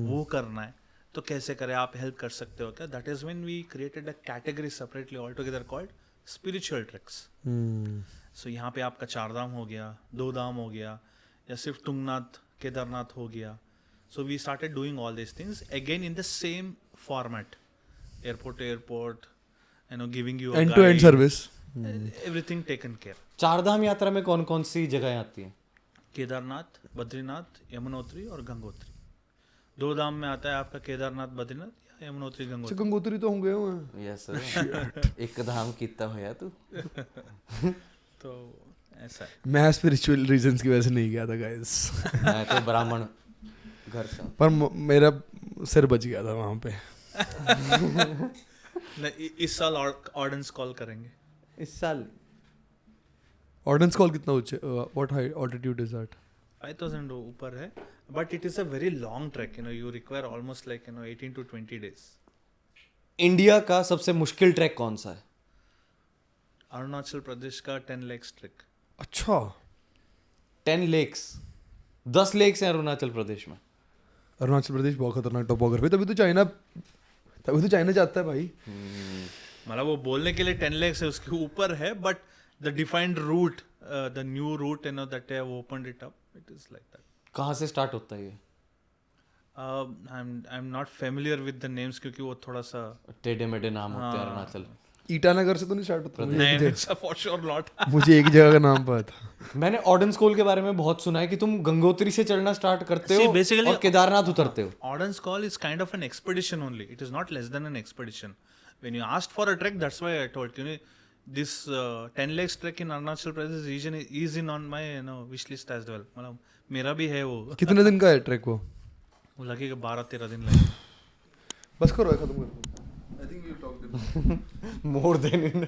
वो करना है, तो कैसे करें, आप हेल्प कर सकते हो क्या? That is when we created a category separately all together called spiritual treks. So यहाँ पे आपका 4 धाम हो गया, 2 धाम हो गया, या सिर्फ तुंगनाथ केदारनाथ हो गया. So we started doing all this things again in the same format, airport to airport, giving you end to end service. Everything taken care. Chardham यात्रा में कौन कौन सी जगह आती है? केदारनाथ, बद्रीनाथ, यमुनोत्री और गंगोत्री. 2 धाम में आता है आपका केदारनाथ, बद्रीनाथ या यमुनोत्री, गंगोत्री. गंगोत्री तो हम गए हुए हैं. यस एक धाम कितना होया तू? तो ऐसा है. मैं स्पिरिचुअल रीजंस की वजह से नहीं गया था गाइस. मैं तो ब्राह्मण घर से हूँ. पर मेरा सिर बच गया था वहाँ पे. इस साल ऑर्डिनेंस कॉल करेंगे. इस साल ऑर्डिनेंस कॉल कितना ऊंचे, what high altitude is that? 5000 ऊपर है, but it is a very long track. You require almost like 18 to 20 days. India का सबसे मुश्किल ट्रैक कौन सा है? अरुणाचल प्रदेश का 10 लेक्स ट्रैक. अच्छा. 10 लेक्स, 10 लेक्स हैं अरुणाचल प्रदेश में. अरुणाचल प्रदेश बहुत खतरनाक टोपोग्राफी. तभी तो चाइना चाहता है भाई. मतलब वो बोलने के लिए 10 लेक्स है, उसके ऊपर है, but the defined route, the new route that have opened it up, it is like that. कहाँ से स्टार्ट होता है ये? I am not familiar with the names, क्योंकि वो थोड़ा सा टेढ़े मेढ़े नाम होते हैं अरुणाचल. ईटानगर से तो नहीं स्टार्ट होता? नहीं, फॉर श्योर नॉट. मुझे एक जगह का नाम पता था. मैंने ऑर्डन स्कूल के बारे में बहुत सुना है कि तुम गंगोत्री से चढ़ना स्टार्ट करते See, हो basically- और केदारनाथ उतरते हो. Ordnance call is kind of an expedition only. It is not less than an expedition. When you asked for a trek, that's why I told you, this 10 legs trek in Arunachal Pradesh region is in on my wish list as well. मतलब मेरा भी है वो. कितने दिन का है track वो? वो लगेगा 12-13 दिन लगेगा. बस करो, खत्म करो. I think we talked more then